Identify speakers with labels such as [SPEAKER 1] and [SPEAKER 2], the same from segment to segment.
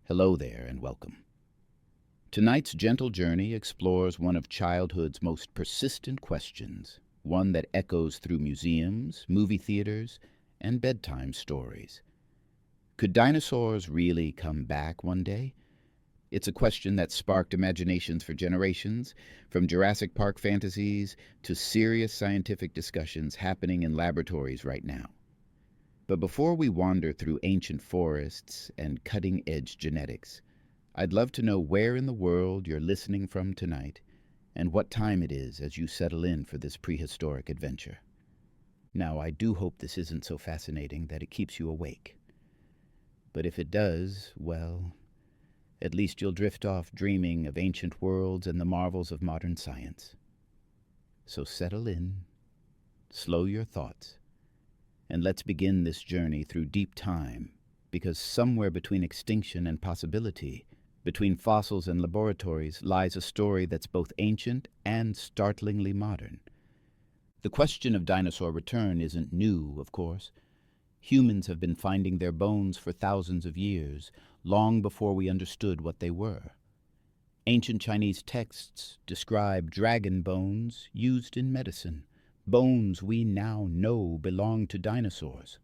[SPEAKER 1] Hello there and welcome. Tonight's gentle journey explores one of childhood's most persistent questions, one that echoes through museums, movie theaters, and bedtime stories. Could dinosaurs really come back one day? It's a question that sparked imaginations for generations, from Jurassic Park fantasies to serious scientific discussions happening in laboratories right now. But before we wander through ancient forests and cutting-edge genetics, I'd love to know where in the world you're listening from tonight and what time it is as you settle in for this prehistoric adventure. Now, I do hope this isn't so fascinating that it keeps you awake. But if it does, well, at least you'll drift off dreaming of ancient worlds and the marvels of modern science. So settle in, slow your thoughts, and let's begin this journey through deep time, because somewhere between extinction and possibility, between fossils and laboratories, lies a story that's both ancient and startlingly modern. The question of dinosaur return isn't new, of course. Humans have been finding their bones for thousands of years, long before we understood what they were. Ancient Chinese texts describe dragon bones used in medicine, bones we now know belong to dinosaurs.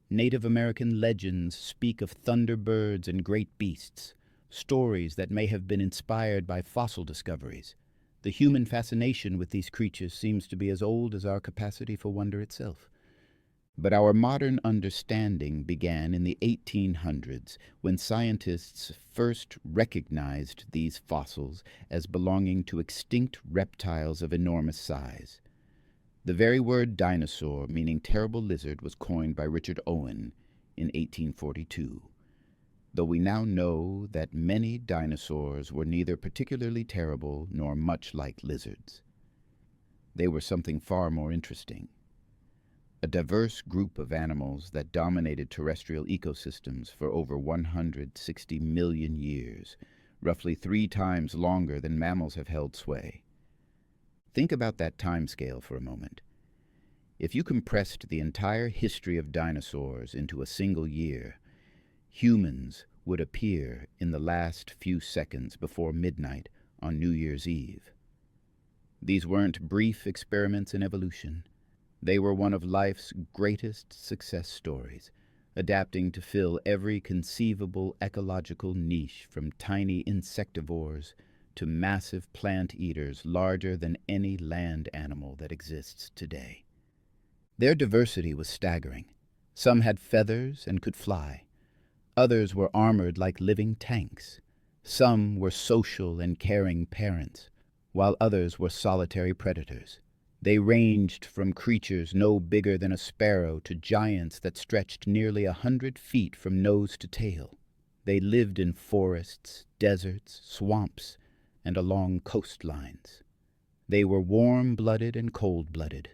[SPEAKER 1] Native American legends speak of thunderbirds and great beasts, stories that may have been inspired by fossil discoveries. The human fascination with these creatures seems to be as old as our capacity for wonder itself. But our modern understanding began in the 1800s, when scientists first recognized these fossils as belonging to extinct reptiles of enormous size. The very word dinosaur, meaning terrible lizard, was coined by Richard Owen in 1842, though we now know that many dinosaurs were neither particularly terrible nor much like lizards. They were something far more interesting. A diverse group of animals that dominated terrestrial ecosystems for over 160 million years, roughly 3 times longer than mammals have held sway. Think about that time scale for a moment. If you compressed the entire history of dinosaurs into a single year, humans would appear in the last few seconds before midnight on New Year's Eve. These weren't brief experiments in evolution. They were one of life's greatest success stories, adapting to fill every conceivable ecological niche, from tiny insectivores to massive plant eaters larger than any land animal that exists today. Their diversity was staggering. Some had feathers and could fly. Others were armored like living tanks. Some were social and caring parents, while others were solitary predators. They ranged from creatures no bigger than a sparrow to giants that stretched nearly 100 feet from nose to tail. They lived in forests, deserts, swamps, and along coastlines. They were warm-blooded and cold-blooded,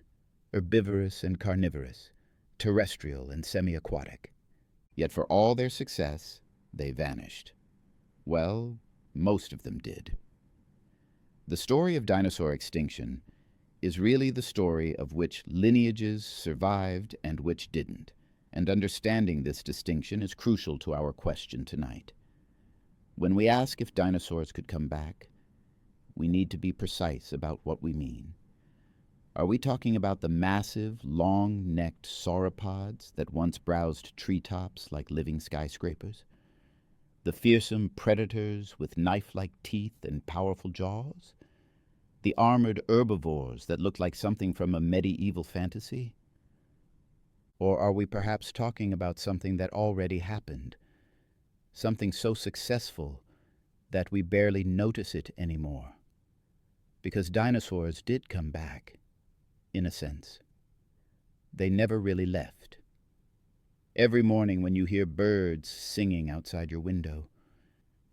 [SPEAKER 1] herbivorous and carnivorous, terrestrial and semi-aquatic. Yet for all their success, they vanished. Well, most of them did. The story of dinosaur extinction is really the story of which lineages survived and which didn't, and understanding this distinction is crucial to our question tonight. When we ask if dinosaurs could come back, we need to be precise about what we mean. Are we talking about the massive, long-necked sauropods that once browsed treetops like living skyscrapers? The fearsome predators with knife-like teeth and powerful jaws? The armored herbivores that look like something from a medieval fantasy? Or are we perhaps talking about something that already happened, something so successful that we barely notice it anymore? Because dinosaurs did come back, in a sense. They never really left. Every morning when you hear birds singing outside your window,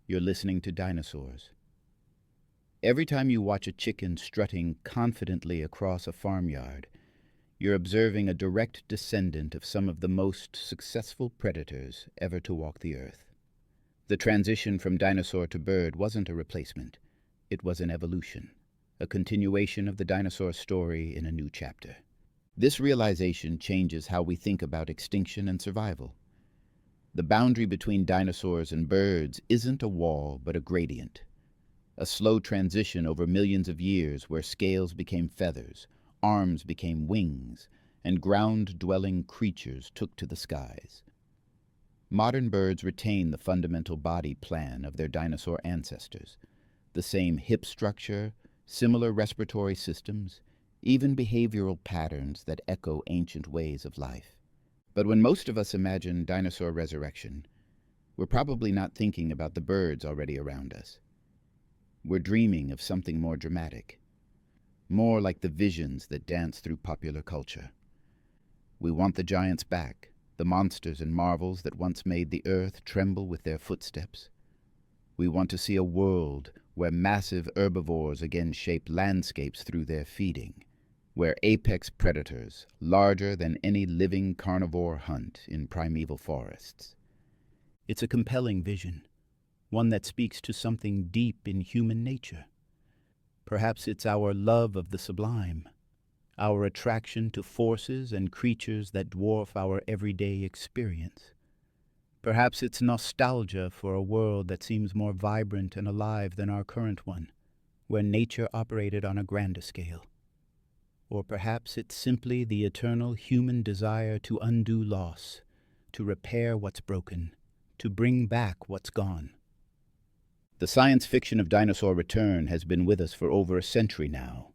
[SPEAKER 1] you're listening to dinosaurs. Every time you watch a chicken strutting confidently across a farmyard, you're observing a direct descendant of some of the most successful predators ever to walk the earth. The transition from dinosaur to bird wasn't a replacement. It was an evolution, a continuation of the dinosaur story in a new chapter. This realization changes how we think about extinction and survival. The boundary between dinosaurs and birds isn't a wall, but a gradient. A slow transition over millions of years where scales became feathers, arms became wings, and ground-dwelling creatures took to the skies. Modern birds retain the fundamental body plan of their dinosaur ancestors, the same hip structure, similar respiratory systems, even behavioral patterns that echo ancient ways of life. But when most of us imagine dinosaur resurrection, we're probably not thinking about the birds already around us. We're dreaming of something more dramatic, more like the visions that dance through popular culture. We want the giants back, the monsters and marvels that once made the earth tremble with their footsteps. We want to see a world where massive herbivores again shape landscapes through their feeding, where apex predators, larger than any living carnivore, hunt in primeval forests. It's a compelling vision, one that speaks to something deep in human nature. Perhaps it's our love of the sublime, our attraction to forces and creatures that dwarf our everyday experience. Perhaps it's nostalgia for a world that seems more vibrant and alive than our current one, where nature operated on a grander scale. Or perhaps it's simply the eternal human desire to undo loss, to repair what's broken, to bring back what's gone. The science fiction of dinosaur return has been with us for over a century now.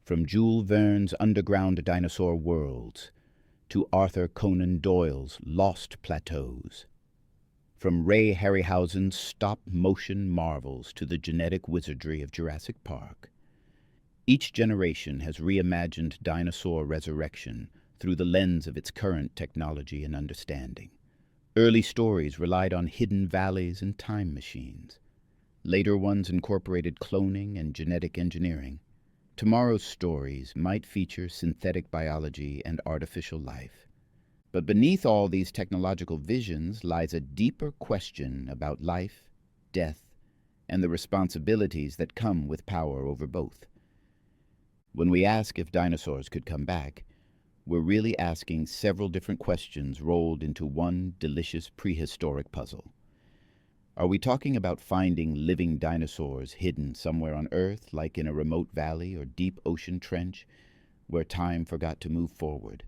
[SPEAKER 1] From Jules Verne's underground dinosaur worlds to Arthur Conan Doyle's Lost Plateaus. From Ray Harryhausen's stop-motion marvels to the genetic wizardry of Jurassic Park. Each generation has reimagined dinosaur resurrection through the lens of its current technology and understanding. Early stories relied on hidden valleys and time machines. Later ones incorporated cloning and genetic engineering. Tomorrow's stories might feature synthetic biology and artificial life. But beneath all these technological visions lies a deeper question about life, death, and the responsibilities that come with power over both. When we ask if dinosaurs could come back, we're really asking several different questions rolled into one delicious prehistoric puzzle. Are we talking about finding living dinosaurs hidden somewhere on Earth, like in a remote valley or deep ocean trench, where time forgot to move forward?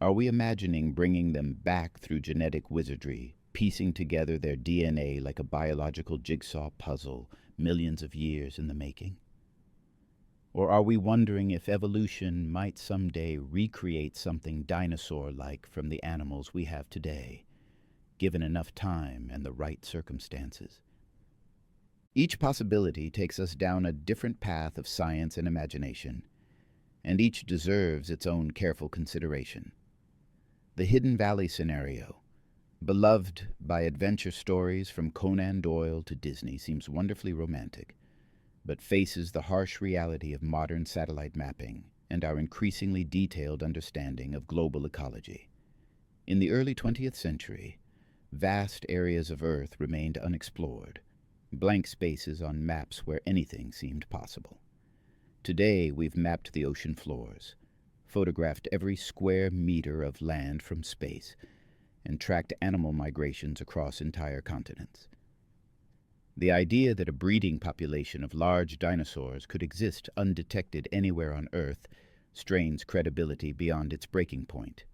[SPEAKER 1] Are we imagining bringing them back through genetic wizardry, piecing together their DNA like a biological jigsaw puzzle, millions of years in the making? Or are we wondering if evolution might someday recreate something dinosaur-like from the animals we have today, given enough time and the right circumstances? Each possibility takes us down a different path of science and imagination, and each deserves its own careful consideration. The Hidden Valley scenario, beloved by adventure stories from Conan Doyle to Disney, seems wonderfully romantic, but faces the harsh reality of modern satellite mapping and our increasingly detailed understanding of global ecology. In the early 20th century, vast areas of Earth remained unexplored, blank spaces on maps where anything seemed possible. Today, we've mapped the ocean floors, photographed every square meter of land from space, and tracked animal migrations across entire continents. The idea that a breeding population of large dinosaurs could exist undetected anywhere on Earth strains credibility beyond its breaking point.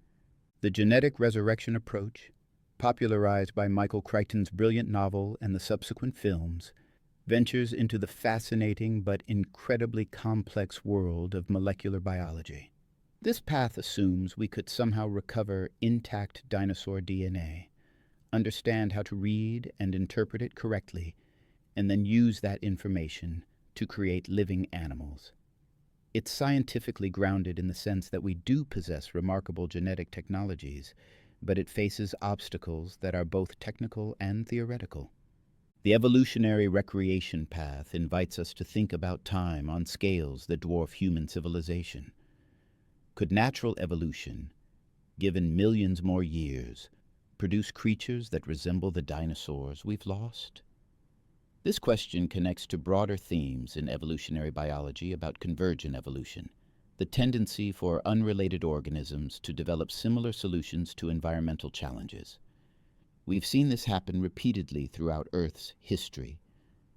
[SPEAKER 1] The genetic resurrection approach, popularized by Michael Crichton's brilliant novel and the subsequent films, ventures into the fascinating but incredibly complex world of molecular biology. This path assumes we could somehow recover intact dinosaur DNA, understand how to read and interpret it correctly, and then use that information to create living animals. It's scientifically grounded in the sense that we do possess remarkable genetic technologies, but it faces obstacles that are both technical and theoretical. The evolutionary recreation path invites us to think about time on scales that dwarf human civilization. Could natural evolution, given millions more years, produce creatures that resemble the dinosaurs we've lost? This question connects to broader themes in evolutionary biology about convergent evolution, the tendency for unrelated organisms to develop similar solutions to environmental challenges. We've seen this happen repeatedly throughout Earth's history.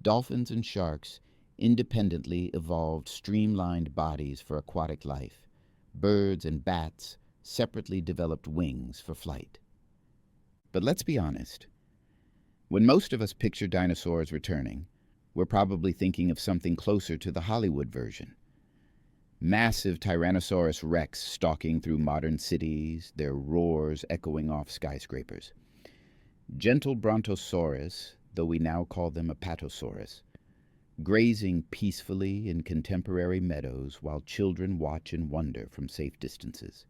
[SPEAKER 1] Dolphins and sharks independently evolved streamlined bodies for aquatic life. Birds and bats separately developed wings for flight. But let's be honest. When most of us picture dinosaurs returning, we're probably thinking of something closer to the Hollywood version. Massive Tyrannosaurus rex stalking through modern cities, their roars echoing off skyscrapers. Gentle Brontosaurus, though we now call them Apatosaurus, grazing peacefully in contemporary meadows while children watch and wonder from safe distances.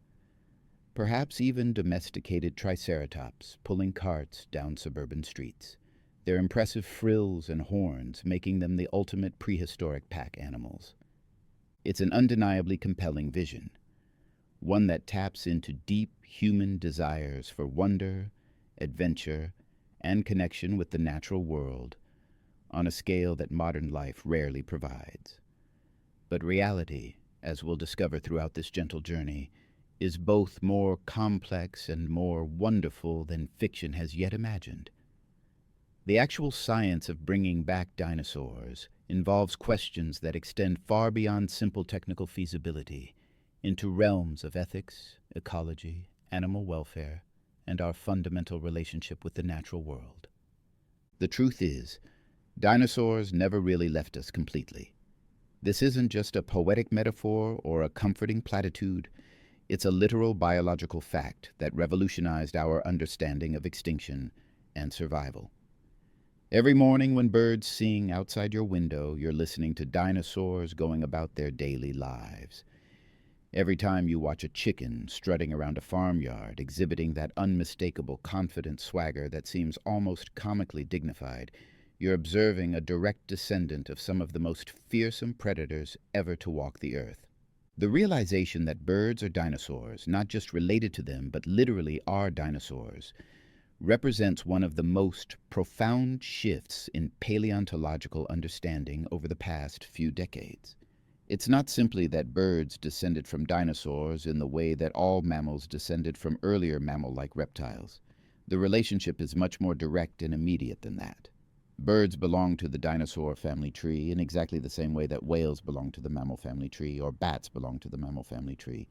[SPEAKER 1] Perhaps even domesticated Triceratops pulling carts down suburban streets, their impressive frills and horns making them the ultimate prehistoric pack animals. It's an undeniably compelling vision, one that taps into deep human desires for wonder, adventure, and connection with the natural world on a scale that modern life rarely provides. But reality, as we'll discover throughout this gentle journey, is both more complex and more wonderful than fiction has yet imagined. The actual science of bringing back dinosaurs involves questions that extend far beyond simple technical feasibility into realms of ethics, ecology, animal welfare, and our fundamental relationship with the natural world. The truth is, dinosaurs never really left us completely. This isn't just a poetic metaphor or a comforting platitude. It's a literal biological fact that revolutionized our understanding of extinction and survival. Every morning when birds sing outside your window, you're listening to dinosaurs going about their daily lives. Every time you watch a chicken strutting around a farmyard, exhibiting that unmistakable confident swagger that seems almost comically dignified, you're observing a direct descendant of some of the most fearsome predators ever to walk the earth. The realization that birds are dinosaurs, not just related to them, but literally are dinosaurs, represents one of the most profound shifts in paleontological understanding over the past few decades. It's not simply that birds descended from dinosaurs in the way that all mammals descended from earlier mammal-like reptiles. The relationship is much more direct and immediate than that. Birds belong to the dinosaur family tree in exactly the same way that whales belong to the mammal family tree or bats belong to the mammal family tree.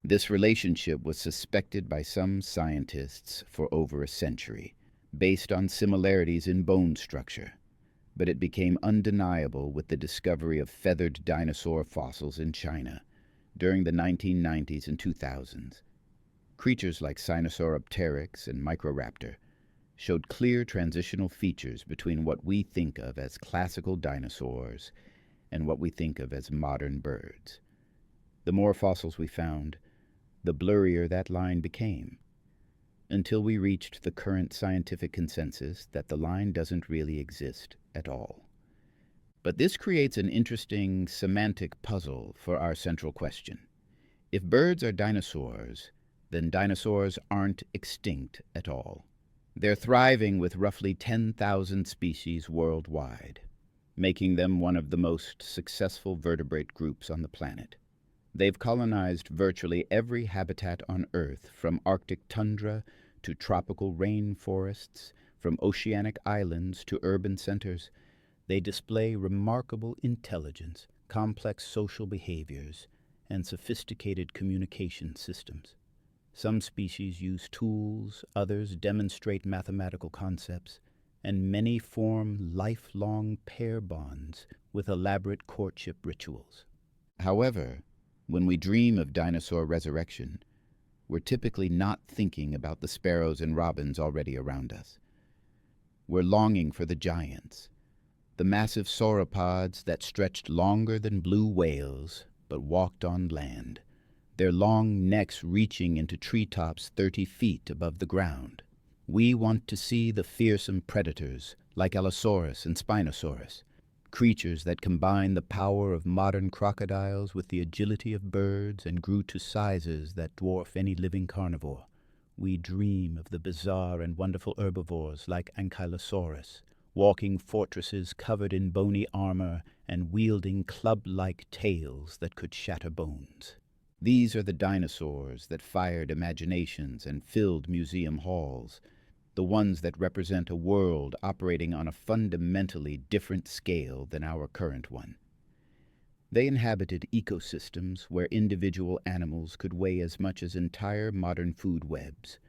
[SPEAKER 1] This relationship was suspected by some scientists for over a century, based on similarities in bone structure, but it became undeniable with the discovery of feathered dinosaur fossils in China during the 1990s and 2000s. Creatures like Sinosauropteryx and Microraptor showed clear transitional features between what we think of as classical dinosaurs and what we think of as modern birds. The more fossils we found, the blurrier that line became, until we reached the current scientific consensus that the line doesn't really exist at all. But this creates an interesting semantic puzzle for our central question. If birds are dinosaurs, then dinosaurs aren't extinct at all. They're thriving with roughly 10,000 species worldwide, making them one of the most successful vertebrate groups on the planet. They've colonized virtually every habitat on Earth, from Arctic tundra to tropical rainforests, from oceanic islands to urban centers. They display remarkable intelligence, complex social behaviors, and sophisticated communication systems. Some species use tools, others demonstrate mathematical concepts, and many form lifelong pair bonds with elaborate courtship rituals. However, when we dream of dinosaur resurrection, we're typically not thinking about the sparrows and robins already around us. We're longing for the giants, the massive sauropods that stretched longer than blue whales but walked on land, their long necks reaching into treetops 30 feet above the ground. We want to see the fearsome predators like Allosaurus and Spinosaurus, creatures that combine the power of modern crocodiles with the agility of birds and grew to sizes that dwarf any living carnivore. We dream of the bizarre and wonderful herbivores like Ankylosaurus, walking fortresses covered in bony armor and wielding club-like tails that could shatter bones. These are the dinosaurs that fired imaginations and filled museum halls. the ones that represent a world operating on a fundamentally different scale than our current one. They inhabited ecosystems where individual animals could weigh as much as entire modern food webs,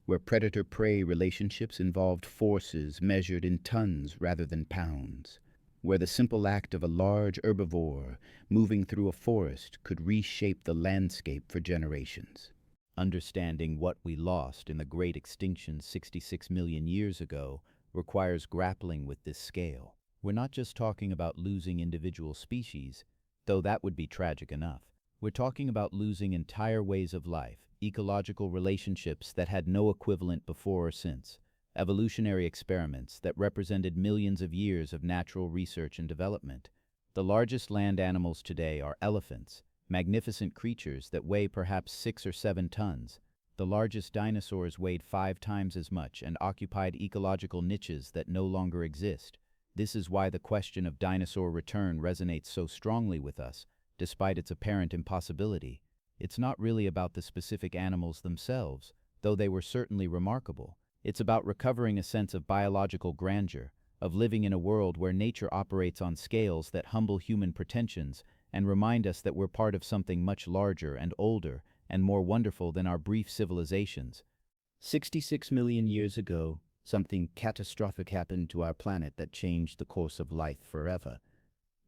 [SPEAKER 1] where predator-prey relationships involved forces measured in tons rather than pounds, where the simple act of a large herbivore moving through a forest could reshape the landscape for generations. Understanding what we lost in the great extinction 66 million years ago requires grappling with this scale. We're not just talking about losing individual species, though that would be tragic enough. We're talking about losing entire ways of life, ecological relationships that had no equivalent before or since, evolutionary experiments that represented millions of years of natural research and development. The largest land animals today are elephants, magnificent creatures that weigh perhaps 6 or 7 tons. The largest dinosaurs weighed 5 times as much and occupied ecological niches that no longer exist. This is why the question of dinosaur return resonates so strongly with us, despite its apparent impossibility. It's not really about the specific animals themselves, though they were certainly remarkable. It's about recovering a sense of biological grandeur, of living in a world where nature operates on scales that humble human pretensions and remind us that we're part of something much larger and older and more wonderful than our brief civilizations. 66 million years ago, something catastrophic happened to our planet that changed the course of life forever.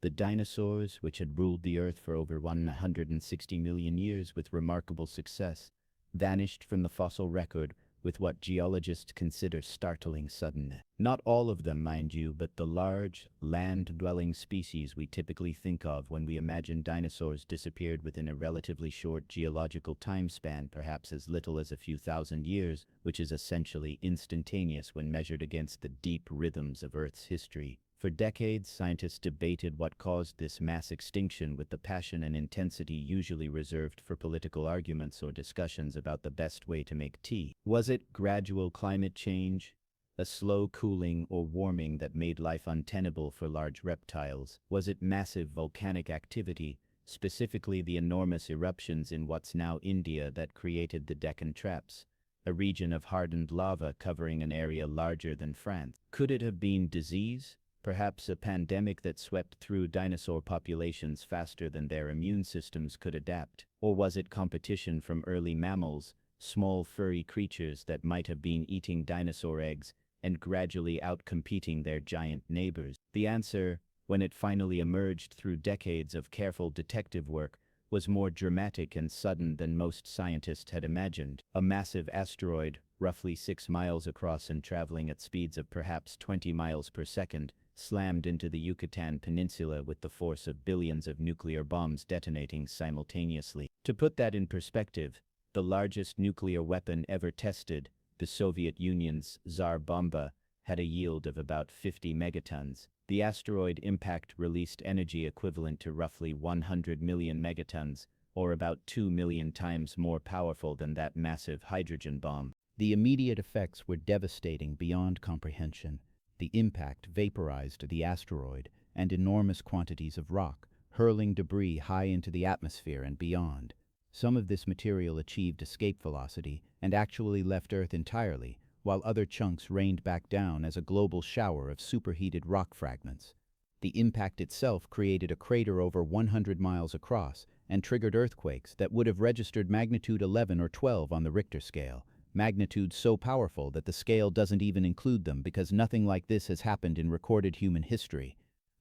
[SPEAKER 1] The dinosaurs, which had ruled the Earth for over 160 million years with remarkable success, vanished from the fossil record with what geologists consider startling suddenness. Not all of them, mind you, but the large, land-dwelling species we typically think of when we imagine dinosaurs disappeared within a relatively short geological time span, perhaps as little as a few thousand years, which is essentially instantaneous when measured against the deep rhythms of Earth's history. For decades, scientists debated what caused this mass extinction with the passion and intensity usually reserved for political arguments or discussions about the best way to make tea. Was it gradual climate change, a slow cooling or warming that made life untenable for large reptiles? Was it massive volcanic activity, specifically the enormous eruptions in what's now India that created the Deccan Traps, a region of hardened lava covering an area larger than France? Could it have been disease? Perhaps a pandemic that swept through dinosaur populations faster than their immune systems could adapt? Or was it competition from early mammals, small furry creatures that might have been eating dinosaur eggs and gradually outcompeting their giant neighbors? The answer, when it finally emerged through decades of careful detective work, was more dramatic and sudden than most scientists had imagined. A massive asteroid, roughly 6 miles across and traveling at speeds of perhaps 20 miles per second, slammed into the Yucatan Peninsula with the force of billions of nuclear bombs detonating simultaneously. To put that in perspective, the largest nuclear weapon ever tested, the Soviet Union's Tsar Bomba, had a yield of about 50 megatons. The asteroid impact released energy equivalent to roughly 100 million megatons, or about 2 million times more powerful than that massive hydrogen bomb. The immediate effects were devastating beyond comprehension. The impact vaporized the asteroid and enormous quantities of rock, hurling debris high into the atmosphere and beyond. Some of this material achieved escape velocity and actually left Earth entirely, while other chunks rained back down as a global shower of superheated rock fragments. The impact itself created a crater over 100 miles across and triggered earthquakes that would have registered magnitude 11 or 12 on the Richter scale. Magnitudes so powerful that the scale doesn't even include them because nothing like this has happened in recorded human history.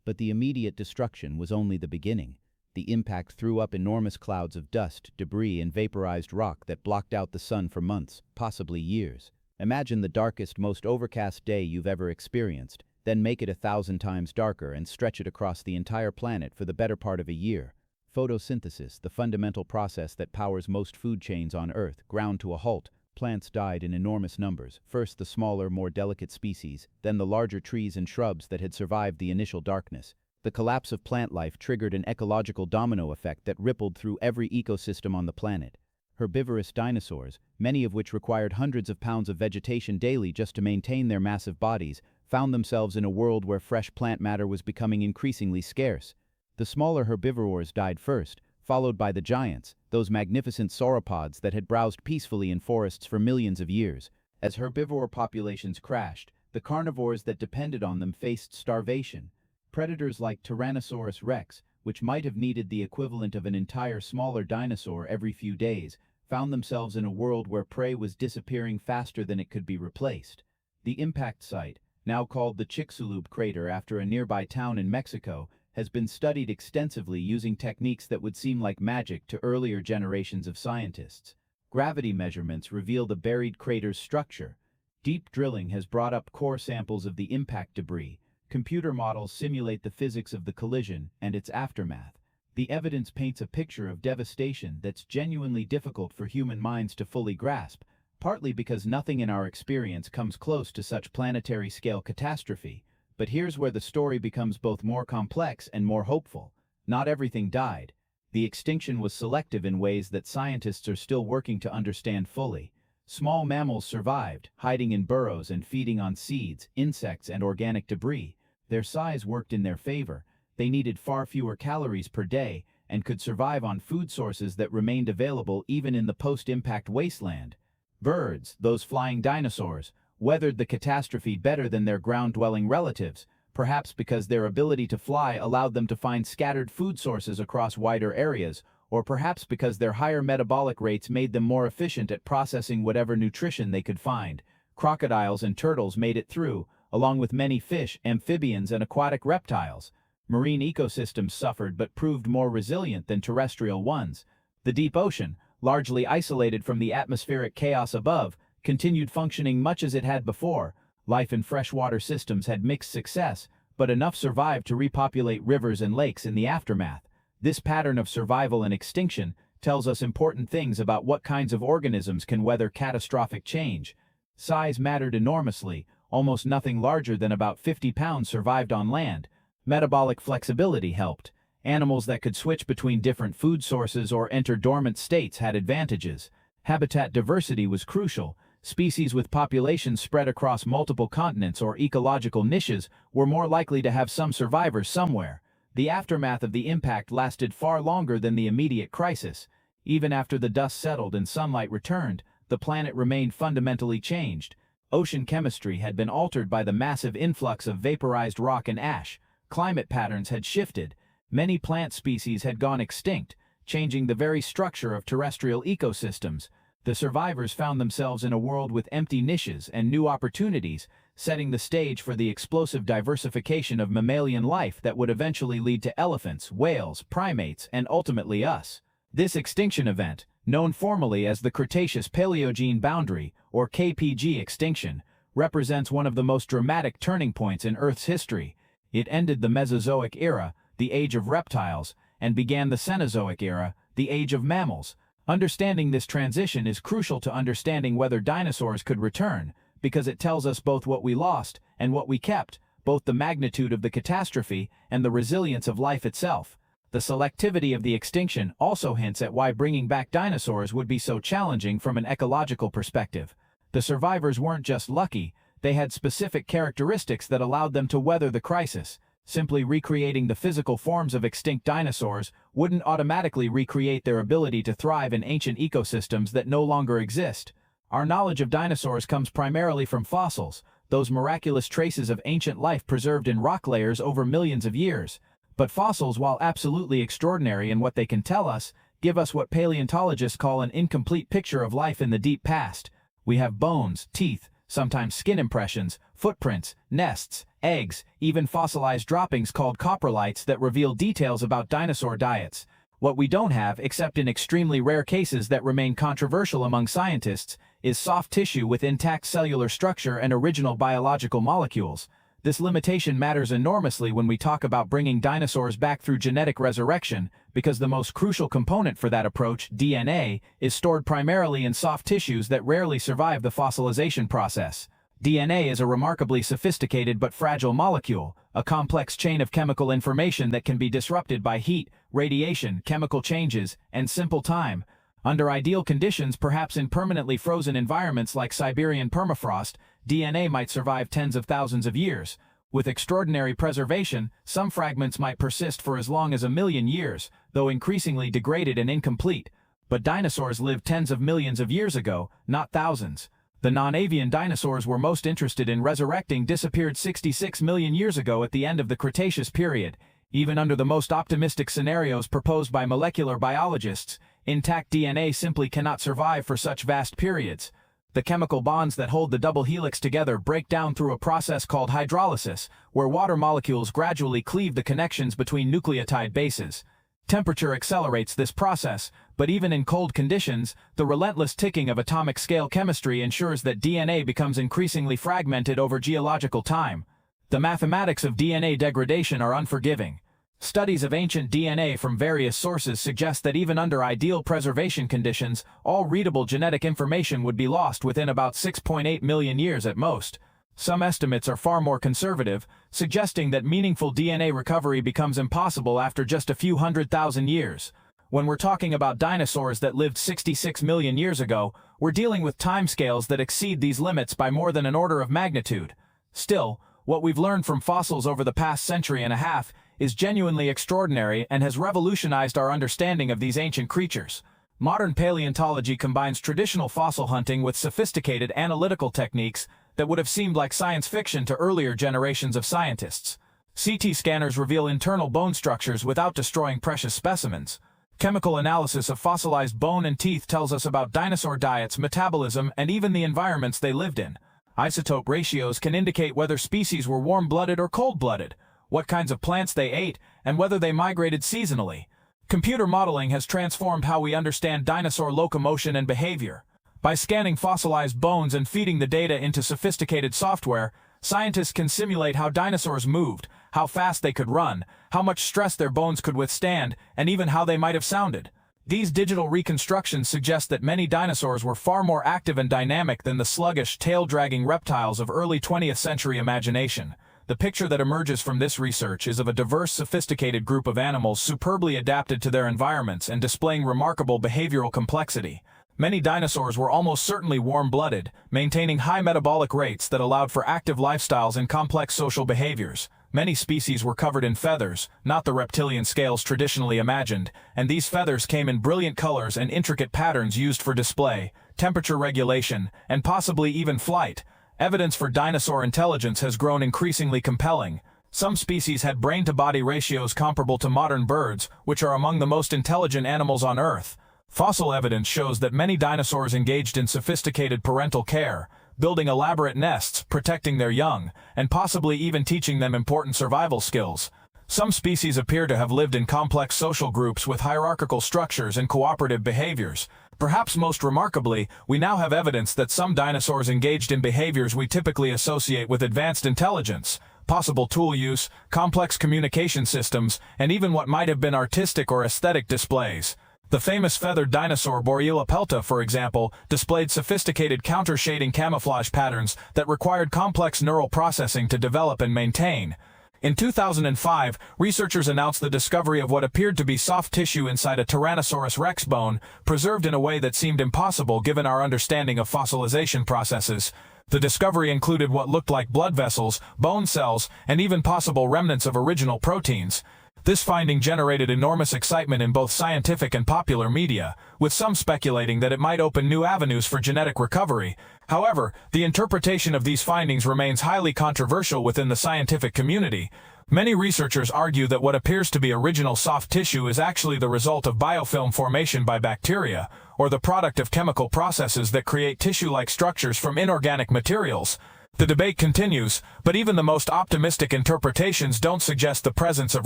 [SPEAKER 1] But the immediate destruction was only the beginning. The impact threw up enormous clouds of dust, debris, and vaporized rock that blocked out the sun for months, possibly years. Imagine the darkest, most overcast day you've ever experienced, then make it 1,000 times darker and stretch it across the entire planet for the better part of a year. Photosynthesis, the fundamental process that powers most food chains on Earth, ground to a halt. Plants died in enormous numbers, first the smaller, more delicate species, then the larger trees and shrubs that had survived the initial darkness. The collapse of plant life triggered an ecological domino effect that rippled through every ecosystem on the planet. Herbivorous dinosaurs, many of which required hundreds of pounds of vegetation daily just to maintain their massive bodies, found themselves in a world where fresh plant matter was becoming increasingly scarce. The smaller herbivores died first, followed by the giants, those magnificent sauropods that had browsed peacefully in forests for millions of years. As herbivore populations crashed, the carnivores that depended on them faced starvation. Predators like Tyrannosaurus rex, which might have needed the equivalent of an entire smaller dinosaur every few days, found themselves in a world where prey was disappearing faster than it could be replaced. The impact site, now called the Chicxulub crater after a nearby town in Mexico, has been studied extensively using techniques that would seem like magic to earlier generations of scientists. Gravity measurements reveal the buried crater's structure. Deep drilling has brought up core samples of the impact debris. Computer models simulate the physics of the collision and its aftermath. The evidence paints a picture of devastation that's genuinely difficult for human minds to fully grasp, partly because nothing in our experience comes close to such planetary-scale catastrophe. But here's where the story becomes both more complex and more hopeful. Not everything died. The extinction was selective in ways that scientists are still working to understand fully. Small mammals survived, hiding in burrows and feeding on seeds, insects, and organic debris. Their size worked in their favor. They needed far fewer calories per day and could survive on food sources that remained available even in the post-impact wasteland. Birds, those flying dinosaurs, weathered the catastrophe better than their ground-dwelling relatives, perhaps because their ability to fly allowed them to find scattered food sources across wider areas, or perhaps because their higher metabolic rates made them more efficient at processing whatever nutrition they could find. Crocodiles and turtles made it through, along with many fish, amphibians, and aquatic reptiles. Marine ecosystems suffered but proved more resilient than terrestrial ones. The deep ocean, largely isolated from the atmospheric chaos above, continued functioning much as it had before. Life in freshwater systems had mixed success, but enough survived to repopulate rivers and lakes in the aftermath. This pattern of survival and extinction tells us important things about what kinds of organisms can weather catastrophic change. Size mattered enormously. Almost nothing larger than about 50 pounds survived on land. Metabolic flexibility helped. Animals that could switch between different food sources or enter dormant states had advantages. Habitat diversity was crucial. Species with populations spread across multiple continents or ecological niches were more likely to have some survivors somewhere. The aftermath of the impact lasted far longer than the immediate crisis. Even after the dust settled and sunlight returned, the planet remained fundamentally changed. Ocean chemistry had been altered by the massive influx of vaporized rock and ash. Climate patterns had shifted. Many plant species had gone extinct, changing the very structure of terrestrial ecosystems. The survivors found themselves in a world with empty niches and new opportunities, setting the stage for the explosive diversification of mammalian life that would eventually lead to elephants, whales, primates, and ultimately us. This extinction event, known formally as the Cretaceous-Paleogene boundary, or KPG extinction, represents one of the most dramatic turning points in Earth's history. It ended the Mesozoic era, the age of reptiles, and began the Cenozoic era, the age of mammals. Understanding this transition is crucial to understanding whether dinosaurs could return, because it tells us both what we lost and what we kept, both the magnitude of the catastrophe and the resilience of life itself. The selectivity of the extinction also hints at why bringing back dinosaurs would be so challenging from an ecological perspective. The survivors weren't just lucky, they had specific characteristics that allowed them to weather the crisis. Simply recreating the physical forms of extinct dinosaurs wouldn't automatically recreate their ability to thrive in ancient ecosystems that no longer exist. Our knowledge of dinosaurs comes primarily from fossils, those miraculous traces of ancient life preserved in rock layers over millions of years. But fossils, while absolutely extraordinary in what they can tell us, give us what paleontologists call an incomplete picture of life in the deep past. We have bones, teeth, sometimes skin impressions, footprints, nests, eggs, even fossilized droppings called coprolites that reveal details about dinosaur diets. What we don't have, except in extremely rare cases that remain controversial among scientists, is soft tissue with intact cellular structure and original biological molecules. This limitation matters enormously when we talk about bringing dinosaurs back through genetic resurrection, because the most crucial component for that approach, DNA, is stored primarily in soft tissues that rarely survive the fossilization process. DNA is a remarkably sophisticated but fragile molecule, a complex chain of chemical information that can be disrupted by heat, radiation, chemical changes, and simple time. Under ideal conditions, perhaps in permanently frozen environments like Siberian permafrost, DNA might survive tens of thousands of years. With extraordinary preservation, some fragments might persist for as long as 1,000,000 years, though increasingly degraded and incomplete. But dinosaurs lived tens of millions of years ago, not thousands.
[SPEAKER 2] The non-avian dinosaurs were most interested in resurrecting disappeared 66 million years ago at the end of the Cretaceous period. Even under the most optimistic scenarios proposed by molecular biologists, intact DNA simply cannot survive for such vast periods. The chemical bonds that hold the double helix together break down through a process called hydrolysis, where water molecules gradually cleave the connections between nucleotide bases. Temperature accelerates this process, but even in cold conditions, the relentless ticking of atomic-scale chemistry ensures that DNA becomes increasingly fragmented over geological time. The mathematics of DNA degradation are unforgiving. Studies of ancient DNA from various sources suggest that even under ideal preservation conditions, all readable genetic information would be lost within about 6.8 million years at most. Some estimates are far more conservative, suggesting that meaningful DNA recovery becomes impossible after just a few 100,000 years. When we're talking about dinosaurs that lived 66 million years ago, we're dealing with timescales that exceed these limits by more than an order of magnitude. Still, what we've learned from fossils over the past century and a half is genuinely extraordinary and has revolutionized our understanding of these ancient creatures. Modern paleontology combines traditional fossil hunting with sophisticated analytical techniques that would have seemed like science fiction to earlier generations of scientists. CT scanners reveal internal bone structures without destroying precious specimens. Chemical analysis of fossilized bone and teeth tells us about dinosaur diets, metabolism, and even the environments they lived in. Isotope ratios can indicate whether species were warm-blooded or cold-blooded, what kinds of plants they ate, and whether they migrated seasonally. Computer modeling has transformed how we understand dinosaur locomotion and behavior. By scanning fossilized bones and feeding the data into sophisticated software, scientists can simulate how dinosaurs moved, how fast they could run, how much stress their bones could withstand, and even how they might have sounded. These digital reconstructions suggest that many dinosaurs were far more active and dynamic than the sluggish, tail-dragging reptiles of early 20th century imagination. The picture that emerges from this research is of a diverse, sophisticated group of animals superbly adapted to their environments and displaying remarkable behavioral complexity. Many dinosaurs were almost certainly warm-blooded, maintaining high metabolic rates that allowed for active lifestyles and complex social behaviors. Many species were covered in feathers, not the reptilian scales traditionally imagined, and these feathers came in brilliant colors and intricate patterns used for display, temperature regulation, and possibly even flight. Evidence for dinosaur intelligence has grown increasingly compelling. Some species had brain-to-body ratios comparable to modern birds, which are among the most intelligent animals on Earth. Fossil evidence shows that many dinosaurs engaged in sophisticated parental care, building elaborate nests, protecting their young, and possibly even teaching them important survival skills. Some species appear to have lived in complex social groups with hierarchical structures and cooperative behaviors. Perhaps most remarkably, we now have evidence that some dinosaurs engaged in behaviors we typically associate with advanced intelligence. Possible tool use, complex communication systems, and even what might have been artistic or aesthetic displays. The famous feathered dinosaur Pelta, for example, displayed sophisticated counter-shading camouflage patterns that required complex neural processing to develop and maintain. In 2005, researchers announced the discovery of what appeared to be soft tissue inside a Tyrannosaurus rex bone, preserved in a way that seemed impossible given our understanding of fossilization processes. The discovery included what looked like blood vessels, bone cells, and even possible remnants of original proteins. This finding generated enormous excitement in both scientific and popular media, with some speculating that it might open new avenues for genetic recovery. However, the interpretation of these findings remains highly controversial within the scientific community. Many researchers argue that what appears to be original soft tissue is actually the result of biofilm formation by bacteria, or the product of chemical processes that create tissue-like structures from inorganic materials. The debate continues, but even the most optimistic interpretations don't suggest the presence of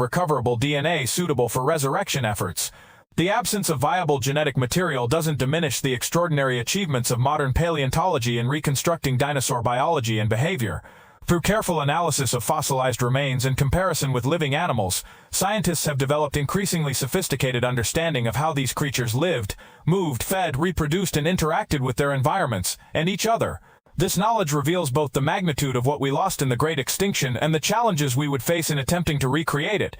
[SPEAKER 2] recoverable DNA suitable for resurrection efforts. The absence of viable genetic material doesn't diminish the extraordinary achievements of modern paleontology in reconstructing dinosaur biology and behavior. Through careful analysis of fossilized remains and comparison with living animals, scientists have developed increasingly sophisticated understanding of how these creatures lived, moved, fed, reproduced, and interacted with their environments, and each other. This knowledge reveals both the magnitude of what we lost in the Great Extinction and the challenges we would face in attempting to recreate it.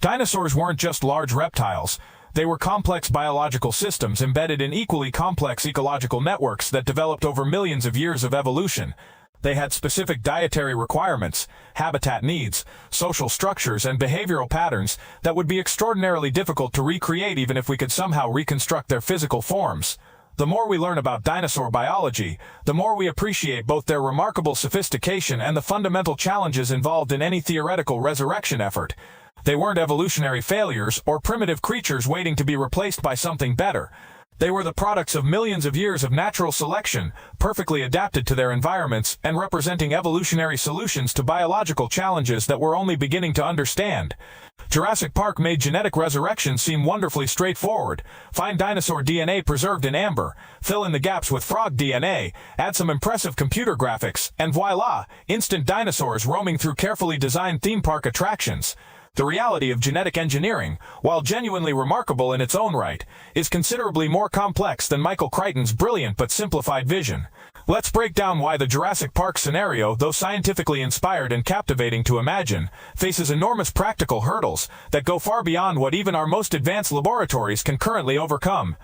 [SPEAKER 2] Dinosaurs weren't just large reptiles. They were complex biological systems embedded in equally complex ecological networks that developed over millions of years of evolution. They had specific dietary requirements, habitat needs, social structures, and behavioral patterns that would be extraordinarily difficult to recreate even if we could somehow reconstruct their physical forms. The more we learn about dinosaur biology, the more we appreciate both their remarkable sophistication and the fundamental challenges involved in any theoretical resurrection effort. They weren't evolutionary failures or primitive creatures waiting to be replaced by something better. They were the products of millions of years of natural selection, perfectly adapted to their environments and representing evolutionary solutions to biological challenges that we're only beginning to understand. Jurassic Park made genetic resurrection seem wonderfully straightforward. Find dinosaur DNA preserved in amber, fill in the gaps with frog DNA, add some impressive computer graphics, and voila, instant dinosaurs roaming through carefully designed theme park attractions. The reality of genetic engineering, while genuinely remarkable in its own right, is considerably more complex than Michael Crichton's brilliant but simplified vision. Let's break down why the Jurassic Park scenario, though scientifically inspired and captivating to imagine, faces enormous practical hurdles that go far beyond what even our most advanced laboratories can currently overcome.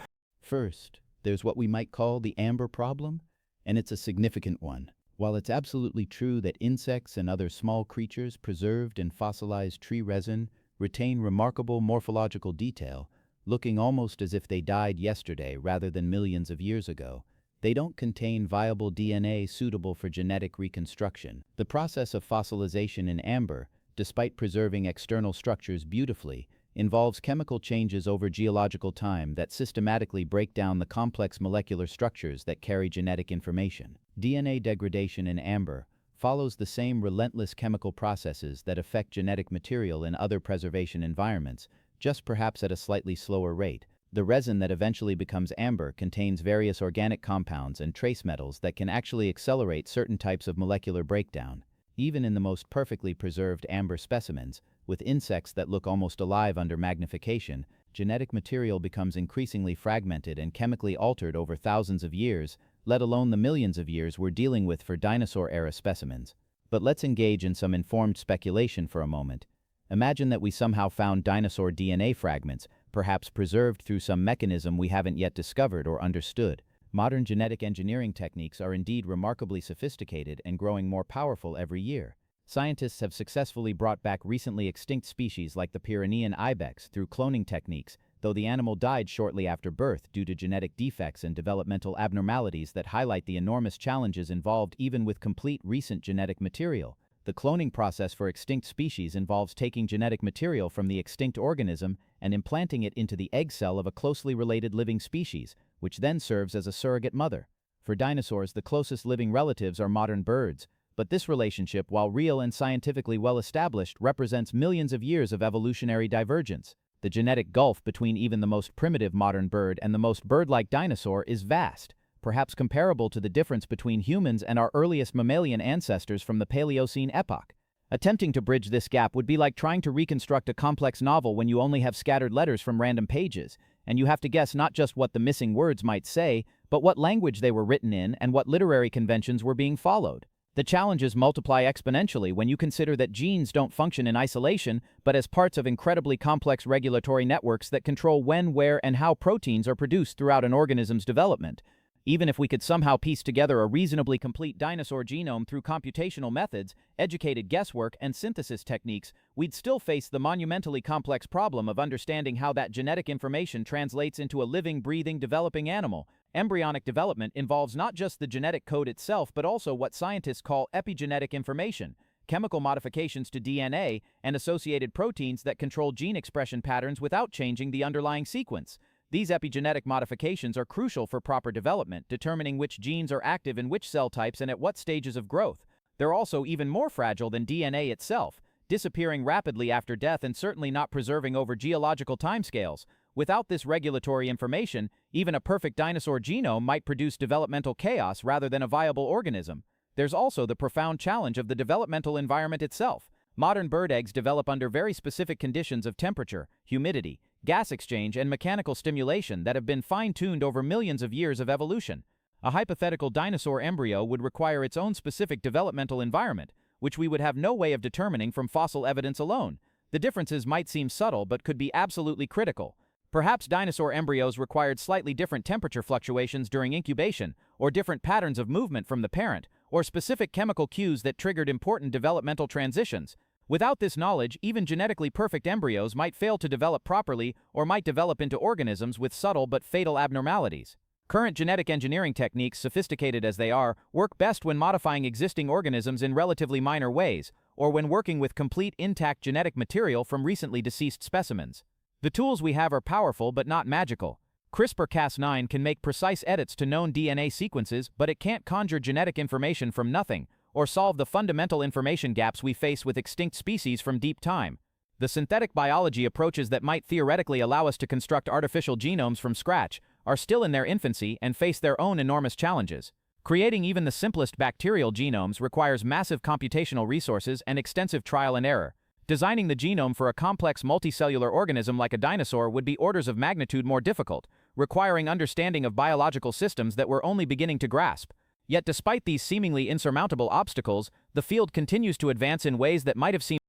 [SPEAKER 1] First, there's what we might call the amber problem, and it's a significant one. While it's absolutely true that insects and other small creatures preserved in fossilized tree resin retain remarkable morphological detail, looking almost as if they died yesterday rather than millions of years ago, they don't contain viable DNA suitable for genetic reconstruction. The process of fossilization in amber, despite preserving external structures beautifully, involves chemical changes over geological time that systematically break down the complex molecular structures that carry genetic information. DNA degradation in amber follows the same relentless chemical processes that affect genetic material in other preservation environments, just perhaps at a slightly slower rate. The resin that eventually becomes amber contains various organic compounds and trace metals that can actually accelerate certain types of molecular breakdown. Even in the most perfectly preserved amber specimens, with insects that look almost alive under magnification, genetic material becomes increasingly fragmented and chemically altered over thousands of years, let alone the millions of years we're dealing with for dinosaur-era specimens. But let's engage in some informed speculation for a moment. Imagine that we somehow found dinosaur DNA fragments, perhaps preserved through some mechanism we haven't yet discovered or understood. Modern genetic engineering techniques are indeed remarkably sophisticated and growing more powerful every year. Scientists have successfully brought back recently extinct species like the Pyrenean ibex through cloning techniques, though the animal died shortly after birth due to genetic defects and developmental abnormalities that highlight the enormous challenges involved even with complete recent genetic material. The cloning process for extinct species involves taking genetic material from the extinct organism and implanting it into the egg cell of a closely related living species, which then serves as a surrogate mother. For dinosaurs, the closest living relatives are modern birds, but this relationship, while real and scientifically well established, represents millions of years of evolutionary divergence. The genetic gulf between even the most primitive modern bird and the most bird-like dinosaur is vast, perhaps comparable to the difference between humans and our earliest mammalian ancestors from the Paleocene epoch. Attempting to bridge this gap would be like trying to reconstruct a complex novel when you only have scattered letters from random pages, and you have to guess not just what the missing words might say, but what language they were written in and what literary conventions were being followed. The challenges multiply exponentially when you consider that genes don't function in isolation, but as parts of incredibly complex regulatory networks that control when, where, and how proteins are produced throughout an organism's development. Even if we could somehow piece together a reasonably complete dinosaur genome through computational methods, educated guesswork, and synthesis techniques, we'd still face the monumentally complex problem of understanding how that genetic information translates into a living, breathing, developing animal. Embryonic development involves not just the genetic code itself, but also what scientists call epigenetic information, chemical modifications to DNA and associated proteins that control gene expression patterns without changing the underlying sequence. These epigenetic modifications are crucial for proper development, determining which genes are active in which cell types and at what stages of growth. They're also even more fragile than DNA itself, disappearing rapidly after death and certainly not preserving over geological timescales. Without this regulatory information, even a perfect dinosaur genome might produce developmental chaos rather than a viable organism. There's also the profound challenge of the developmental environment itself. Modern bird eggs develop under very specific conditions of temperature, humidity, gas exchange, and mechanical stimulation that have been fine-tuned over millions of years of evolution. A hypothetical dinosaur embryo would require its own specific developmental environment, which we would have no way of determining from fossil evidence alone. The differences might seem subtle but could be absolutely critical. Perhaps dinosaur embryos required slightly different temperature fluctuations during incubation, or different patterns of movement from the parent, or specific chemical cues that triggered important developmental transitions. Without this knowledge, even genetically perfect embryos might fail to develop properly or might develop into organisms with subtle but fatal abnormalities.
[SPEAKER 3] Current genetic engineering techniques, sophisticated as they are, work best when modifying existing organisms in relatively minor ways, or when working with complete intact genetic material from recently deceased specimens. The tools we have are powerful but not magical. CRISPR-Cas9 can make precise edits to known DNA sequences, but it can't conjure genetic information from nothing, or solve the fundamental information gaps we face with extinct species from deep time. The synthetic biology approaches that might theoretically allow us to construct artificial genomes from scratch are still in their infancy and face their own enormous challenges. Creating even the simplest bacterial genomes requires massive computational resources and extensive trial and error. Designing the genome for a complex multicellular organism like a dinosaur would be orders of magnitude more difficult, requiring understanding of biological systems that we're only beginning to grasp. Yet despite these seemingly insurmountable obstacles, the field continues to advance in ways that might have seemed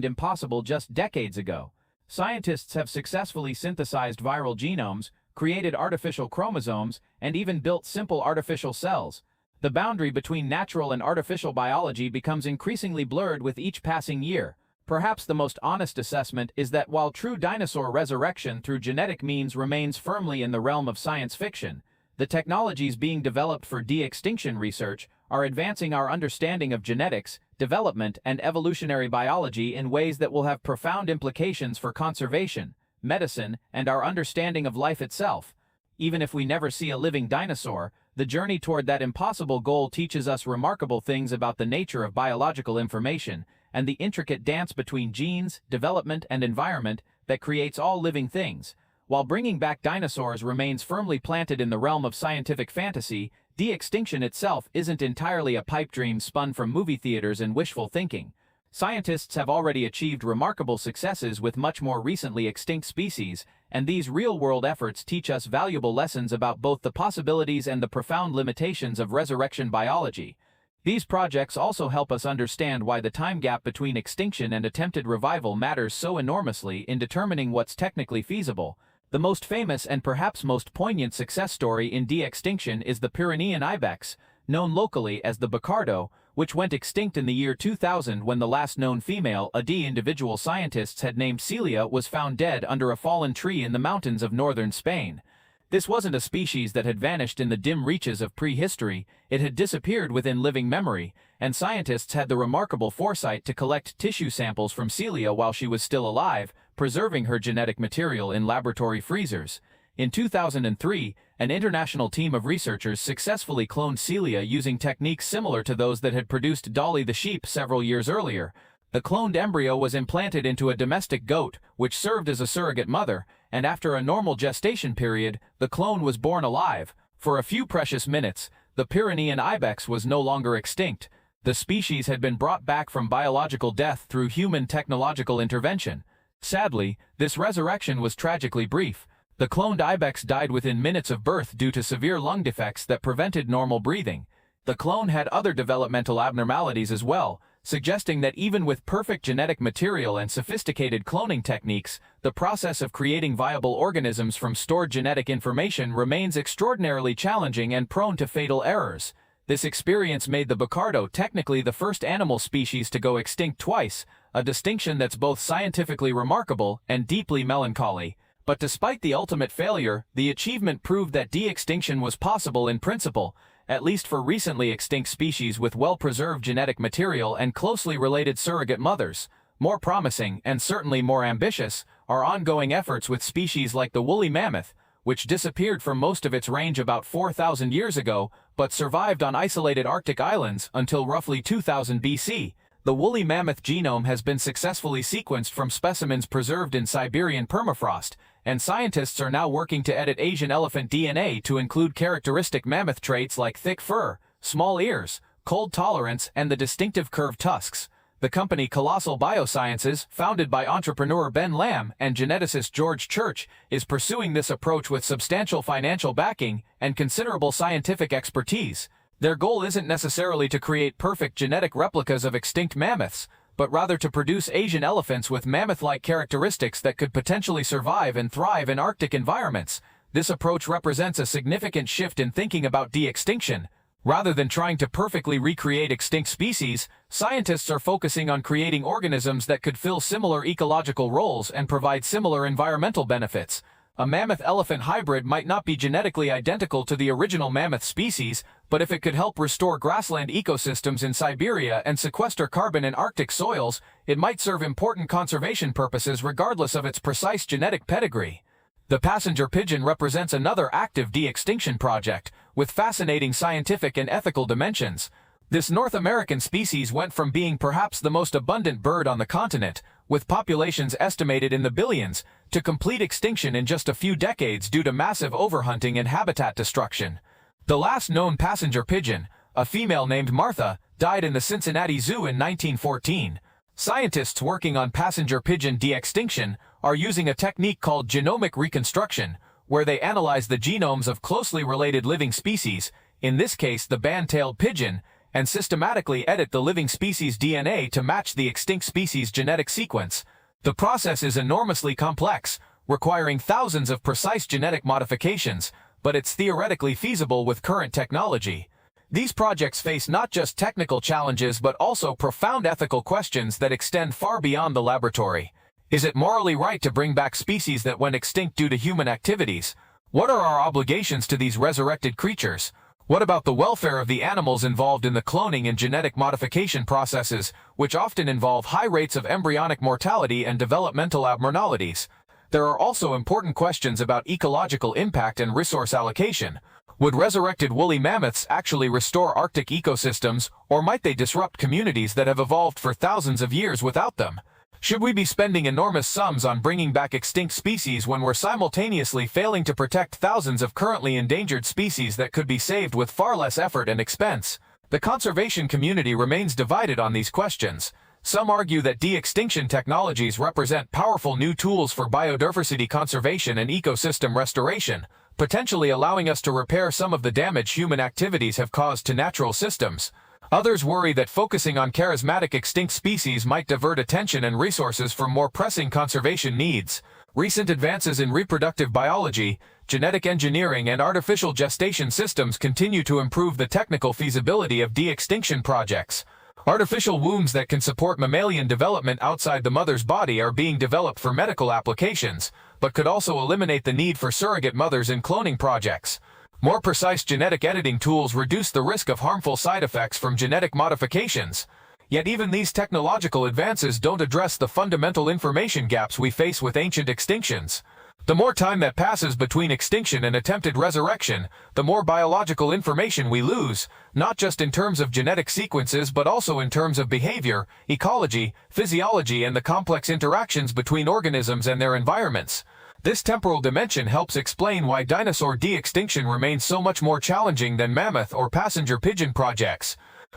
[SPEAKER 3] impossible just decades ago. Scientists have successfully synthesized viral genomes, created artificial chromosomes, and even built simple artificial cells. The boundary between natural and artificial biology becomes increasingly blurred with each passing year. Perhaps the most honest assessment is that while true dinosaur resurrection through genetic means remains firmly in the realm of science fiction, the technologies being developed for de-extinction research are advancing our understanding of genetics, development, and evolutionary biology in ways that will have profound implications for conservation, medicine, and our understanding of life itself. Even if we never see a living dinosaur, the journey toward that impossible goal teaches us remarkable things about the nature of biological information and the intricate dance between genes, development, and environment that creates all living things. While bringing back dinosaurs remains firmly planted in the realm of scientific fantasy, de-extinction itself isn't entirely a pipe dream spun from movie theaters and wishful thinking. Scientists have already achieved remarkable successes with much more recently extinct species, and these real-world efforts teach us valuable lessons about both the possibilities and the profound limitations of resurrection biology. These projects also help us understand why the time gap between extinction and attempted revival matters so enormously in determining what's technically feasible. The most famous and perhaps most poignant success story in de-extinction is the Pyrenean ibex, known locally as the bucardo, which went extinct in the year 2000 when the last known female, a individual scientists had named Celia, was found dead under a fallen tree in the mountains of northern Spain. This wasn't a species that had vanished in the dim reaches of prehistory, it had disappeared within living memory, and scientists had the remarkable foresight to collect tissue samples from Celia while she was still alive, preserving her genetic material in laboratory freezers. In 2003, an international team of researchers successfully cloned Celia using techniques similar to those that had produced Dolly the sheep several years earlier. The cloned embryo was implanted into a domestic goat, which served as a surrogate mother, and after a normal gestation period, the clone was born alive. For a few precious minutes, the Pyrenean ibex was no longer extinct. The species had been brought back from biological death through human technological intervention. Sadly, this resurrection was tragically brief. The cloned ibex died within minutes of birth due to severe lung defects that prevented normal breathing. The clone had other developmental abnormalities as well, suggesting that even with perfect genetic material and sophisticated cloning techniques, the process of creating viable organisms from stored genetic information remains extraordinarily challenging and prone to fatal errors. This experience made the bucardo technically the first animal species to go extinct twice, a distinction that's both scientifically remarkable and deeply melancholy. But despite the ultimate failure, the achievement proved that de-extinction was possible in principle, at least for recently extinct species with well-preserved genetic material and closely related surrogate mothers. More promising, and certainly more ambitious, are ongoing efforts with species like the woolly mammoth, which disappeared from most of its range about 4,000 years ago, but survived on isolated Arctic islands until roughly 2000 BC. The woolly mammoth genome has been successfully sequenced from specimens preserved in Siberian permafrost, and scientists are now working to edit Asian elephant DNA to include characteristic mammoth traits like thick fur, small ears, cold tolerance, and the distinctive curved tusks. The company Colossal Biosciences, founded by entrepreneur Ben Lamb and geneticist George Church, is pursuing this approach with substantial financial backing and considerable scientific expertise. Their goal isn't necessarily to create perfect genetic replicas of extinct mammoths, but rather to produce Asian elephants with mammoth-like characteristics that could potentially survive and thrive in Arctic environments. This approach represents a significant shift in thinking about de-extinction. Rather than trying to perfectly recreate extinct species, scientists are focusing on creating organisms that could fill similar ecological roles and provide similar environmental benefits. A mammoth-elephant hybrid might not be genetically identical to the original mammoth species, but if it could help restore grassland ecosystems in Siberia and sequester carbon in Arctic soils, it might serve important conservation purposes regardless of its precise genetic pedigree. The passenger pigeon represents another active de-extinction project, with fascinating scientific and ethical dimensions. This North American species went from being perhaps the most abundant bird on the continent, with populations estimated in the billions, to complete extinction in just a few decades due to massive overhunting and habitat destruction. The last known passenger pigeon, a female named Martha, died in the Cincinnati Zoo in 1914. Scientists working on passenger pigeon de-extinction are using a technique called genomic reconstruction, where they analyze the genomes of closely related living species, in this case the band-tailed pigeon, and systematically edit the living species' DNA to match the extinct species' genetic sequence. The process is enormously complex, requiring thousands of precise genetic modifications, but it's theoretically feasible with current technology. These projects face not just technical challenges but also profound ethical questions that extend far beyond the laboratory. Is it morally right to bring back species that went extinct due to human activities? What are our obligations to these resurrected creatures? What about the welfare of the animals involved in the cloning and genetic modification processes, which often involve high rates of embryonic mortality and developmental abnormalities? There are also important questions about ecological impact and resource allocation. Would resurrected woolly mammoths actually restore Arctic ecosystems, or might they disrupt communities that have evolved for thousands of years without them? Should we be spending enormous sums on bringing back extinct species when we're simultaneously failing to protect thousands of currently endangered species that could be saved with far less effort and expense? The conservation community remains divided on these questions. Some argue that de-extinction technologies represent powerful new tools for biodiversity conservation and ecosystem restoration, potentially allowing us to repair some of the damage human activities have caused to natural systems. Others worry that focusing on charismatic extinct species might divert attention and resources from more pressing conservation needs. Recent advances in reproductive biology, genetic engineering, and artificial gestation systems continue to improve the technical feasibility of de-extinction projects. Artificial wombs that can support mammalian development outside the mother's body are being developed for medical applications, but could also eliminate the need for surrogate mothers in cloning projects. More precise genetic editing tools reduce the risk of harmful side effects from genetic modifications. Yet even these technological advances don't address the fundamental information gaps we face with ancient extinctions. The more time that passes between extinction and attempted resurrection, the more biological information we lose, not just in terms of genetic sequences but also in terms of behavior, ecology, physiology, and the complex interactions between organisms and their environments. This temporal dimension helps explain why dinosaur de-extinction remains so much more challenging than mammoth or passenger pigeon projects.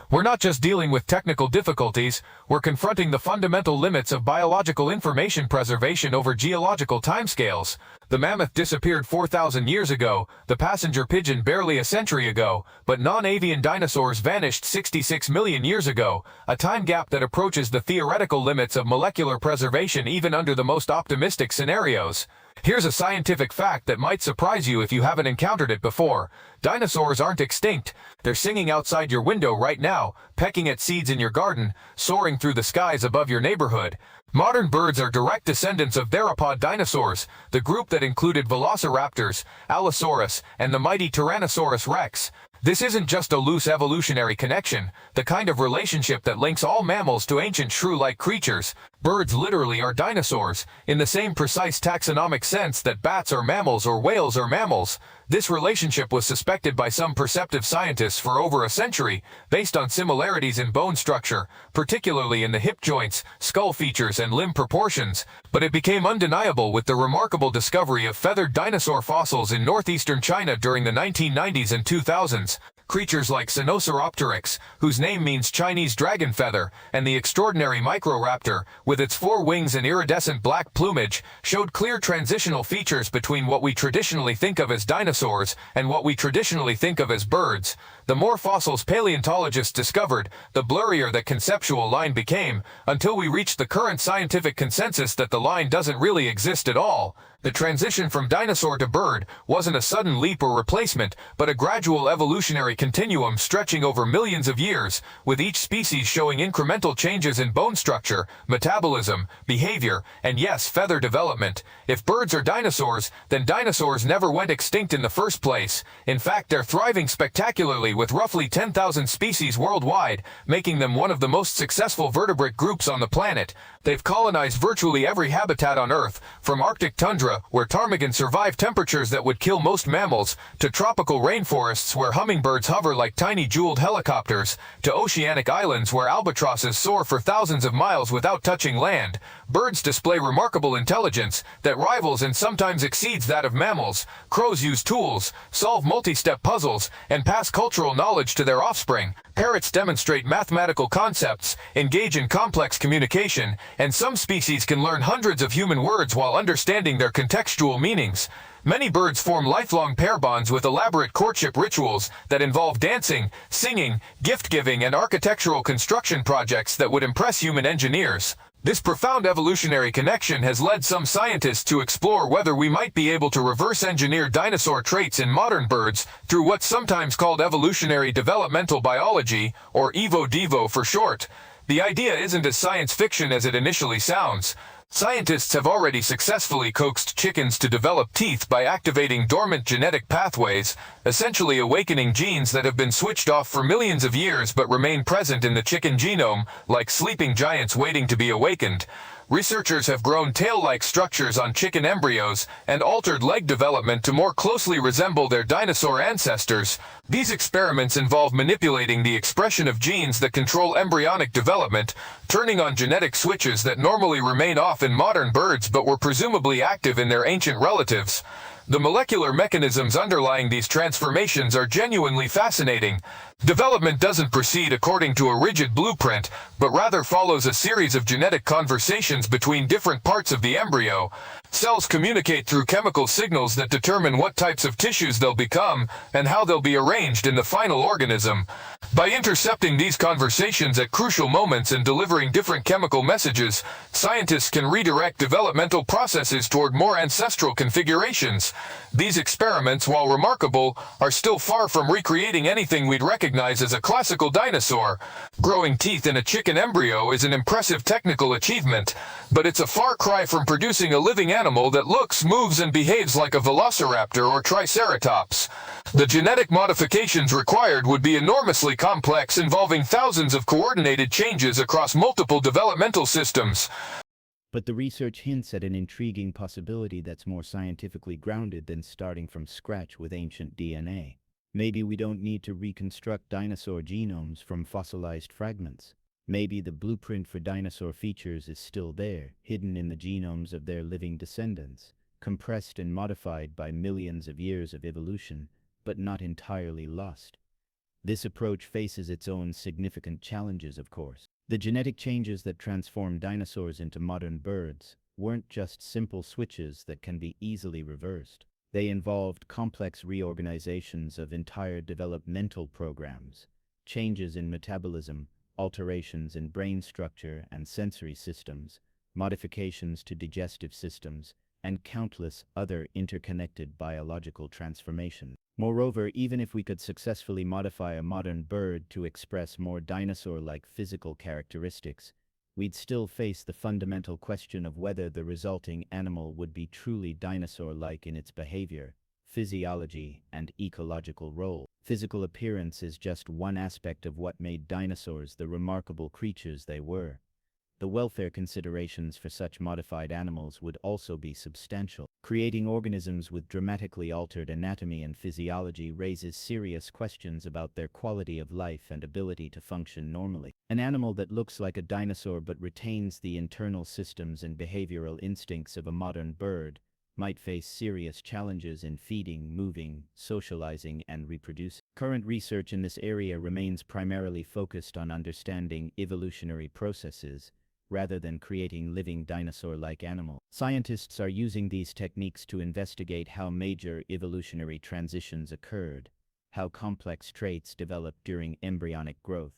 [SPEAKER 3] We're not just dealing with technical difficulties, we're confronting the fundamental limits of biological information preservation over geological timescales. The mammoth disappeared 4,000 years ago, the passenger pigeon barely a century ago, but non-avian dinosaurs vanished 66 million years ago, a time gap that approaches the theoretical limits of molecular preservation even under the most optimistic scenarios. Here's a scientific fact that might surprise you if you haven't encountered it before. Dinosaurs aren't extinct. They're singing outside your window right now, pecking at seeds in your garden, soaring through the skies above your neighborhood. Modern birds are direct descendants of theropod dinosaurs, the group that included velociraptors, Allosaurus, and the mighty Tyrannosaurus rex. This isn't just a loose evolutionary connection, the kind of relationship that links all mammals to ancient shrew-like creatures. Birds literally are dinosaurs, in the same precise taxonomic sense that bats are mammals or whales are mammals. This relationship was suspected by some perceptive scientists for over a century, based on similarities in bone structure, particularly in the hip joints, skull features, and limb proportions, but it became undeniable with the remarkable discovery of feathered dinosaur fossils in northeastern China during the 1990s and 2000s. Creatures like Sinosauropteryx, whose name means Chinese dragon feather, and the extraordinary Microraptor, with its 4 wings and iridescent black plumage, showed clear transitional features between what we traditionally think of as dinosaurs and what we traditionally think of as birds.
[SPEAKER 4] The more fossils paleontologists discovered, the blurrier the conceptual line became, until we reached the current scientific consensus that the line doesn't really exist at all. The transition from dinosaur to bird wasn't a sudden leap or replacement, but a gradual evolutionary continuum stretching over millions of years, with each species showing incremental changes in bone structure, metabolism, behavior, and yes, feather development. If birds are dinosaurs, then dinosaurs never went extinct in the first place. In fact, they're thriving spectacularly with roughly 10,000 species worldwide, making them one of the most successful vertebrate groups on the planet. They've colonized virtually every habitat on Earth, from Arctic tundra, where ptarmigan survive temperatures that would kill most mammals, to tropical rainforests where hummingbirds hover like tiny jeweled helicopters, to oceanic islands where albatrosses soar for thousands of miles without touching land. Birds display remarkable intelligence that rivals and sometimes exceeds that of mammals. Crows use tools, solve multi-step puzzles, and pass cultural knowledge to their offspring. Parrots demonstrate mathematical concepts, engage in complex communication, and some species can learn hundreds of human words while understanding their contextual meanings. Many birds form lifelong pair bonds with elaborate courtship rituals that involve dancing, singing, gift-giving, and architectural construction projects that would impress human engineers. This profound evolutionary connection has led some scientists to explore whether we might be able to reverse engineer dinosaur traits in modern birds through what's sometimes called evolutionary developmental biology, or evo-devo for short. The idea isn't as science fiction as it initially sounds. Scientists have already successfully coaxed chickens to develop teeth by activating dormant genetic pathways, essentially awakening genes that have been switched off for millions of years but remain present in the chicken genome, like sleeping giants waiting to be awakened. Researchers have grown tail-like structures on chicken embryos and altered leg development to more closely resemble their dinosaur ancestors. These experiments involve manipulating the expression of genes that control embryonic development, turning on genetic switches that normally remain off in modern birds but were presumably active in their ancient relatives. The molecular mechanisms underlying these transformations are genuinely fascinating. Development doesn't proceed according to a rigid blueprint, but rather follows a series of genetic conversations between different parts of the embryo. Cells communicate through chemical signals that determine what types of tissues they'll become and how they'll be arranged in the final organism. By intercepting these conversations at crucial moments and delivering different chemical messages, scientists can redirect developmental processes toward more ancestral configurations. These experiments, while remarkable, are still far from recreating anything we'd recognize as a classical dinosaur. Growing teeth in a chicken embryo is an impressive technical achievement, but it's a far cry from producing a living animal that looks, moves, and behaves like a velociraptor or triceratops. The genetic modifications required would be enormously complex, involving thousands of coordinated changes across multiple developmental systems.
[SPEAKER 1] But the research hints at an intriguing possibility that's more scientifically grounded than starting from scratch with ancient DNA. Maybe we don't need to reconstruct dinosaur genomes from fossilized fragments. Maybe the blueprint for dinosaur features is still there, hidden in the genomes of their living descendants, compressed and modified by millions of years of evolution, but not entirely lost. This approach faces its own significant challenges, of course. The genetic changes that transformed dinosaurs into modern birds weren't just simple switches that can be easily reversed. They involved complex reorganizations of entire developmental programs, changes in metabolism, alterations in brain structure and sensory systems, modifications to digestive systems, and countless other interconnected biological transformations. Moreover, even if we could successfully modify a modern bird to express more dinosaur-like physical characteristics, we'd still face the fundamental question of whether the resulting animal would be truly dinosaur-like in its behavior, physiology, and ecological role. Physical appearance is just one aspect of what made dinosaurs the remarkable creatures they were. The welfare considerations for such modified animals would also be substantial. Creating organisms with dramatically altered anatomy and physiology raises serious questions about their quality of life and ability to function normally. An animal that looks like a dinosaur but retains the internal systems and behavioral instincts of a modern bird might face serious challenges in feeding, moving, socializing, and reproducing. Current research in this area remains primarily focused on understanding evolutionary processes, rather than creating living dinosaur-like animals. Scientists are using these techniques to investigate how major evolutionary transitions occurred, how complex traits develop during embryonic growth,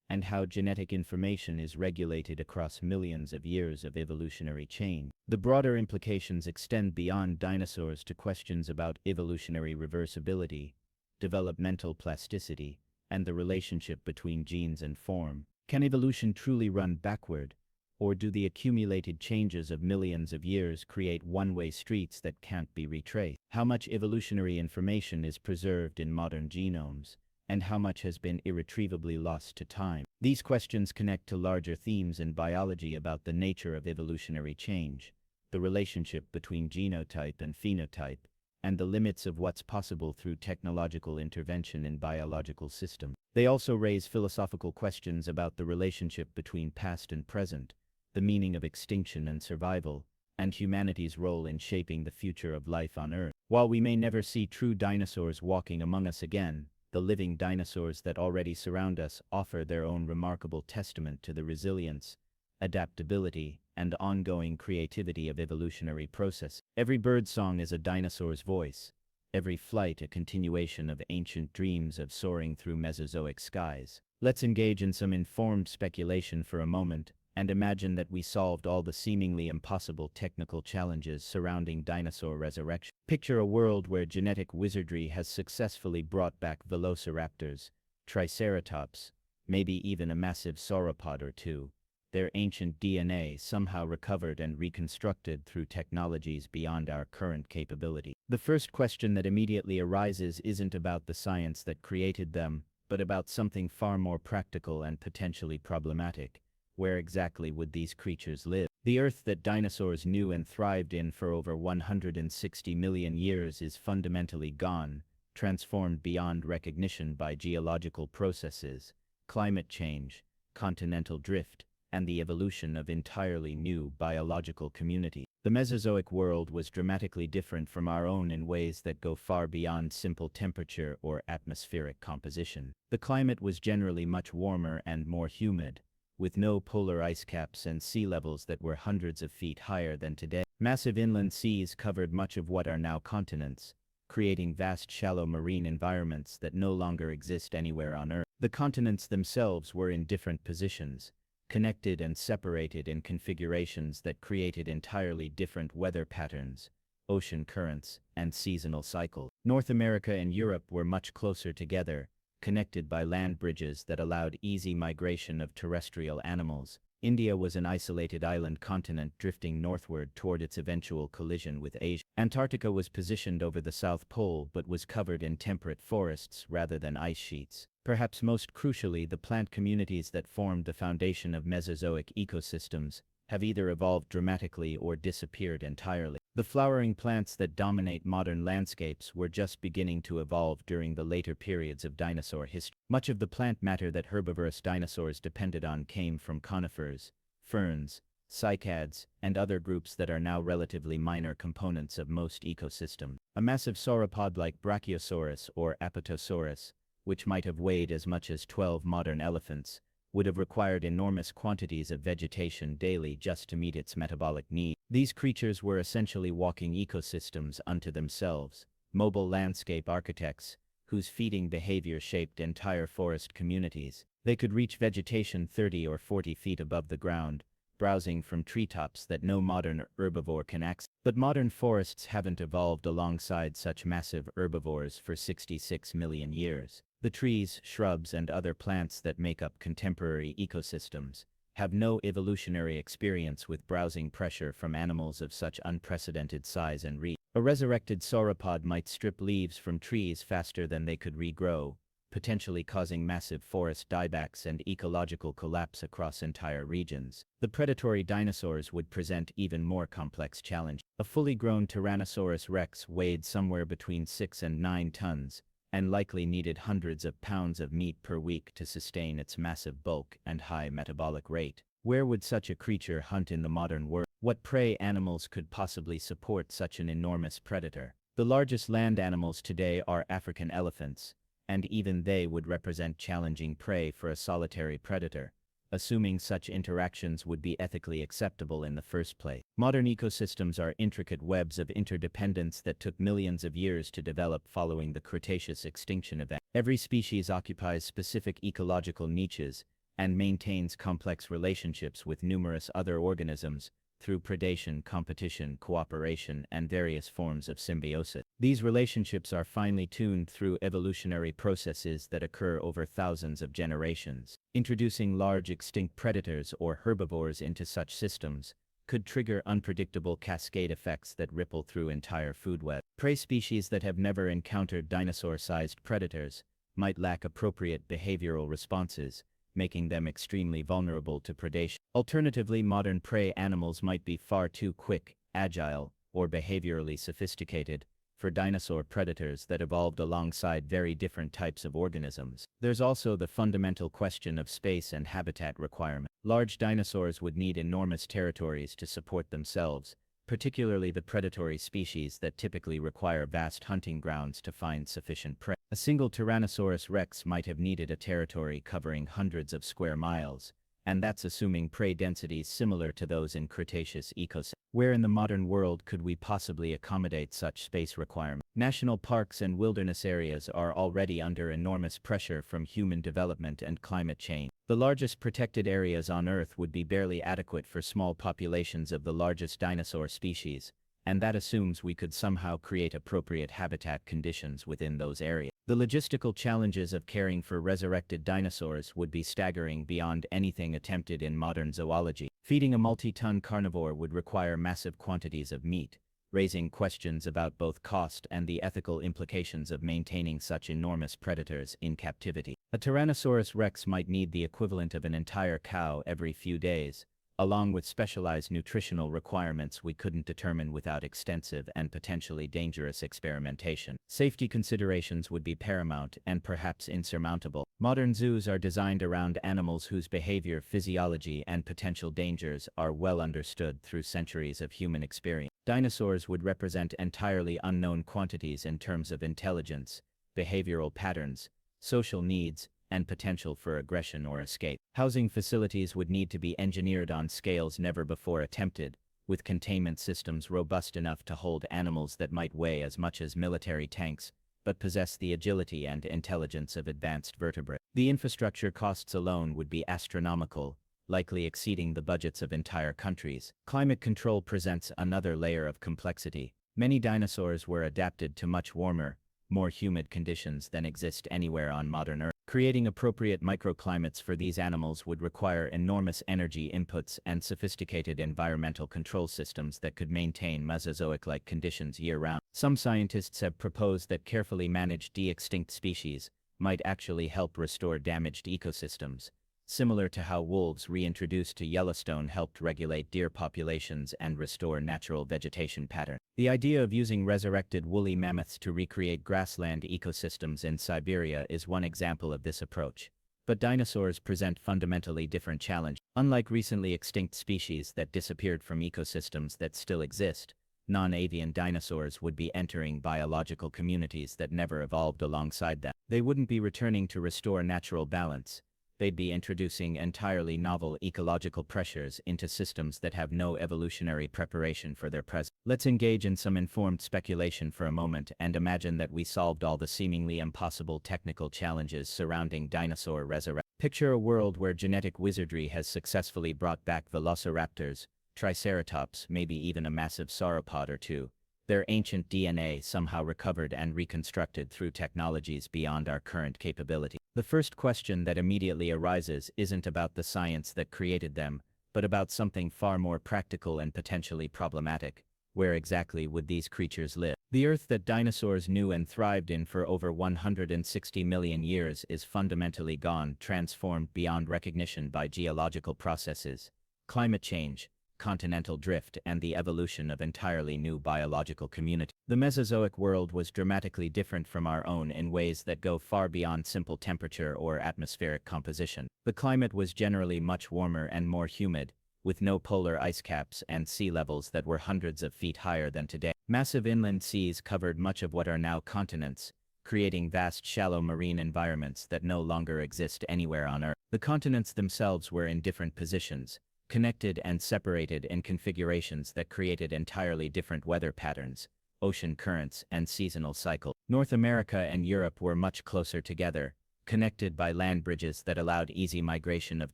[SPEAKER 1] and how genetic information is regulated across millions of years of evolutionary chain. The broader implications extend beyond dinosaurs to questions about evolutionary reversibility, developmental plasticity, and the relationship between genes and form. Can evolution truly run backward, or do the accumulated changes of millions of years create one-way streets that can't be retraced? How much evolutionary information is preserved in modern genomes, and how much has been irretrievably lost to time? These questions connect to larger themes in biology about the nature of evolutionary change, the relationship between genotype and phenotype, and the limits of what's possible through technological intervention in biological systems. They also raise philosophical questions about the relationship between past and present, the meaning of extinction and survival, and humanity's role in shaping the future of life on Earth. While we may never see true dinosaurs walking among us again, the living dinosaurs that already surround us offer their own remarkable testament to the resilience, adaptability, and ongoing creativity of evolutionary process. Every birdsong is a dinosaur's voice, every flight a continuation of ancient dreams of soaring through Mesozoic skies. Let's engage in some informed speculation for a moment, and imagine that we solved all the seemingly impossible technical challenges surrounding dinosaur resurrection. Picture a world where genetic wizardry has successfully brought back velociraptors, triceratops, maybe even a massive sauropod or two, their ancient DNA somehow recovered and reconstructed through technologies beyond our current capability. The first question that immediately arises isn't about the science that created them, but about something far more practical and potentially problematic. Where exactly would these creatures live? The Earth that dinosaurs knew and thrived in for over 160 million years is fundamentally gone, transformed beyond recognition by geological processes, climate change, continental drift, and the evolution of entirely new biological communities. The Mesozoic world was dramatically different from our own in ways that go far beyond simple temperature or atmospheric composition. The climate was generally much warmer and more humid, with no polar ice caps and sea levels that were hundreds of feet higher than today. Massive inland seas covered much of what are now continents, creating vast shallow marine environments that no longer exist anywhere on Earth. The continents themselves were in different positions, connected and separated in configurations that created entirely different weather patterns, ocean currents, and seasonal cycles. North America and Europe were much closer together, connected by land bridges that allowed easy migration of terrestrial animals. India was an isolated island continent drifting northward toward its eventual collision with Asia. Antarctica was positioned over the South Pole but was covered in temperate forests rather than ice sheets. Perhaps most crucially, the plant communities that formed the foundation of Mesozoic ecosystems have either evolved dramatically or disappeared entirely. The flowering plants that dominate modern landscapes were just beginning to evolve during the later periods of dinosaur history. Much of the plant matter that herbivorous dinosaurs depended on came from conifers, ferns, cycads, and other groups that are now relatively minor components of most ecosystems. A massive sauropod like Brachiosaurus or Apatosaurus, which might have weighed as much as 12 modern elephants, would have required enormous quantities of vegetation daily just to meet its metabolic needs. These creatures were essentially walking ecosystems unto themselves, mobile landscape architects, whose feeding behavior shaped entire forest communities. They could reach vegetation 30 or 40 feet above the ground, browsing from treetops that no modern herbivore can access. But modern forests haven't evolved alongside such massive herbivores for 66 million years. The trees, shrubs, and other plants that make up contemporary ecosystems have no evolutionary experience with browsing pressure from animals of such unprecedented size and reach. A resurrected sauropod might strip leaves from trees faster than they could regrow, potentially causing massive forest diebacks and ecological collapse across entire regions. The predatory dinosaurs would present even more complex challenges. A fully grown Tyrannosaurus rex weighed somewhere between 6 and 9 tons, and likely needed hundreds of pounds of meat per week to sustain its massive bulk and high metabolic rate. Where would such a creature hunt in the modern world? What prey animals could possibly support such an enormous predator? The largest land animals today are African elephants, and even they would represent challenging prey for a solitary predator,
[SPEAKER 5] assuming such interactions would be ethically acceptable in the first place. Modern ecosystems are intricate webs of interdependence that took millions of years to develop following the Cretaceous extinction event. Every species occupies specific ecological niches and maintains complex relationships with numerous other organisms through predation, competition, cooperation, and various forms of symbiosis. These relationships are finely tuned through evolutionary processes that occur over thousands of generations. Introducing large extinct predators or herbivores into such systems could trigger unpredictable cascade effects that ripple through entire food webs. Prey species that have never encountered dinosaur-sized predators might lack appropriate behavioral responses, making them extremely vulnerable to predation. Alternatively, modern prey animals might be far too quick, agile, or behaviorally sophisticated for dinosaur predators that evolved alongside very different types of organisms. There's also the fundamental question of space and habitat requirement. Large dinosaurs would need enormous territories to support themselves, particularly the predatory species that typically require vast hunting grounds to find sufficient prey. A single Tyrannosaurus rex might have needed a territory covering hundreds of square miles, and that's assuming prey densities similar to those in Cretaceous ecosystems. Where in the modern world could we possibly accommodate such space requirements? National parks and wilderness areas are already under enormous pressure from human development and climate change. The largest protected areas on Earth would be barely adequate for small populations of the largest dinosaur species, and that assumes we could somehow create appropriate habitat conditions within those areas. The logistical challenges of caring for resurrected dinosaurs would be staggering beyond anything attempted in modern zoology. Feeding a multi-ton carnivore would require massive quantities of meat, raising questions about both cost and the ethical implications of maintaining such enormous predators in captivity. A Tyrannosaurus rex might need the equivalent of an entire cow every few days, along with specialized nutritional requirements we couldn't determine without extensive and potentially dangerous experimentation. Safety considerations would be paramount and perhaps insurmountable. Modern zoos are designed around animals whose behavior, physiology, and potential dangers are well understood through centuries of human experience. Dinosaurs would represent entirely unknown quantities in terms of intelligence, behavioral patterns, social needs, and potential for aggression or escape. Housing facilities would need to be engineered on scales never before attempted, with containment systems robust enough to hold animals that might weigh as much as military tanks, but possess the agility and intelligence of advanced vertebrates. The infrastructure costs alone would be astronomical, likely exceeding the budgets of entire countries. Climate control presents another layer of complexity. Many dinosaurs were adapted to much warmer, more humid conditions than exist anywhere on modern Earth. Creating appropriate microclimates for these animals would require enormous energy inputs and sophisticated environmental control systems that could maintain Mesozoic-like conditions year-round. Some scientists have proposed that carefully managed de-extinct species might actually help restore damaged ecosystems, similar to how wolves reintroduced to Yellowstone helped regulate deer populations and restore natural vegetation patterns. The idea of using resurrected woolly mammoths to recreate grassland ecosystems in Siberia is one example of this approach. But dinosaurs present fundamentally different challenges. Unlike recently extinct species that disappeared from ecosystems that still exist, non-avian dinosaurs would be entering biological communities that never evolved alongside them. They wouldn't be returning to restore natural balance. They'd be introducing entirely novel ecological pressures into systems that have no evolutionary preparation for their presence. Let's engage in some informed speculation for a moment and imagine that we solved all the seemingly impossible technical challenges surrounding dinosaur resurrection. Picture a world where genetic wizardry has successfully brought back velociraptors, triceratops, maybe even a massive sauropod or two. Their ancient DNA somehow recovered and reconstructed through technologies beyond our current capability. The first question that immediately arises isn't about the science that created them, but about something far more practical and potentially problematic. Where exactly would these creatures live? The Earth that dinosaurs knew and thrived in for over 160 million years is fundamentally gone, transformed beyond recognition by geological processes, climate change, continental drift, and the evolution of entirely new biological communities. The Mesozoic world was dramatically different from our own in ways that go far beyond simple temperature or atmospheric composition. The climate was generally much warmer and more humid, with no polar ice caps and sea levels that were hundreds of feet higher than today. Massive inland seas covered much of what are now continents, creating vast shallow marine environments that no longer exist anywhere on Earth. The continents themselves were in different positions, connected and separated in configurations that created entirely different weather patterns, ocean currents, and seasonal cycles. North America and Europe were much closer together, connected by land bridges that allowed easy migration of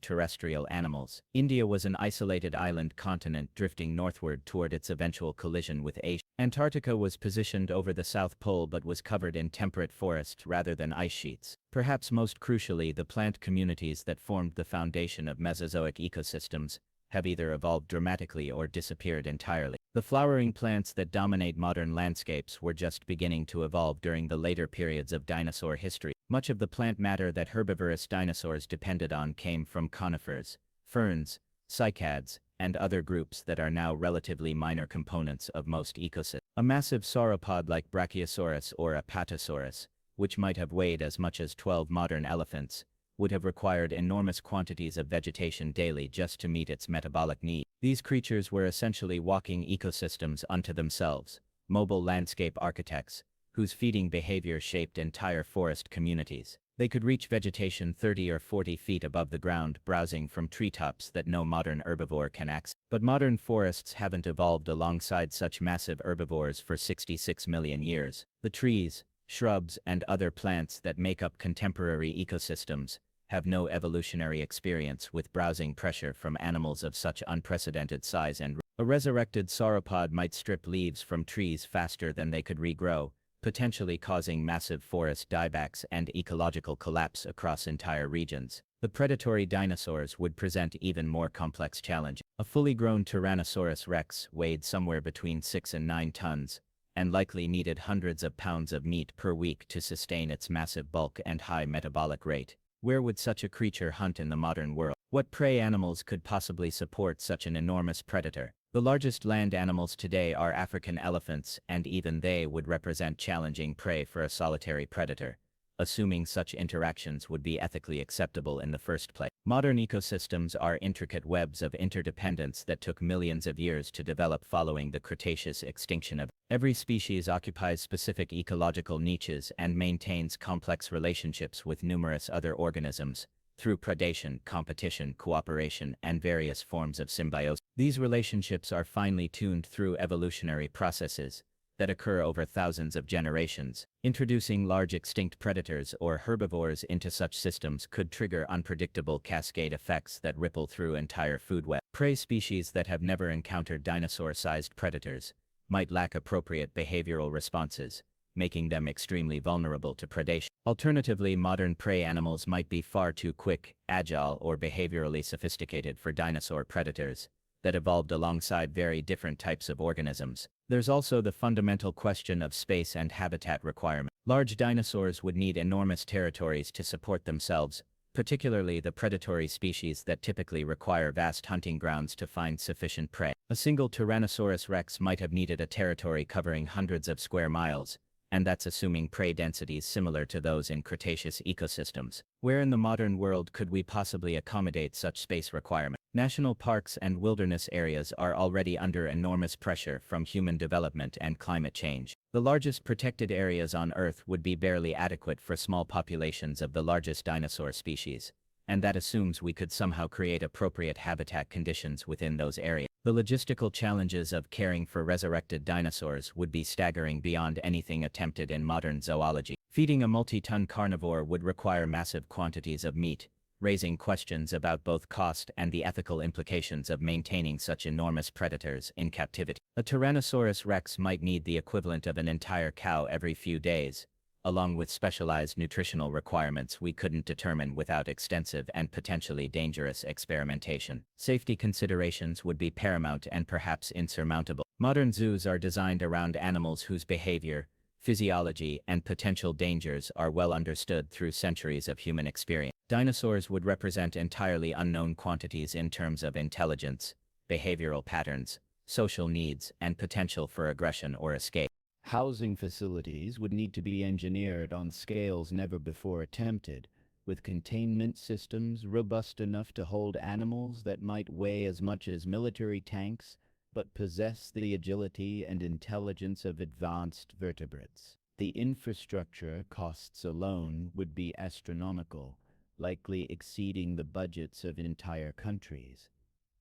[SPEAKER 5] terrestrial animals. India was an isolated island continent drifting northward toward its eventual collision with Asia. Antarctica was positioned over the South Pole but was covered in temperate forests rather than ice sheets. Perhaps most crucially, the plant communities that formed the foundation of Mesozoic ecosystems have either evolved dramatically or disappeared entirely. The flowering plants that dominate modern landscapes were just beginning to evolve during the later periods of dinosaur history. Much of the plant matter that herbivorous dinosaurs depended on came from conifers, ferns, cycads, and other groups that are now relatively minor components of most ecosystems. A massive sauropod like Brachiosaurus or Apatosaurus, which might have weighed as much as 12 modern elephants, would have required enormous quantities of vegetation daily just to meet its metabolic needs. These creatures were essentially walking ecosystems unto themselves, mobile landscape architects, whose feeding behavior shaped entire forest communities. They could reach vegetation 30 or 40 feet above the ground, browsing from treetops that no modern herbivore can access. But modern forests haven't evolved alongside such massive herbivores for 66 million years. The trees, shrubs, and other plants that make up contemporary ecosystems have no evolutionary experience with browsing pressure from animals of such unprecedented size and a resurrected sauropod might strip leaves from trees faster than they could regrow, potentially causing massive forest diebacks and ecological collapse across entire regions. The predatory dinosaurs would present even more complex challenges. A fully grown Tyrannosaurus rex weighed somewhere between 6 and 9 tons, and likely needed hundreds of pounds of meat per week to sustain its massive bulk and high metabolic rate. Where would such a creature hunt in the modern world? What prey animals could possibly support such an enormous predator? The largest land animals today are African elephants, and even they would represent challenging prey for a solitary predator, assuming such interactions would be ethically acceptable in the first place. Modern ecosystems are intricate webs of interdependence that took millions of years to develop following the Cretaceous extinction of. Every species occupies specific ecological niches and maintains complex relationships with numerous other organisms, through predation, competition, cooperation, and various forms of symbiosis. These relationships are finely tuned through evolutionary processes that occur over thousands of generations. Introducing large extinct predators or herbivores into such systems could trigger unpredictable cascade effects that ripple through entire food webs. Prey species that have never encountered dinosaur-sized predators might lack appropriate behavioral responses, making them extremely vulnerable to predation. Alternatively, modern prey animals might be far too quick, agile, or behaviorally sophisticated for dinosaur predators that evolved alongside very different types of organisms. There's also the fundamental question of space and habitat requirement. Large dinosaurs would need enormous territories to support themselves, particularly the predatory species that typically require vast hunting grounds to find sufficient prey. A single Tyrannosaurus rex might have needed a territory covering hundreds of square miles, and that's assuming prey densities similar to those in Cretaceous ecosystems. Where in the modern world could we possibly accommodate such space requirements? National parks and wilderness areas are already under enormous pressure from human development and climate change. The largest protected areas on Earth would be barely adequate for small populations of the largest dinosaur species, and that assumes we could somehow create appropriate habitat conditions within those areas. The logistical challenges of caring for resurrected dinosaurs would be staggering beyond anything attempted in modern zoology. Feeding a multi-ton carnivore would require massive quantities of meat, raising questions about both cost and the ethical implications of maintaining such enormous predators in captivity. A Tyrannosaurus rex might need the equivalent of an entire cow every few days, along with specialized nutritional requirements we couldn't determine without extensive and potentially dangerous experimentation. Safety considerations would be paramount and perhaps insurmountable. Modern zoos are designed around animals whose behavior, physiology, and potential dangers are well understood through centuries of human experience. Dinosaurs would represent entirely unknown quantities in terms of intelligence, behavioral patterns, social needs, and potential for aggression or escape.
[SPEAKER 1] Housing facilities would need to be engineered on scales never before attempted, with containment systems robust enough to hold animals that might weigh as much as military tanks, but possess the agility and intelligence of advanced vertebrates. The infrastructure costs alone would be astronomical,
[SPEAKER 5] likely exceeding the budgets of entire countries.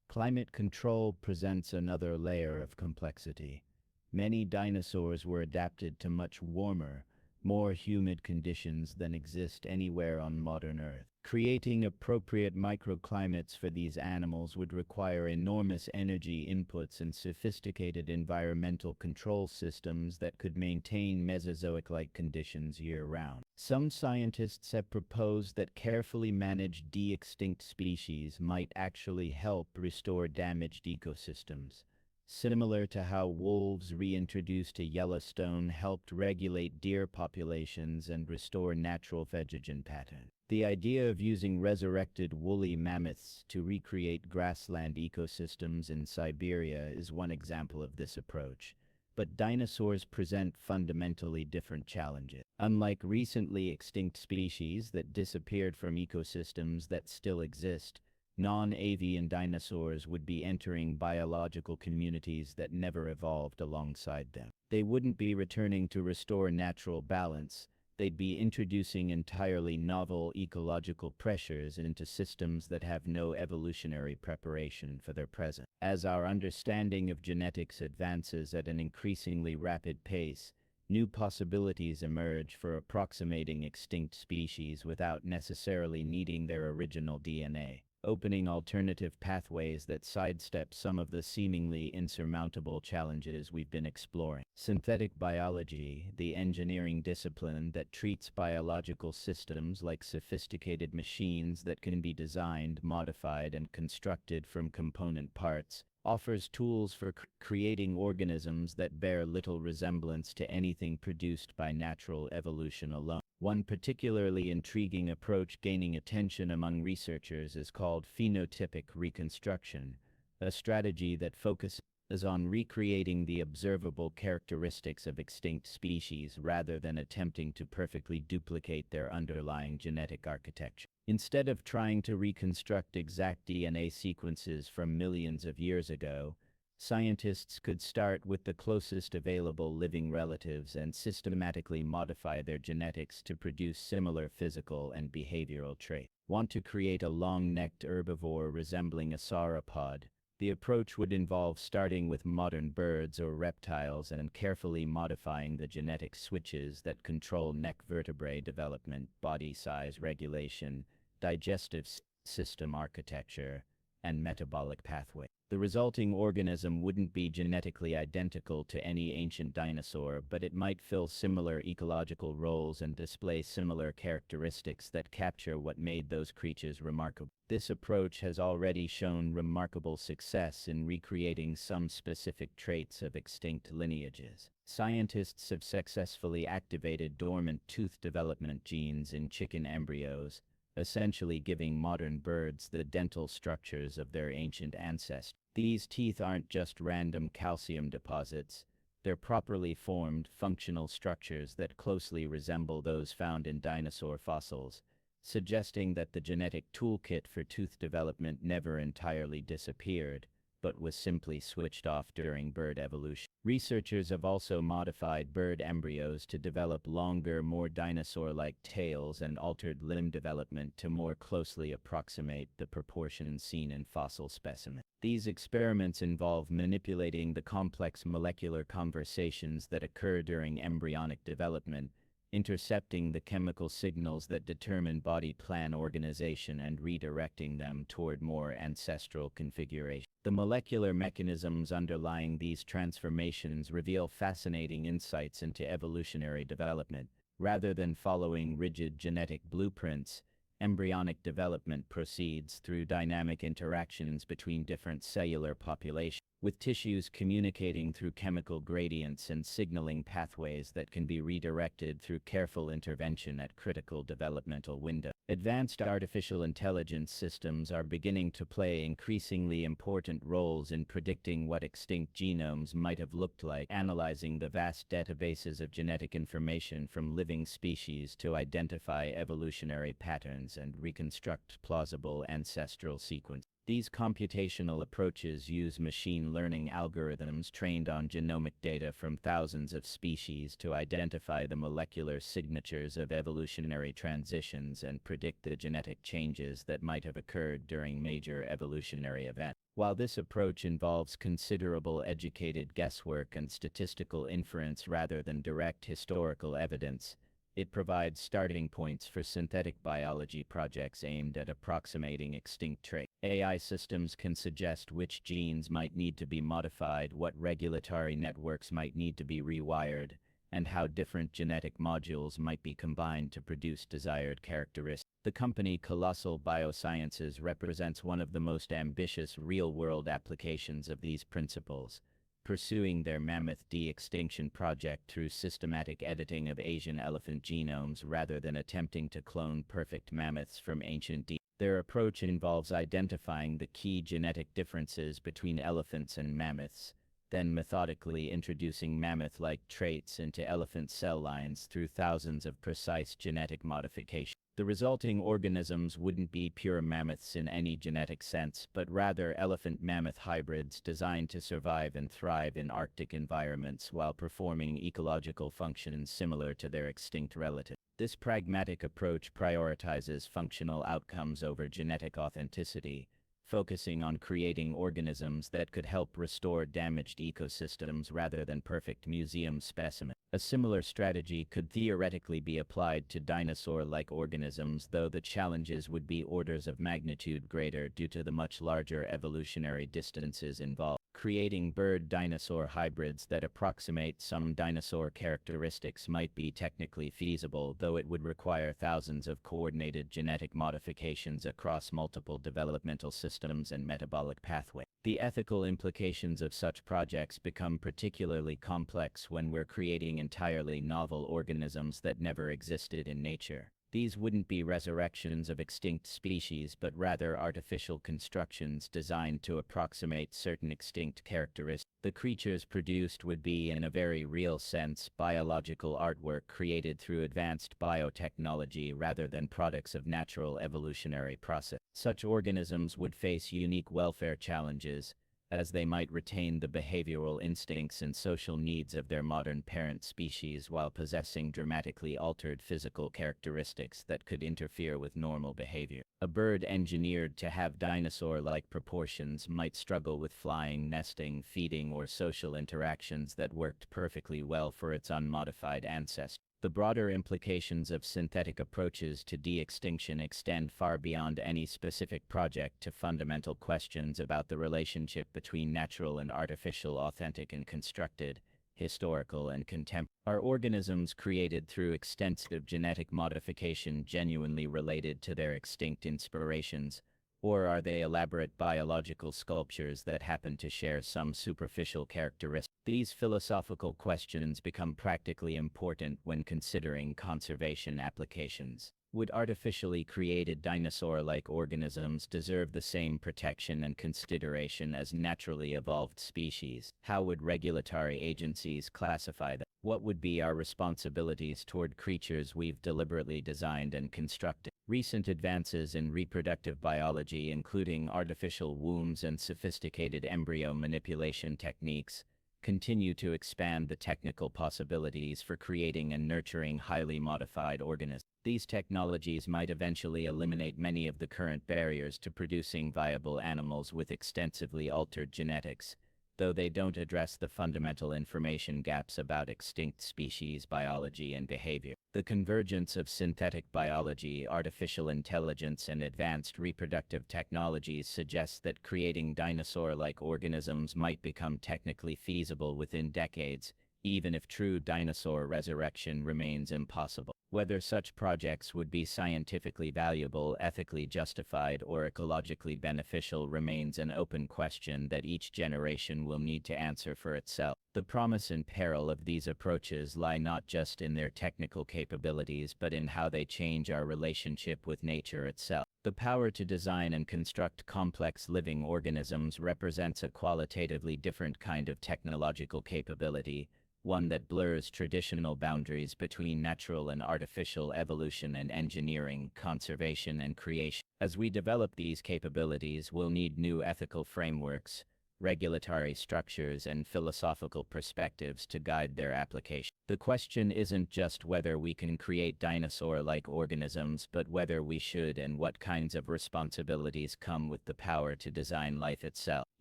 [SPEAKER 5] Climate control presents another layer of complexity. Many dinosaurs were adapted to much warmer, more humid conditions than exist anywhere on modern Earth. Creating appropriate microclimates for these animals would require enormous energy inputs and sophisticated environmental control systems that could maintain Mesozoic-like conditions year-round. Some scientists have proposed that carefully managed de-extinct species might actually help restore damaged ecosystems, similar to how wolves reintroduced to Yellowstone helped regulate deer populations and restore natural vegetation patterns. The idea of using resurrected woolly mammoths to recreate grassland ecosystems in Siberia is one example of this approach. But dinosaurs present fundamentally different challenges. Unlike recently extinct species that disappeared from ecosystems that still exist, non-avian dinosaurs would be entering biological communities that never evolved alongside them. They wouldn't be returning to restore natural balance. They'd be introducing entirely novel ecological pressures into systems that have no evolutionary preparation for their presence. As our understanding of genetics advances at an increasingly rapid pace, new possibilities emerge for approximating extinct species without necessarily needing their original DNA, opening alternative pathways that sidestep some of the seemingly insurmountable challenges we've been exploring. Synthetic biology, the engineering discipline that treats biological systems like sophisticated machines that can be designed, modified, and constructed from component parts, offers tools for creating organisms that bear little resemblance to anything produced by natural evolution alone. One particularly intriguing approach gaining attention among researchers is called phenotypic reconstruction, a strategy that focuses on recreating the observable characteristics of extinct species rather than attempting to perfectly duplicate their underlying genetic architecture. Instead of trying to reconstruct exact DNA sequences from millions of years ago, scientists could start with the closest available living relatives and systematically modify their genetics to produce similar physical and behavioral traits. Want to create a long-necked herbivore resembling a sauropod? The approach would involve starting with modern birds or reptiles and carefully modifying the genetic switches that control neck vertebrae development, body size regulation, digestive system architecture, and metabolic pathway. The resulting organism wouldn't be genetically identical to any ancient dinosaur, but it might fill similar ecological roles and display similar characteristics that capture what made those creatures remarkable. This approach has already shown remarkable success in recreating some specific traits of extinct lineages. Scientists have successfully activated dormant tooth development genes in chicken embryos, essentially giving modern birds the dental structures of their ancient ancestors. These teeth aren't just random calcium deposits, they're properly formed, functional structures that closely resemble those found in dinosaur fossils, suggesting that the genetic toolkit for tooth development never entirely disappeared, but was simply switched off during bird evolution. Researchers have also modified bird embryos to develop longer, more dinosaur-like tails and altered limb development to more closely approximate the proportions seen in fossil specimens. These experiments involve manipulating the complex molecular conversations that occur during embryonic development, intercepting the chemical signals that determine body plan organization and redirecting them toward more ancestral configuration. The molecular mechanisms underlying these transformations reveal fascinating insights into evolutionary development. Rather than following rigid genetic blueprints, embryonic development proceeds through dynamic interactions between different cellular populations, with tissues communicating through chemical gradients and signaling pathways that can be redirected through careful intervention at critical developmental windows. Advanced artificial intelligence systems are beginning to play increasingly important roles in predicting what extinct genomes might have looked like, analyzing the vast databases of genetic information from living species to identify evolutionary patterns and reconstruct plausible ancestral sequences. These computational approaches use machine learning algorithms trained on genomic data from thousands of species to identify the molecular signatures of evolutionary transitions and predict the genetic changes that might have occurred during major evolutionary events. While this approach involves considerable educated guesswork and statistical inference rather than direct historical evidence, it provides starting points for synthetic biology projects aimed at approximating extinct traits. AI systems can suggest which genes might need to be modified, what regulatory networks might need to be rewired, and how different genetic modules might be combined to produce desired characteristics. The company Colossal Biosciences represents one of the most ambitious real-world applications of these principles, pursuing their mammoth de-extinction project through systematic editing of Asian elephant genomes rather than attempting to clone perfect mammoths from ancient Their approach involves identifying the key genetic differences between elephants and mammoths, then methodically introducing mammoth-like traits into elephant cell lines through thousands of precise genetic modifications. The resulting organisms wouldn't be pure mammoths in any genetic sense, but rather elephant-mammoth hybrids designed to survive and thrive in Arctic environments while performing ecological functions similar to their extinct relatives. This pragmatic approach prioritizes functional outcomes over genetic authenticity, focusing on creating organisms that could help restore damaged ecosystems rather than perfect museum specimens. A similar strategy could theoretically be applied to dinosaur-like organisms, though the challenges would be orders of magnitude greater due to the much larger evolutionary distances involved. Creating bird-dinosaur hybrids that approximate some dinosaur characteristics might be technically feasible, though it would require thousands of coordinated genetic modifications across multiple developmental systems and metabolic pathways. The ethical implications of such projects become particularly complex when we're creating entirely novel organisms that never existed in nature. These wouldn't be resurrections of extinct species, but rather artificial constructions designed to approximate certain extinct characteristics. The creatures produced would be, in a very real sense, biological artwork created through advanced biotechnology rather than products of natural evolutionary process. Such organisms would face unique welfare challenges, as they might retain the behavioral instincts and social needs of their modern parent species while possessing dramatically altered physical characteristics that could interfere with normal behavior. A bird engineered to have dinosaur-like proportions might struggle with flying, nesting, feeding, or social interactions that worked perfectly well for its unmodified ancestors. The broader implications of synthetic approaches to de-extinction extend far beyond any specific project to fundamental questions about the relationship between natural and artificial, authentic and constructed, historical and contemporary. Are organisms created through extensive genetic modification genuinely related to their extinct inspirations, or are they elaborate biological sculptures that happen to share some superficial characteristics? These philosophical questions become practically important when considering conservation applications. Would artificially created dinosaur-like organisms deserve the same protection and consideration as naturally evolved species? How would regulatory agencies classify them? What would be our responsibilities toward creatures we've deliberately designed and constructed? Recent advances in reproductive biology, including artificial wombs and sophisticated embryo manipulation techniques, continue to expand the technical possibilities for creating and nurturing highly modified organisms. These technologies might eventually eliminate many of the current barriers to producing viable animals with extensively altered genetics, though they don't address the fundamental information gaps about extinct species biology and behavior. The convergence of synthetic biology, artificial intelligence, and advanced reproductive technologies suggests that creating dinosaur-like organisms might become technically feasible within decades, even if true dinosaur resurrection remains impossible. Whether such projects would be scientifically valuable, ethically justified, or ecologically beneficial remains an open question that each generation will need to answer for itself. The promise and peril of these approaches lie not just in their technical capabilities but in how they change our relationship with nature itself. The power to design and construct complex living organisms represents a qualitatively different kind of technological capability, one that blurs traditional boundaries between natural and artificial evolution and engineering, conservation and creation. As we develop these capabilities, we'll need new ethical frameworks, regulatory structures, and philosophical perspectives to guide their application. The question isn't just whether we can create dinosaur-like organisms, but whether we should, and what kinds of responsibilities come with the power to design life itself.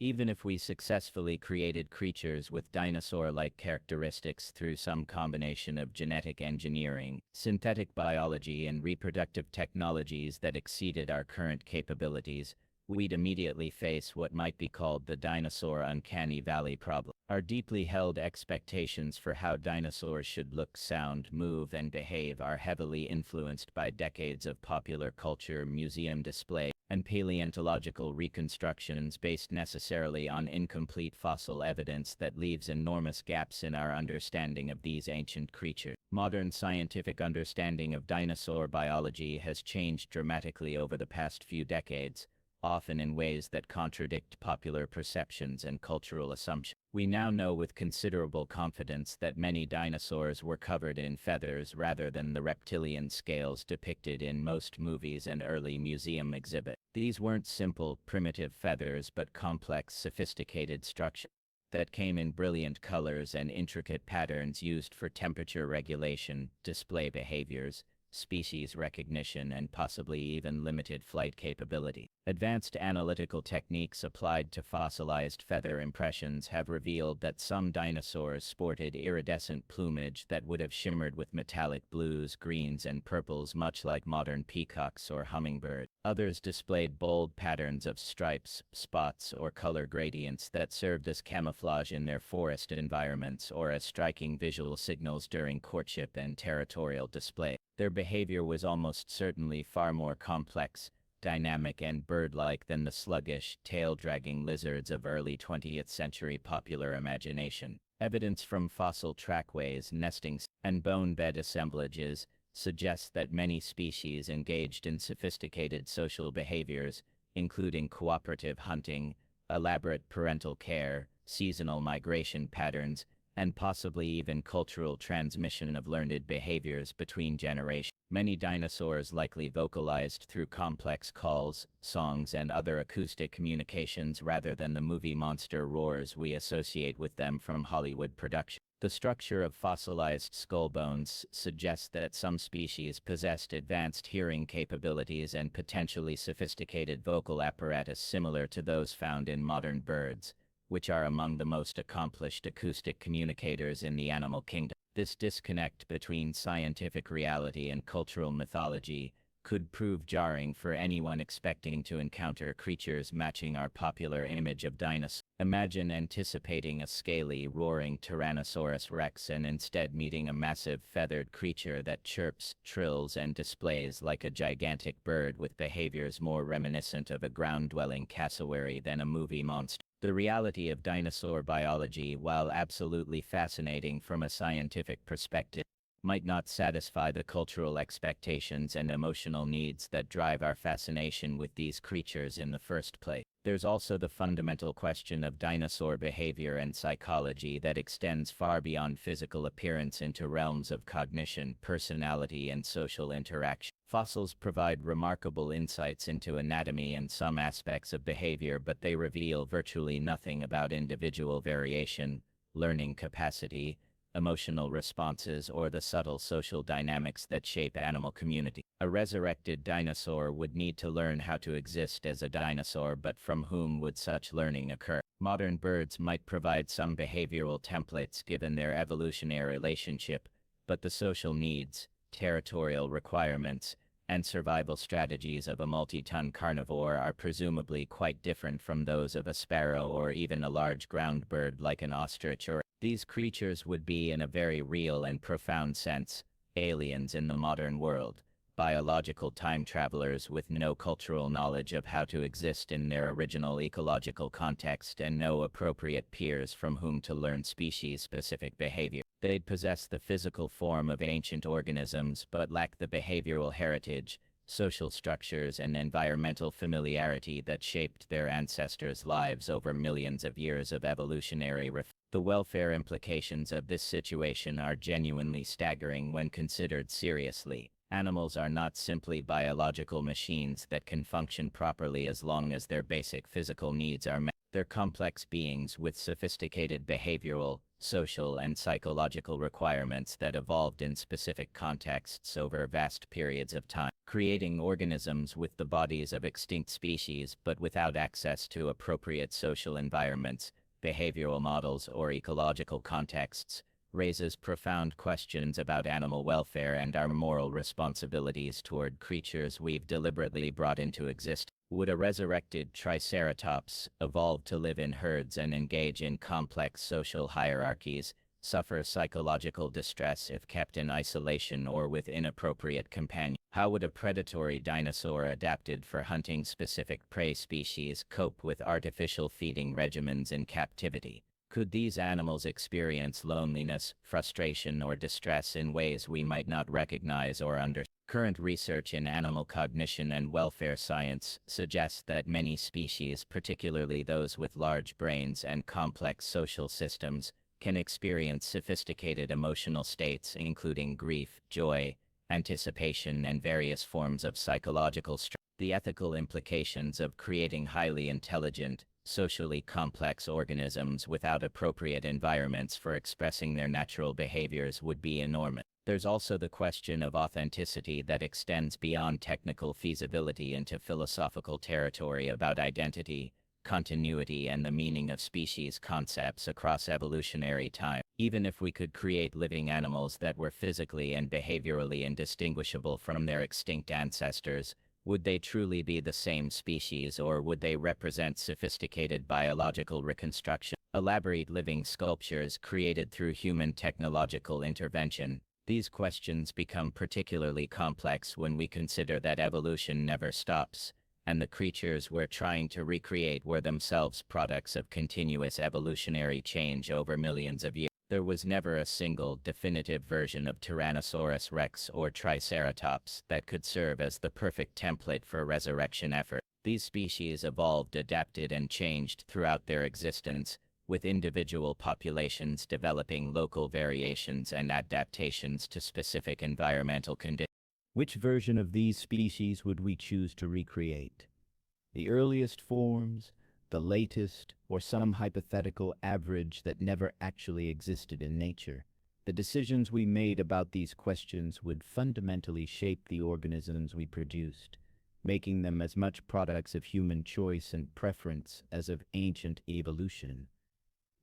[SPEAKER 5] Even if we successfully created creatures with dinosaur-like characteristics through some combination of genetic engineering, synthetic biology, and reproductive technologies that exceeded our current capabilities, we'd immediately face what might be called the dinosaur uncanny valley problem. Our deeply held expectations for how dinosaurs should look, sound, move, and behave are heavily influenced by decades of popular culture, museum display, and paleontological reconstructions based necessarily on incomplete fossil evidence that leaves enormous gaps in our understanding of these ancient creatures. Modern scientific understanding of dinosaur biology has changed dramatically over the past few decades, often in ways that contradict popular perceptions and cultural assumptions. We now know with considerable confidence that many dinosaurs were covered in feathers rather than the reptilian scales depicted in most movies and early museum exhibits. These weren't simple, primitive feathers, but complex, sophisticated structures that came in brilliant colors and intricate patterns used for temperature regulation, display behaviors, species recognition, and possibly even limited flight capability. Advanced analytical techniques applied to fossilized feather impressions have revealed that some dinosaurs sported iridescent plumage that would have shimmered with metallic blues, greens, and purples, much like modern peacocks or hummingbirds. Others displayed bold patterns of stripes, spots, or color gradients that served as camouflage in their forest environments or as striking visual signals during courtship and territorial display. Their behavior was almost certainly far more complex, dynamic, and bird-like than the sluggish, tail-dragging lizards of early 20th century popular imagination. Evidence from fossil trackways, nesting, and bone bed assemblages suggests that many species engaged in sophisticated social behaviors, including cooperative hunting, elaborate parental care, seasonal migration patterns, and possibly even cultural transmission of learned behaviors between generations. Many dinosaurs likely vocalized through complex calls, songs, and other acoustic communications rather than the movie monster roars we associate with them from Hollywood production. The structure of fossilized skull bones suggests that some species possessed advanced hearing capabilities and potentially sophisticated vocal apparatus similar to those found in modern birds, which are among the most accomplished acoustic communicators in the animal kingdom. This disconnect between scientific reality and cultural mythology could prove jarring for anyone expecting to encounter creatures matching our popular image of dinosaurs. Imagine anticipating a scaly, roaring Tyrannosaurus rex and instead meeting a massive feathered creature that chirps, trills, and displays like a gigantic bird with behaviors more reminiscent of a ground-dwelling cassowary than a movie monster. The reality of dinosaur biology, while absolutely fascinating from a scientific perspective, might not satisfy the cultural expectations and emotional needs that drive our fascination with these creatures in the first place. There's also the fundamental question of dinosaur behavior and psychology that extends far beyond physical appearance into realms of cognition, personality, and social interaction. Fossils provide remarkable insights into anatomy and some aspects of behavior, but they reveal virtually nothing about individual variation, learning capacity, emotional responses, or the subtle social dynamics that shape animal community. A resurrected dinosaur would need to learn how to exist as a dinosaur, but from whom would such learning occur? Modern birds might provide some behavioral templates given their evolutionary relationship, but the social needs, territorial requirements, and survival strategies of a multi-ton carnivore are presumably quite different from those of a sparrow or even a large ground bird like an ostrich. Or these creatures would be, in a very real and profound sense, aliens in the modern world, biological time travelers with no cultural knowledge of how to exist in their original ecological context and no appropriate peers from whom to learn species-specific behavior. They'd possess the physical form of ancient organisms but lack the behavioral heritage, social structures, and environmental familiarity that shaped their ancestors' lives over millions of years of evolutionary The welfare implications of this situation are genuinely staggering when considered seriously. Animals are not simply biological machines that can function properly as long as their basic physical needs are met. They're complex beings with sophisticated behavioral, social, and psychological requirements that evolved in specific contexts over vast periods of time, creating organisms with the bodies of extinct species but without access to appropriate social environments, behavioral models, or ecological contexts, raises profound questions about animal welfare and our moral responsibilities toward creatures we've deliberately brought into existence. Would a resurrected Triceratops evolve to live in herds and engage in complex social hierarchies, suffer psychological distress if kept in isolation or with inappropriate companions? How would a predatory dinosaur adapted for hunting specific prey species cope with artificial feeding regimens in captivity? Could these animals experience loneliness, frustration, or distress in ways we might not recognize or understand? Current research in animal cognition and welfare science suggests that many species, particularly those with large brains and complex social systems, can experience sophisticated emotional states including grief, joy, anticipation, and various forms of psychological stress. The ethical implications of creating highly intelligent, socially complex organisms without appropriate environments for expressing their natural behaviors would be enormous. There's also the question of authenticity that extends beyond technical feasibility into philosophical territory about identity, continuity, and the meaning of species concepts across evolutionary time. Even if we could create living animals that were physically and behaviorally indistinguishable from their extinct ancestors, would they truly be the same species, or would they represent sophisticated biological reconstruction, elaborate living sculptures created through human technological intervention? These questions become particularly complex when we consider that evolution never stops, and the creatures we're trying to recreate were themselves products of continuous evolutionary change over millions of years. There was never a single definitive version of Tyrannosaurus rex or Triceratops that could serve as the perfect template for resurrection effort. These species evolved, adapted, and changed throughout their existence, with individual populations developing local variations and adaptations to specific environmental conditions.
[SPEAKER 1] Which version of these species would we choose to recreate? The earliest forms, the latest, or some hypothetical average that never actually existed in nature? The decisions we made about these questions would fundamentally shape the organisms we produced, making them as much products of human choice and preference as of ancient evolution.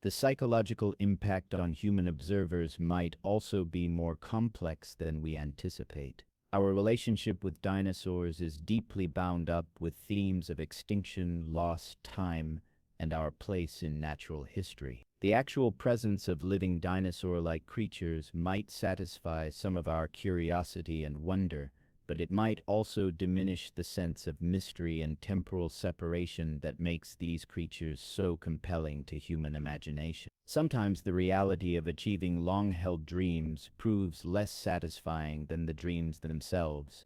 [SPEAKER 1] The psychological impact on human observers might also be more complex than we anticipate. Our relationship with dinosaurs is deeply bound up with themes of extinction, loss, time, and our place in natural history. The actual presence of living dinosaur-like creatures might satisfy some of our curiosity and wonder, but it might also diminish the sense of mystery and temporal separation that makes these creatures so compelling to human imagination. Sometimes the reality of achieving long-held dreams proves less satisfying than the dreams themselves,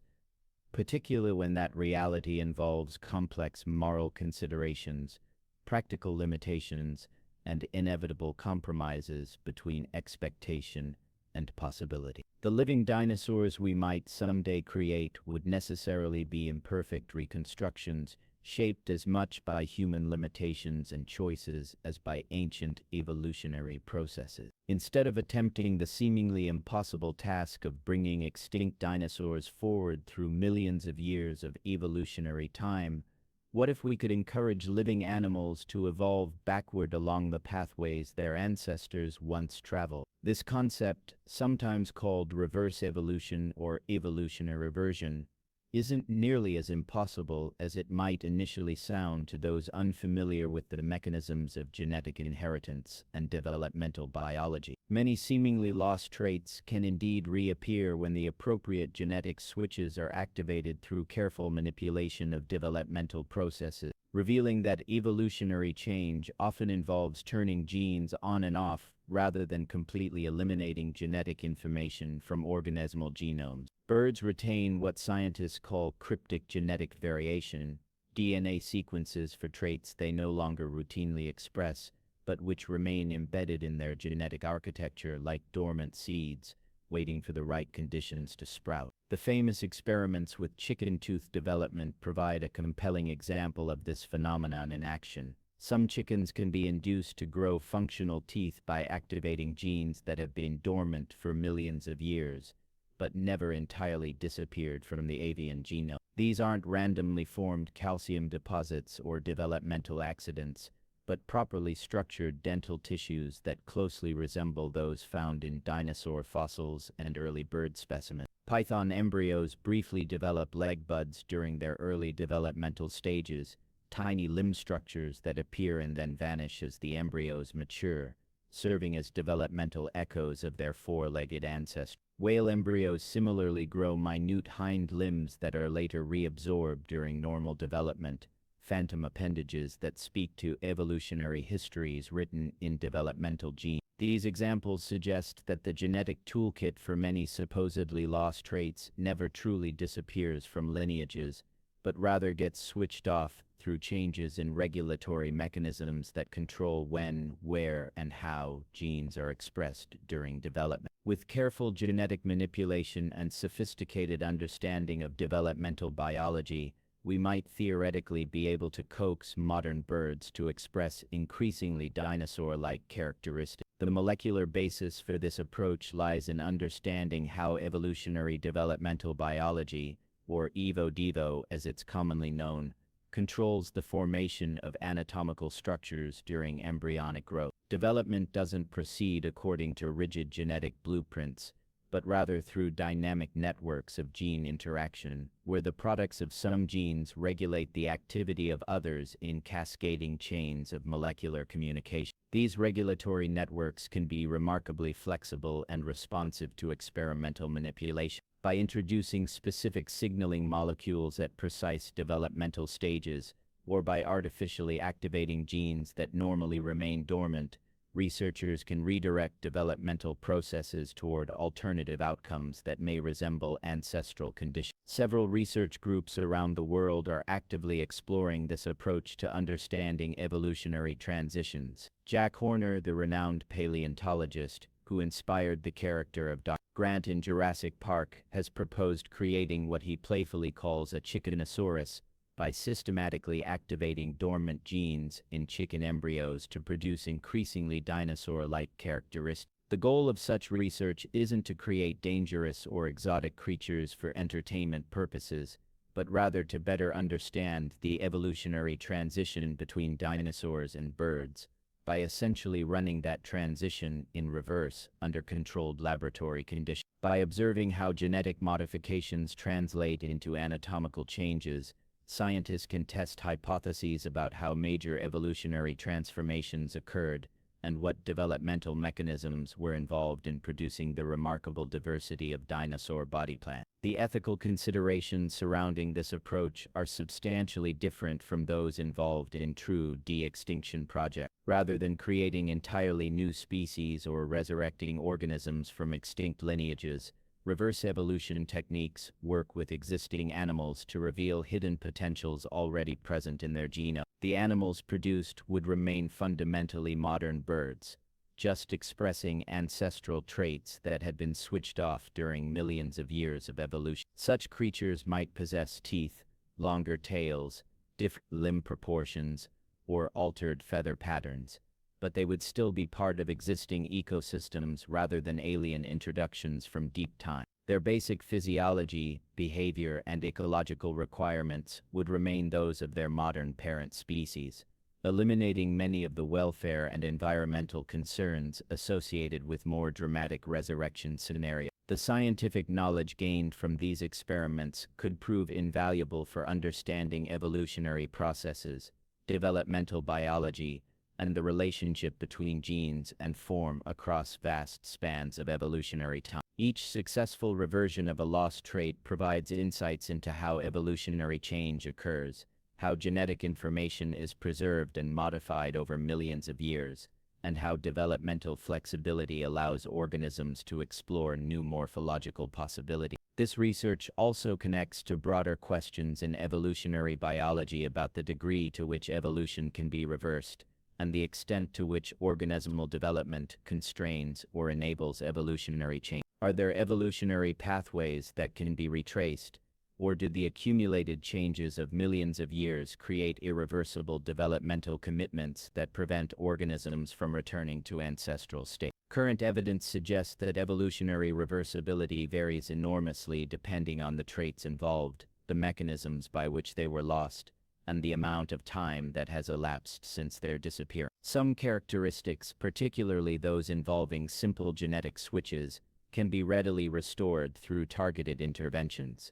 [SPEAKER 1] particularly when that reality involves complex moral considerations, practical limitations, and inevitable compromises between expectation and possibility. The living dinosaurs we might someday create would necessarily be imperfect reconstructions, shaped as much by human limitations and choices as by ancient evolutionary processes. Instead of attempting the seemingly impossible task of bringing extinct dinosaurs forward through millions of years of evolutionary time, what if we could encourage living animals to evolve backward along the pathways their ancestors once traveled? This concept, sometimes called reverse evolution or evolutionary reversion, isn't nearly as impossible as it might initially sound to those unfamiliar with the mechanisms of genetic inheritance and developmental biology. Many seemingly lost traits can indeed reappear when the appropriate genetic switches are activated through careful manipulation of developmental processes, revealing that evolutionary change often involves turning genes on and off rather than completely eliminating genetic information from organismal genomes.
[SPEAKER 5] Birds retain what scientists call cryptic genetic variation, DNA sequences for traits they no longer routinely express, but which remain embedded in their genetic architecture like dormant seeds, waiting for the right conditions to sprout. The famous experiments with chicken tooth development provide a compelling example of this phenomenon in action. Some chickens can be induced to grow functional teeth by activating genes that have been dormant for millions of years, but never entirely disappeared from the avian genome. These aren't randomly formed calcium deposits or developmental accidents, but properly structured dental tissues that closely resemble those found in dinosaur fossils and early bird specimens. Python embryos briefly develop leg buds during their early developmental stages, tiny limb structures that appear and then vanish as the embryos mature, serving as developmental echoes of their four-legged ancestors. Whale embryos similarly grow minute hind limbs that are later reabsorbed during normal development, phantom appendages that speak to evolutionary histories written in developmental genes. These examples suggest that the genetic toolkit for many supposedly lost traits never truly disappears from lineages, but rather gets switched off through changes in regulatory mechanisms that control when, where, and how genes are expressed during development. With careful genetic manipulation and sophisticated understanding of developmental biology, we might theoretically be able to coax modern birds to express increasingly dinosaur-like characteristics. The molecular basis for this approach lies in understanding how evolutionary developmental biology, or evo-devo as it's commonly known, controls the formation of anatomical structures during embryonic growth. Development doesn't proceed according to rigid genetic blueprints, but rather through dynamic networks of gene interaction, where the products of some genes regulate the activity of others in cascading chains of molecular communication. These regulatory networks can be remarkably flexible and responsive to experimental manipulation. By introducing specific signaling molecules at precise developmental stages, or by artificially activating genes that normally remain dormant, researchers can redirect developmental processes toward alternative outcomes that may resemble ancestral conditions. Several research groups around the world are actively exploring this approach to understanding evolutionary transitions. Jack Horner, the renowned paleontologist, who inspired the character of Dr. Grant in Jurassic Park, has proposed creating what he playfully calls a chickenosaurus by systematically activating dormant genes in chicken embryos to produce increasingly dinosaur-like characteristics. The goal of such research isn't to create dangerous or exotic creatures for entertainment purposes, but rather to better understand the evolutionary transition between dinosaurs and birds, by essentially running that transition in reverse under controlled laboratory conditions. By observing how genetic modifications translate into anatomical changes, scientists can test hypotheses about how major evolutionary transformations occurred and what developmental mechanisms were involved in producing the remarkable diversity of dinosaur body plans. The ethical considerations surrounding this approach are substantially different from those involved in true de-extinction projects. Rather than creating entirely new species or resurrecting organisms from extinct lineages, reverse evolution techniques work with existing animals to reveal hidden potentials already present in their genome. The animals produced would remain fundamentally modern birds, just expressing ancestral traits that had been switched off during millions of years of evolution. Such creatures might possess teeth, longer tails, different limb proportions, or altered feather patterns, but they would still be part of existing ecosystems rather than alien introductions from deep time. Their basic physiology, behavior, and ecological requirements would remain those of their modern parent species, eliminating many of the welfare and environmental concerns associated with more dramatic resurrection scenarios. The scientific knowledge gained from these experiments could prove invaluable for understanding evolutionary processes, developmental biology, and the relationship between genes and form across vast spans of evolutionary time. Each successful reversion of a lost trait provides insights into how evolutionary change occurs, how genetic information is preserved and modified over millions of years, and how developmental flexibility allows organisms to explore new morphological possibilities. This research also connects to broader questions in evolutionary biology about the degree to which evolution can be reversed, and the extent to which organismal development constrains or enables evolutionary change. Are there evolutionary pathways that can be retraced, or do the accumulated changes of millions of years create irreversible developmental commitments that prevent organisms from returning to ancestral state? Current evidence suggests that evolutionary reversibility varies enormously depending on the traits involved, the mechanisms by which they were lost, and the amount of time that has elapsed since their disappearance. Some characteristics, particularly those involving simple genetic switches, can be readily restored through targeted interventions.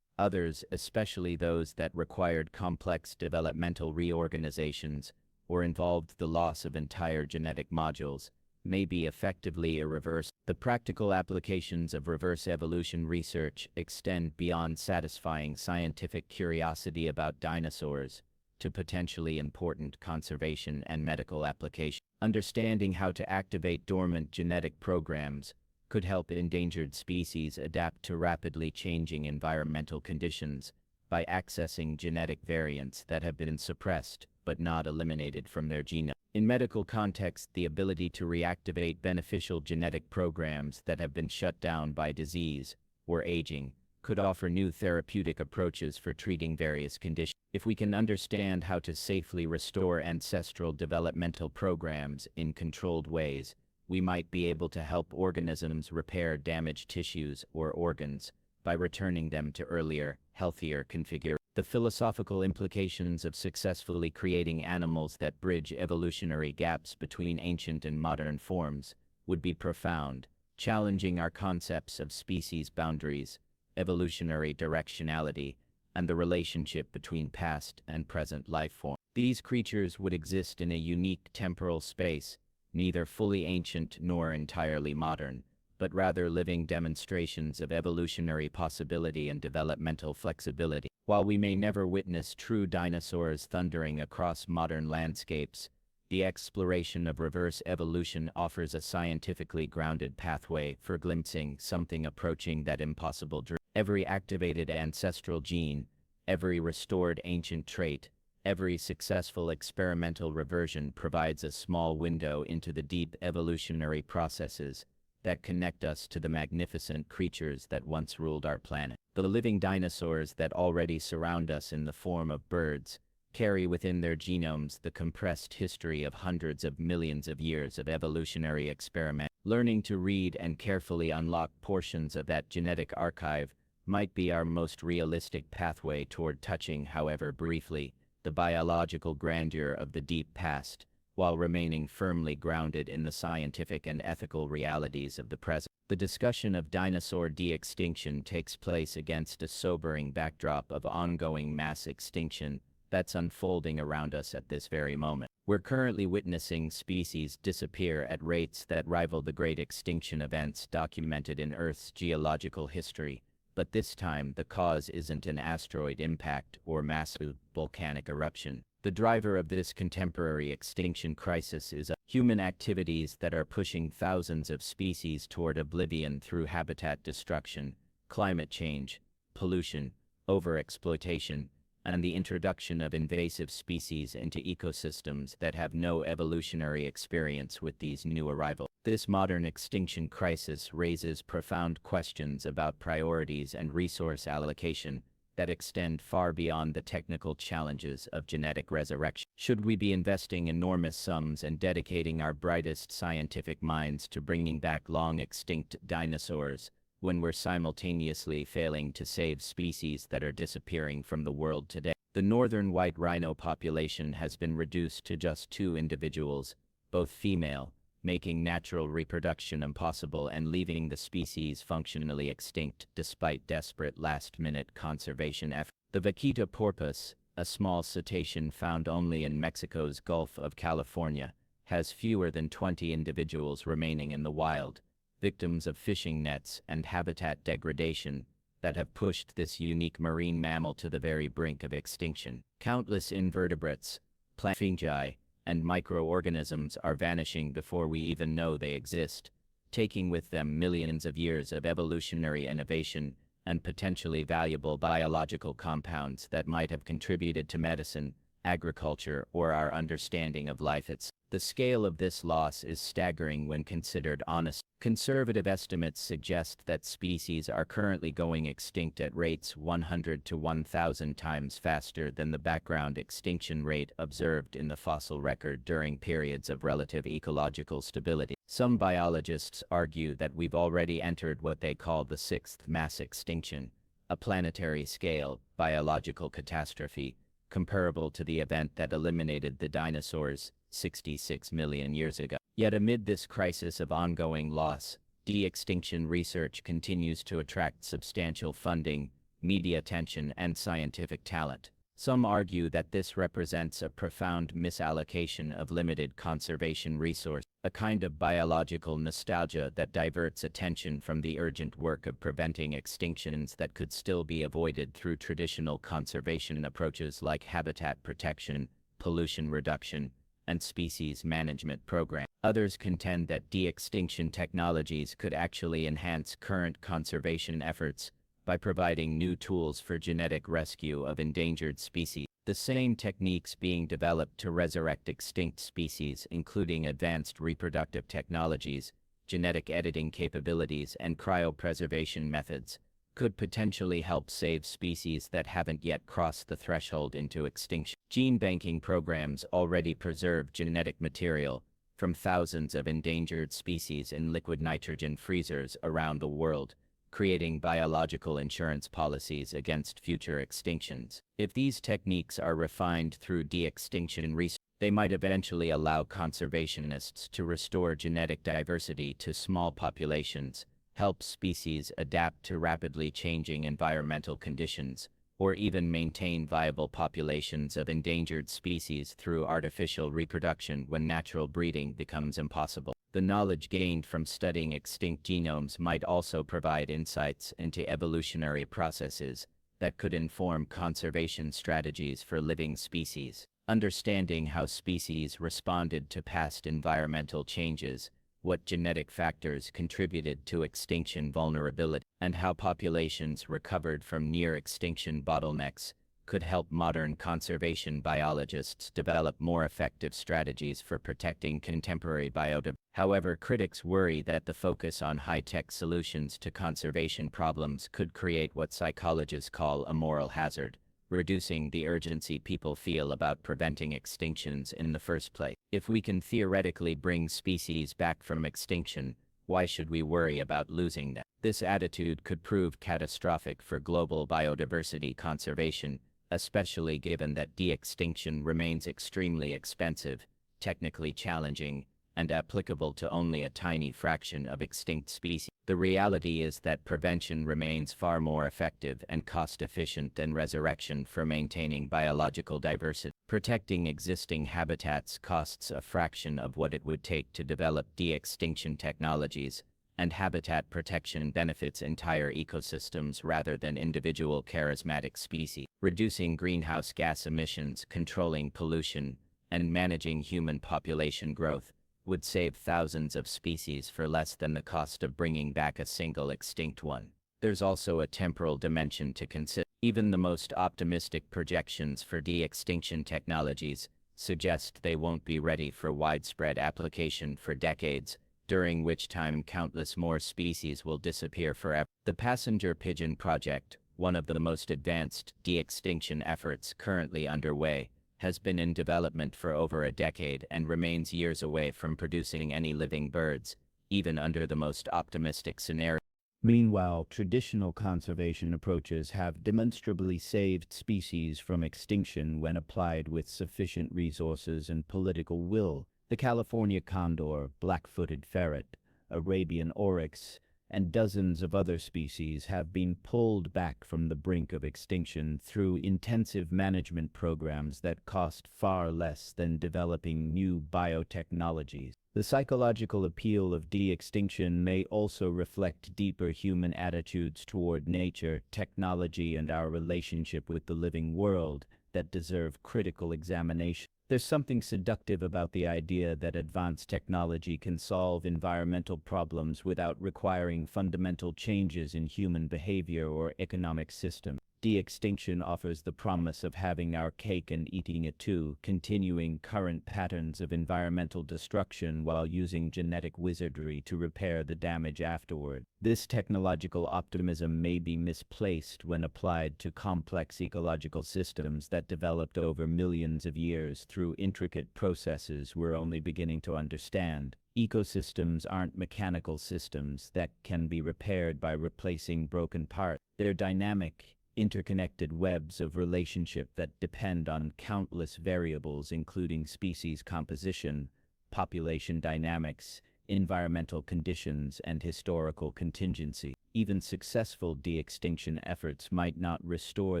[SPEAKER 5] Others, especially those that required complex developmental reorganizations or involved the loss of entire genetic modules, may be effectively irreversible. The practical applications of reverse evolution research extend beyond satisfying scientific curiosity about dinosaurs to potentially important conservation and medical applications. Understanding how to activate dormant genetic programs could help endangered species adapt to rapidly changing environmental conditions by accessing genetic variants that have been suppressed but not eliminated from their genome. In medical context, the ability to reactivate beneficial genetic programs that have been shut down by disease or aging could offer new therapeutic approaches for treating various conditions. If we can understand how to safely restore ancestral developmental programs in controlled ways, we might be able to help organisms repair damaged tissues or organs by returning them to earlier, healthier configurations. The philosophical implications of successfully creating animals that bridge evolutionary gaps between ancient and modern forms would be profound, challenging our concepts of species boundaries, evolutionary directionality, and the relationship between past and present life forms. These creatures would exist in a unique temporal space, neither fully ancient nor entirely modern, but rather living demonstrations of evolutionary possibility and developmental flexibility. While we may never witness true dinosaurs thundering across modern landscapes, the exploration of reverse evolution offers a scientifically grounded pathway for glimpsing something approaching that impossible dream. Every activated ancestral gene, every restored ancient trait, every successful experimental reversion provides a small window into the deep evolutionary processes that connect us to the magnificent creatures that once ruled our planet. The living dinosaurs that already surround us in the form of birds carry within their genomes the compressed history of hundreds of millions of years of evolutionary experiment. Learning to read and carefully unlock portions of that genetic archive might be our most realistic pathway toward touching, however briefly, the biological grandeur of the deep past, while remaining firmly grounded in the scientific and ethical realities of the present. The discussion of dinosaur de-extinction takes place against a sobering backdrop of ongoing mass extinction that's unfolding around us at this very moment. We're currently witnessing species disappear at rates that rival the great extinction events documented in Earth's geological history, but this time the cause isn't an asteroid impact or massive volcanic eruption. The driver of this contemporary extinction crisis is human activities that are pushing thousands of species toward oblivion through habitat destruction, climate change, pollution, overexploitation, and the introduction of invasive species into ecosystems that have no evolutionary experience with these new arrivals. This modern extinction crisis raises profound questions about priorities and resource allocation that extend far beyond the technical challenges of genetic resurrection. Should we be investing enormous sums and dedicating our brightest scientific minds to bringing back long-extinct dinosaurs when we're simultaneously failing to save species that are disappearing from the world today? The northern white rhino population has been reduced to just 2 individuals, both female, making natural reproduction impossible and leaving the species functionally extinct despite desperate last-minute conservation efforts. The vaquita porpoise, a small cetacean found only in Mexico's Gulf of California, has fewer than 20 individuals remaining in the wild, victims of fishing nets and habitat degradation that have pushed this unique marine mammal to the very brink of extinction. Countless invertebrates, plant fungi, and microorganisms are vanishing before we even know they exist, taking with them millions of years of evolutionary innovation and potentially valuable biological compounds that might have contributed to medicine, agriculture, or our understanding of life itself. The scale of this loss is staggering when considered honest. Conservative estimates suggest that species are currently going extinct at rates 100 to 1,000 times faster than the background extinction rate observed in the fossil record during periods of relative ecological stability. Some biologists argue that we've already entered what they call the sixth mass extinction, a planetary-scale biological catastrophe comparable to the event that eliminated the dinosaurs 66 million years ago. Yet amid this crisis of ongoing loss, de-extinction research continues to attract substantial funding, media attention, and scientific talent. Some argue that this represents a profound misallocation of limited conservation resources, a kind of biological nostalgia that diverts attention from the urgent work of preventing extinctions that could still be avoided through traditional conservation approaches like habitat protection, pollution reduction, and species management programs. Others contend that de-extinction technologies could actually enhance current conservation efforts by providing new tools for genetic rescue of endangered species. The same techniques being developed to resurrect extinct species, including advanced reproductive technologies, genetic editing capabilities, and cryopreservation methods, could potentially help save species that haven't yet crossed the threshold into extinction. Gene banking programs already preserve genetic material from thousands of endangered species in liquid nitrogen freezers around the world, creating biological insurance policies against future extinctions. If these techniques are refined through de-extinction research, they might eventually allow conservationists to restore genetic diversity to small populations, help species adapt to rapidly changing environmental conditions, or even maintain viable populations of endangered species through artificial reproduction when natural breeding becomes impossible. The knowledge gained from studying extinct genomes might also provide insights into evolutionary processes that could inform conservation strategies for living species. Understanding how species responded to past environmental changes, what genetic factors contributed to extinction vulnerability, and how populations recovered from near-extinction bottlenecks could help modern conservation biologists develop more effective strategies for protecting contemporary biodiversity. However, critics worry that the focus on high-tech solutions to conservation problems could create what psychologists call a moral hazard, reducing the urgency people feel about preventing extinctions in the first place. If we can theoretically bring species back from extinction, why should we worry about losing them? This attitude could prove catastrophic for global biodiversity conservation, especially given that de-extinction remains extremely expensive, technically challenging, and applicable to only a tiny fraction of extinct species. The reality is that prevention remains far more effective and cost-efficient than resurrection for maintaining biological diversity. Protecting existing habitats costs a fraction of what it would take to develop de-extinction technologies, and habitat protection benefits entire ecosystems rather than individual charismatic species. Reducing greenhouse gas emissions, controlling pollution, and managing human population growth would save thousands of species for less than the cost of bringing back a single extinct one. There's also a temporal dimension to consider. Even the most optimistic projections for de-extinction technologies suggest they won't be ready for widespread application for decades, during which time countless more species will disappear forever. The passenger pigeon project, one of the most advanced de-extinction efforts currently underway, has been in development for over a decade and remains years away from producing any living birds, even under the most optimistic scenario.
[SPEAKER 1] Meanwhile, traditional conservation approaches have demonstrably saved species from extinction when applied with sufficient resources and political will. The California condor, black-footed ferret, Arabian oryx, and dozens of other species have been pulled back from the brink of extinction through intensive management programs that cost far less than developing new biotechnologies. The psychological appeal of de-extinction may also reflect deeper human attitudes toward nature, technology, and our relationship with the living world that deserve critical examination.
[SPEAKER 5] There's something seductive about the idea that advanced technology can solve environmental problems without requiring fundamental changes in human behavior or economic systems. De-extinction offers the promise of having our cake and eating it too, continuing current patterns of environmental destruction while using genetic wizardry to repair the damage afterward. This technological optimism may be misplaced when applied to complex ecological systems that developed over millions of years through intricate processes we're only beginning to understand. Ecosystems aren't mechanical systems that can be repaired by replacing broken parts. They're dynamic, interconnected webs of relationship that depend on countless variables including species composition, population dynamics, environmental conditions, and historical contingency. Even successful de-extinction efforts might not restore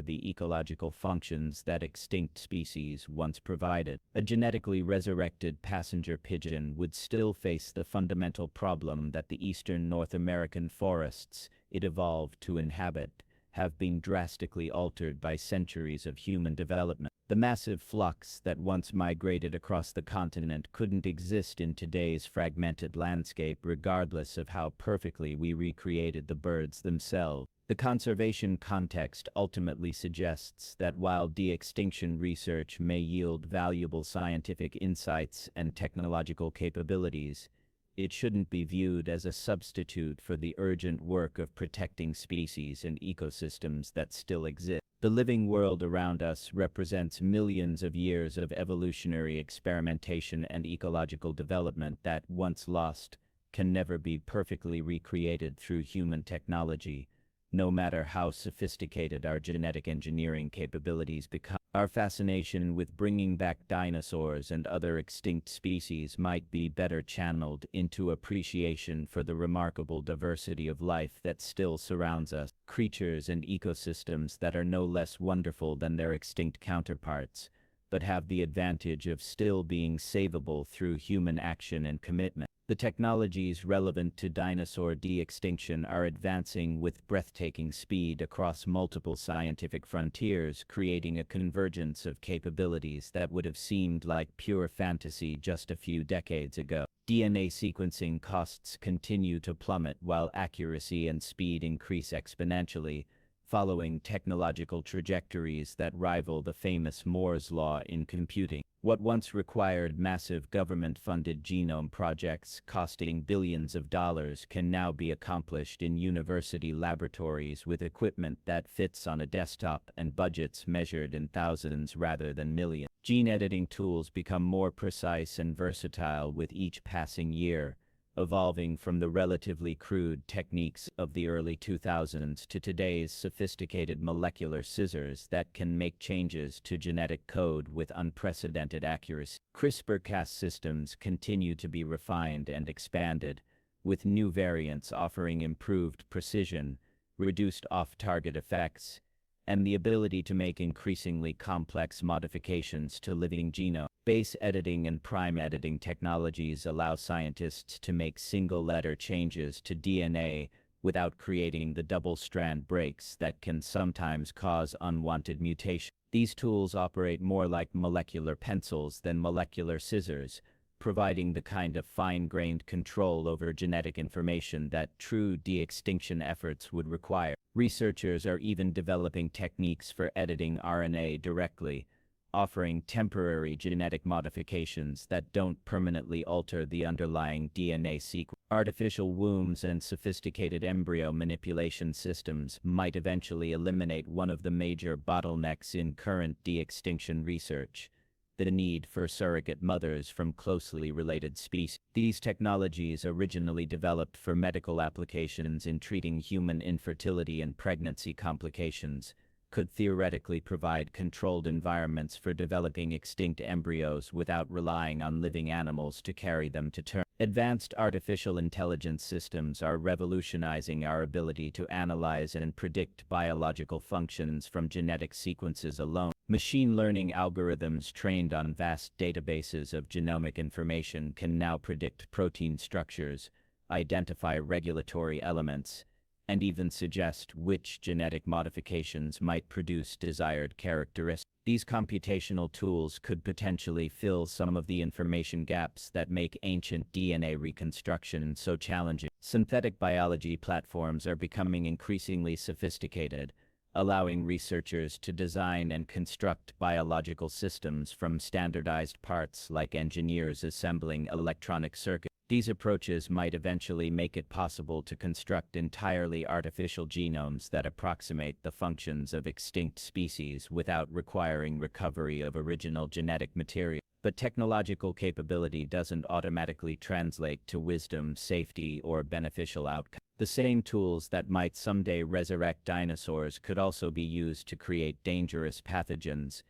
[SPEAKER 5] the ecological functions that extinct species once provided. A genetically resurrected passenger pigeon would still face the fundamental problem that the eastern North American forests it evolved to inhabit have been drastically altered by centuries of human development. The massive flux that once migrated across the continent couldn't exist in today's fragmented landscape regardless of how perfectly we recreated the birds themselves. The conservation context ultimately suggests that while de-extinction research may yield valuable scientific insights and technological capabilities, it shouldn't be viewed as a substitute for the urgent work of protecting species and ecosystems that still exist. The living world around us represents millions of years of evolutionary experimentation and ecological development that, once lost, can never be perfectly recreated through human technology, no matter how sophisticated our genetic engineering capabilities become. Our fascination with bringing back dinosaurs and other extinct species might be better channeled into appreciation for the remarkable diversity of life that still surrounds us, creatures and ecosystems that are no less wonderful than their extinct counterparts, but have the advantage of still being savable through human action and commitment. The technologies relevant to dinosaur de-extinction are advancing with breathtaking speed across multiple scientific frontiers, creating a convergence of capabilities that would have seemed like pure fantasy just a few decades ago. DNA sequencing costs continue to plummet while accuracy and speed increase exponentially, following technological trajectories that rival the famous Moore's Law in computing. What once required massive government-funded genome projects costing billions of dollars can now be accomplished in university laboratories with equipment that fits on a desktop and budgets measured in thousands rather than millions. Gene editing tools become more precise and versatile with each passing year, evolving from the relatively crude techniques of the early 2000s to today's sophisticated molecular scissors that can make changes to genetic code with unprecedented accuracy. CRISPR-Cas systems continue to be refined and expanded, with new variants offering improved precision, reduced off-target effects, and the ability to make increasingly complex modifications to living genomes. Base editing and prime editing technologies allow scientists to make single-letter changes to DNA without creating the double-strand breaks that can sometimes cause unwanted mutations. These tools operate more like molecular pencils than molecular scissors, providing the kind of fine-grained control over genetic information that true de-extinction efforts would require. Researchers are even developing techniques for editing RNA directly, offering temporary genetic modifications that don't permanently alter the underlying DNA sequence. Artificial wombs and sophisticated embryo manipulation systems might eventually eliminate one of the major bottlenecks in current de-extinction research: the need for surrogate mothers from closely related species. These technologies, originally developed for medical applications in treating human infertility and pregnancy complications, could theoretically provide controlled environments for developing extinct embryos without relying on living animals to carry them to term. Advanced artificial intelligence systems are revolutionizing our ability to analyze and predict biological functions from genetic sequences alone. Machine learning algorithms trained on vast databases of genomic information can now predict protein structures, identify regulatory elements, and even suggest which genetic modifications might produce desired characteristics. These computational tools could potentially fill some of the information gaps that make ancient DNA reconstruction so challenging. Synthetic biology platforms are becoming increasingly sophisticated, allowing researchers to design and construct biological systems from standardized parts like engineers assembling electronic circuits. These approaches might eventually make it possible to construct entirely artificial genomes that approximate the functions of extinct species without requiring recovery of original genetic material. But technological capability doesn't automatically translate to wisdom, safety, or beneficial outcomes. The same tools that might someday resurrect dinosaurs could also be used to create dangerous pathogens,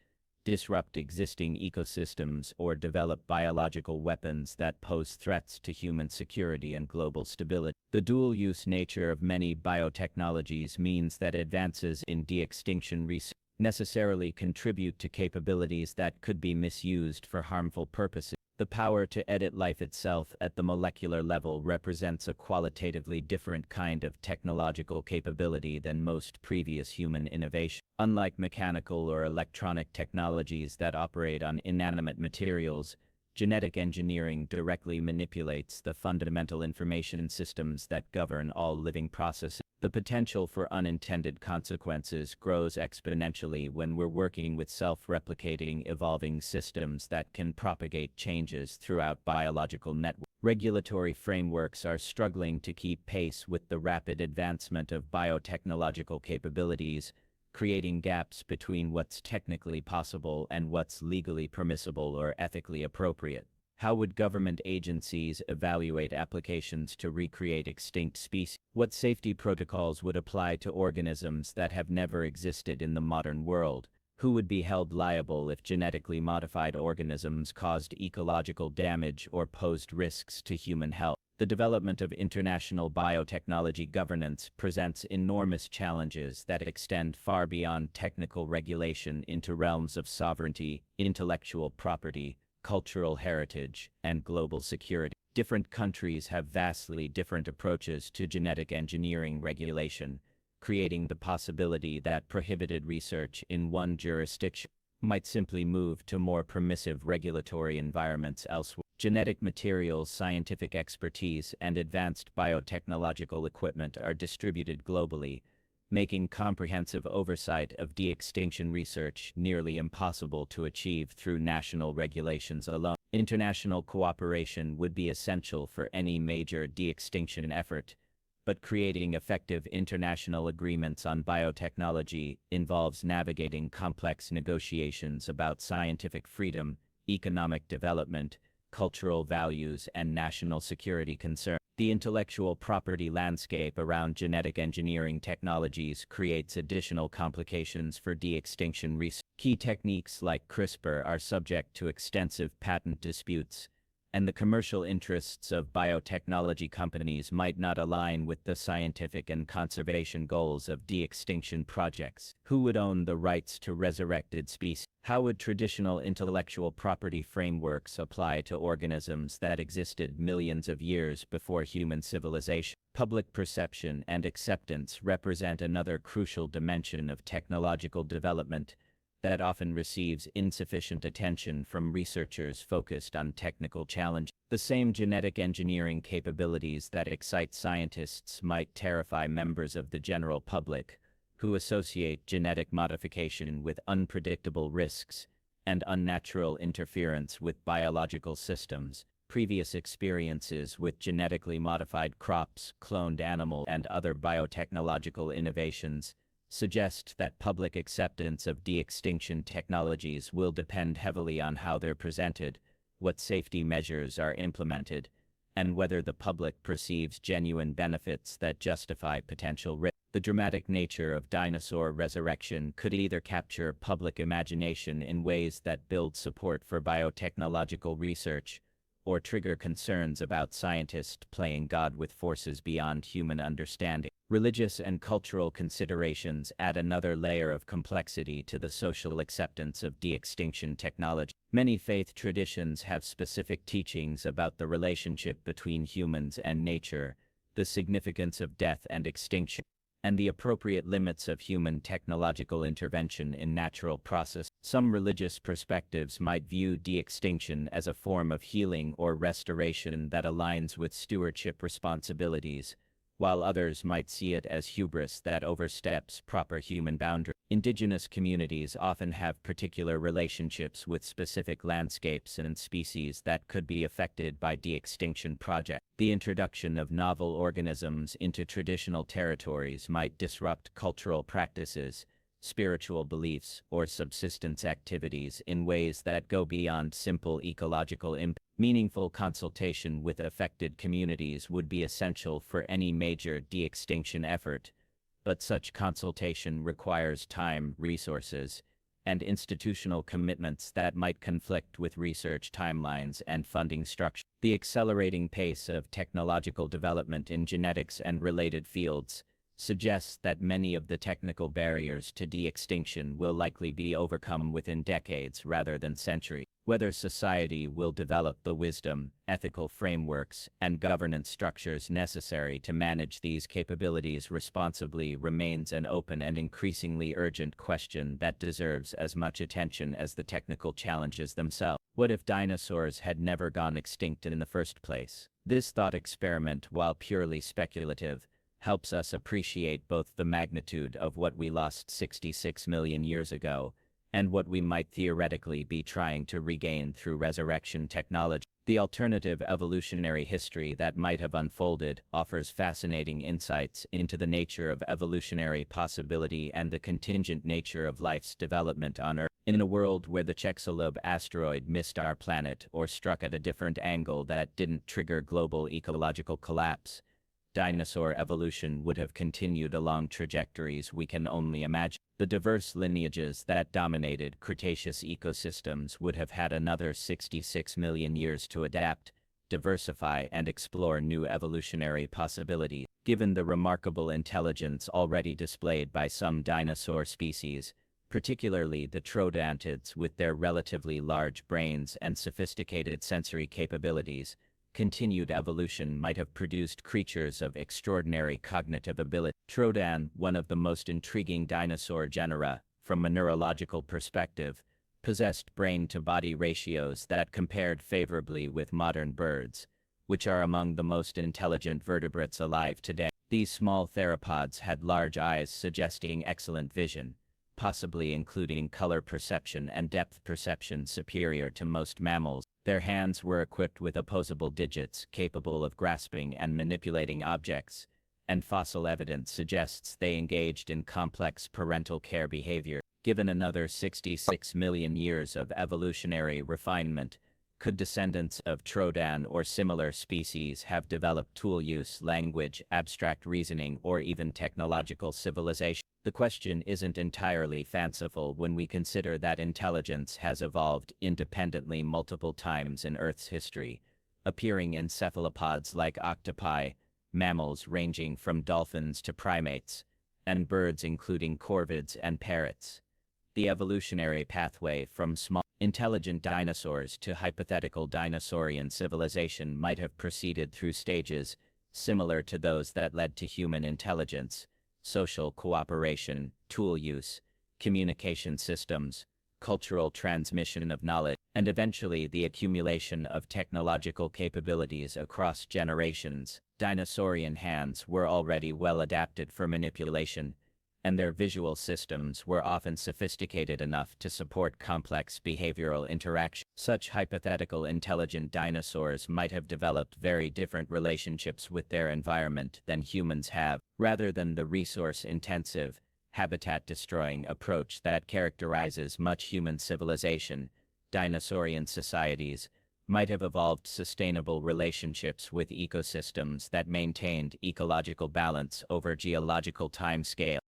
[SPEAKER 5] disrupt existing ecosystems, or develop biological weapons that pose threats to human security and global stability. The dual-use nature of many biotechnologies means that advances in de-extinction research necessarily contribute to capabilities that could be misused for harmful purposes. The power to edit life itself at the molecular level represents a qualitatively different kind of technological capability than most previous human innovation. Unlike mechanical or electronic technologies that operate on inanimate materials, genetic engineering directly manipulates the fundamental information systems that govern all living processes. The potential for unintended consequences grows exponentially when we're working with self-replicating, evolving systems that can propagate changes throughout biological networks. Regulatory frameworks are struggling to keep pace with the rapid advancement of biotechnological capabilities, creating gaps between what's technically possible and what's legally permissible or ethically appropriate. How would government agencies evaluate applications to recreate extinct species? What safety protocols would apply to organisms that have never existed in the modern world? Who would be held liable if genetically modified organisms caused ecological damage or posed risks to human health? The development of international biotechnology governance presents enormous challenges that extend far beyond technical regulation into realms of sovereignty, intellectual property, cultural heritage, and global security. Different countries have vastly different approaches to genetic engineering regulation, creating the possibility that prohibited research in one jurisdiction might simply move to more permissive regulatory environments elsewhere. Genetic materials, scientific expertise, and advanced biotechnological equipment are distributed globally, making comprehensive oversight of de-extinction research nearly impossible to achieve through national regulations alone. International cooperation would be essential for any major de-extinction effort, but creating effective international agreements on biotechnology involves navigating complex negotiations about scientific freedom, economic development, cultural values, and national security concerns. The intellectual property landscape around genetic engineering technologies creates additional complications for de-extinction research. Key techniques like CRISPR are subject to extensive patent disputes, and the commercial interests of biotechnology companies might not align with the scientific and conservation goals of de-extinction projects. Who would own the rights to resurrected species? How would traditional intellectual property frameworks apply to organisms that existed millions of years before human civilization? Public perception and acceptance represent another crucial dimension of technological development that often receives insufficient attention from researchers focused on technical challenges. The same genetic engineering capabilities that excite scientists might terrify members of the general public, who associate genetic modification with unpredictable risks and unnatural interference with biological systems. Previous experiences with genetically modified crops, cloned animals, and other biotechnological innovations suggest that public acceptance of de-extinction technologies will depend heavily on how they're presented, what safety measures are implemented, and whether the public perceives genuine benefits that justify potential risk. The dramatic nature of dinosaur resurrection could either capture public imagination in ways that build support for biotechnological research, or trigger concerns about scientists playing God with forces beyond human understanding. Religious and cultural considerations add another layer of complexity to the social acceptance of de-extinction technology. Many faith traditions have specific teachings about the relationship between humans and nature, the significance of death and extinction, and the appropriate limits of human technological intervention in natural process. Some religious perspectives might view de-extinction as a form of healing or restoration that aligns with stewardship responsibilities, while others might see it as hubris that oversteps proper human boundaries. Indigenous communities often have particular relationships with specific landscapes and species that could be affected by de-extinction projects. The introduction of novel organisms into traditional territories might disrupt cultural practices, spiritual beliefs, or subsistence activities in ways that go beyond simple ecological impact. Meaningful consultation with affected communities would be essential for any major de-extinction effort, but such consultation requires time, resources, and institutional commitments that might conflict with research timelines and funding structure. The accelerating pace of technological development in genetics and related fields suggests that many of the technical barriers to de-extinction will likely be overcome within decades rather than centuries. Whether society will develop the wisdom, ethical frameworks, and governance structures necessary to manage these capabilities responsibly remains an open and increasingly urgent question that deserves as much attention as the technical challenges themselves. What if dinosaurs had never gone extinct in the first place? This thought experiment, while purely speculative, helps us appreciate both the magnitude of what we lost 66 million years ago and what we might theoretically be trying to regain through resurrection technology. The alternative evolutionary history that might have unfolded offers fascinating insights into the nature of evolutionary possibility and the contingent nature of life's development on Earth. In a world where the Chicxulub asteroid missed our planet or struck at a different angle that didn't trigger global ecological collapse, dinosaur evolution would have continued along trajectories we can only imagine. The diverse lineages that dominated Cretaceous ecosystems would have had another 66 million years to adapt, diversify, and explore new evolutionary possibilities. Given the remarkable intelligence already displayed by some dinosaur species, particularly the troodontids with their relatively large brains and sophisticated sensory capabilities, continued evolution might have produced creatures of extraordinary cognitive ability. Troodon, one of the most intriguing dinosaur genera, from a neurological perspective, possessed brain-to-body ratios that compared favorably with modern birds, which are among the most intelligent vertebrates alive today. These small theropods had large eyes suggesting excellent vision, possibly including color perception and depth perception superior to most mammals. Their hands were equipped with opposable digits capable of grasping and manipulating objects, and fossil evidence suggests they engaged in complex parental care behavior. Given another 66 million years of evolutionary refinement, could descendants of Troodon or similar species have developed tool use, language, abstract reasoning, or even technological civilization? The question isn't entirely fanciful when we consider that intelligence has evolved independently multiple times in Earth's history, appearing in cephalopods like octopi, mammals ranging from dolphins to primates, and birds including corvids and parrots. The evolutionary pathway from small, intelligent dinosaurs to hypothetical dinosaurian civilization might have proceeded through stages similar to those that led to human intelligence: social cooperation, tool use, communication systems, cultural transmission of knowledge, and eventually the accumulation of technological capabilities across generations. Dinosaurian hands were already well adapted for manipulation, and their visual systems were often sophisticated enough to support complex behavioral interaction. Such hypothetical intelligent dinosaurs might have developed very different relationships with their environment than humans have. Rather than the resource-intensive, habitat-destroying approach that characterizes much human civilization, dinosaurian societies might have evolved sustainable relationships with ecosystems that maintained ecological balance over geological timescale.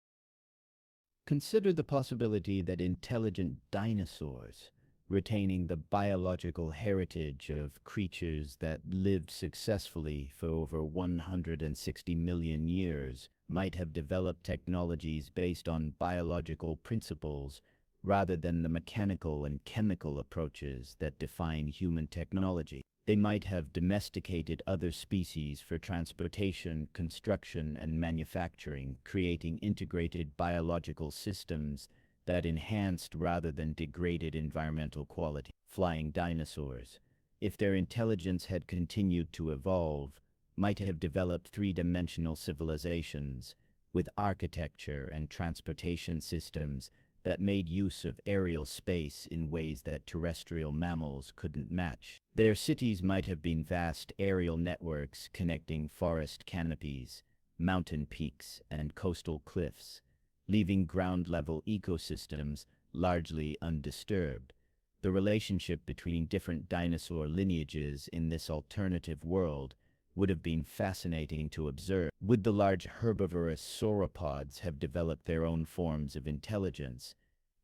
[SPEAKER 1] Consider the possibility that intelligent dinosaurs, retaining the biological heritage of creatures that lived successfully for over 160 million years, might have developed technologies based on biological principles rather than the mechanical and chemical approaches that define human technology.
[SPEAKER 5] They might have domesticated other species for transportation, construction, and manufacturing, creating integrated biological systems that enhanced rather than degraded environmental quality. Flying dinosaurs, if their intelligence had continued to evolve, might have developed three-dimensional civilizations with architecture and transportation systems that made use of aerial space in ways that terrestrial mammals couldn't match. Their cities might have been vast aerial networks connecting forest canopies, mountain peaks, and coastal cliffs, leaving ground-level ecosystems largely undisturbed. The relationship between different dinosaur lineages in this alternative world would have been fascinating to observe. Would the large herbivorous sauropods have developed their own forms of intelligence,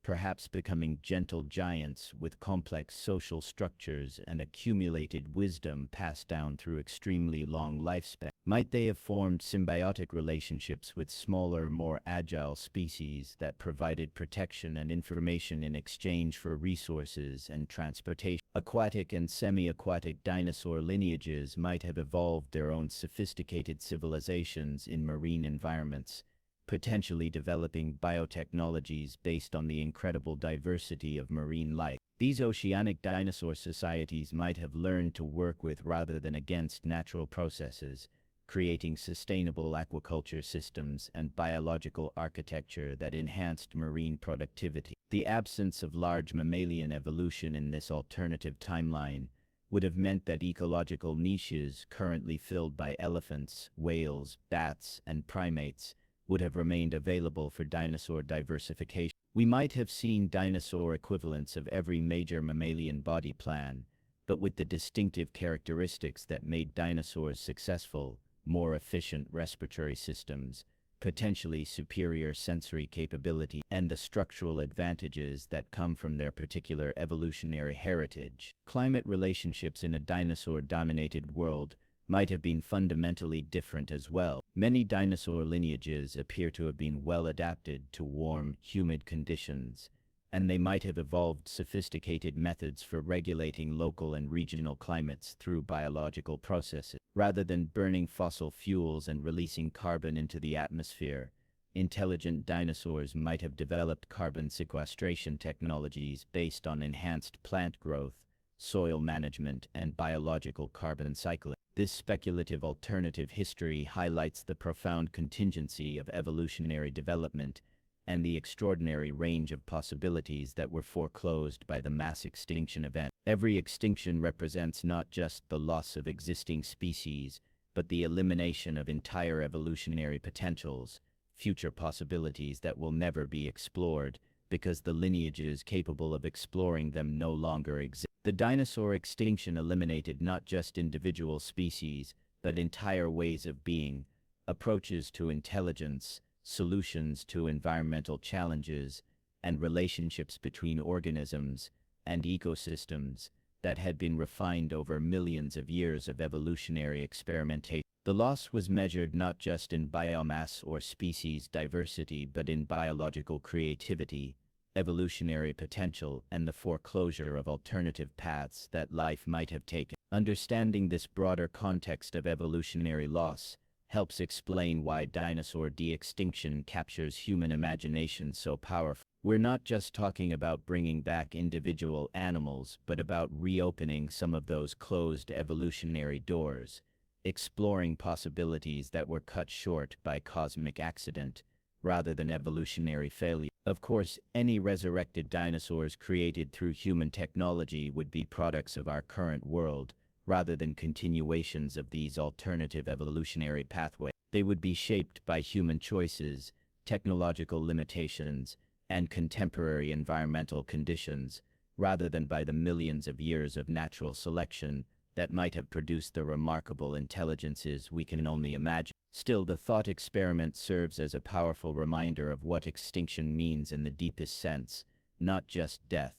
[SPEAKER 5] perhaps becoming gentle giants with complex social structures and accumulated wisdom passed down through extremely long lifespan? Might they have formed symbiotic relationships with smaller, more agile species that provided protection and information in exchange for resources and transportation? Aquatic and semi-aquatic dinosaur lineages might have evolved their own sophisticated civilizations in marine environments, potentially developing biotechnologies based on the incredible diversity of marine life. These oceanic dinosaur societies might have learned to work with rather than against natural processes, creating sustainable aquaculture systems and biological architecture that enhanced marine productivity. The absence of large mammalian evolution in this alternative timeline would have meant that ecological niches currently filled by elephants, whales, bats, and primates would have remained available for dinosaur diversification. We might have seen dinosaur equivalents of every major mammalian body plan, but with the distinctive characteristics that made dinosaurs successful: more efficient respiratory systems, potentially superior sensory capability, and the structural advantages that come from their particular evolutionary heritage. Climate relationships in a dinosaur-dominated world might have been fundamentally different as well. Many dinosaur lineages appear to have been well adapted to warm, humid conditions, and they might have evolved sophisticated methods for regulating local and regional climates through biological processes. Rather than burning fossil fuels and releasing carbon into the atmosphere, intelligent dinosaurs might have developed carbon sequestration technologies based on enhanced plant growth, soil management, and biological carbon cycling. This speculative alternative history highlights the profound contingency of evolutionary development and the extraordinary range of possibilities that were foreclosed by the mass extinction event. Every extinction represents not just the loss of existing species, but the elimination of entire evolutionary potentials, future possibilities that will never be explored, because the lineages capable of exploring them no longer exist. The dinosaur extinction eliminated not just individual species, but entire ways of being, approaches to intelligence, solutions to environmental challenges, and relationships between organisms and ecosystems that had been refined over millions of years of evolutionary experimentation. The loss was measured not just in biomass or species diversity, but in biological creativity, evolutionary potential, and the foreclosure of alternative paths that life might have taken. Understanding this broader context of evolutionary loss helps explain why dinosaur de-extinction captures human imagination so powerfully. We're not just talking about bringing back individual animals, but about reopening some of those closed evolutionary doors, exploring possibilities that were cut short by cosmic accident rather than evolutionary failure. Of course, any resurrected dinosaurs created through human technology would be products of our current world, rather than continuations of these alternative evolutionary pathways. They would be shaped by human choices, technological limitations, and contemporary environmental conditions, rather than by the millions of years of natural selection that might have produced the remarkable intelligences we can only imagine. Still, the thought experiment serves as a powerful reminder of what extinction means in the deepest sense: not just death,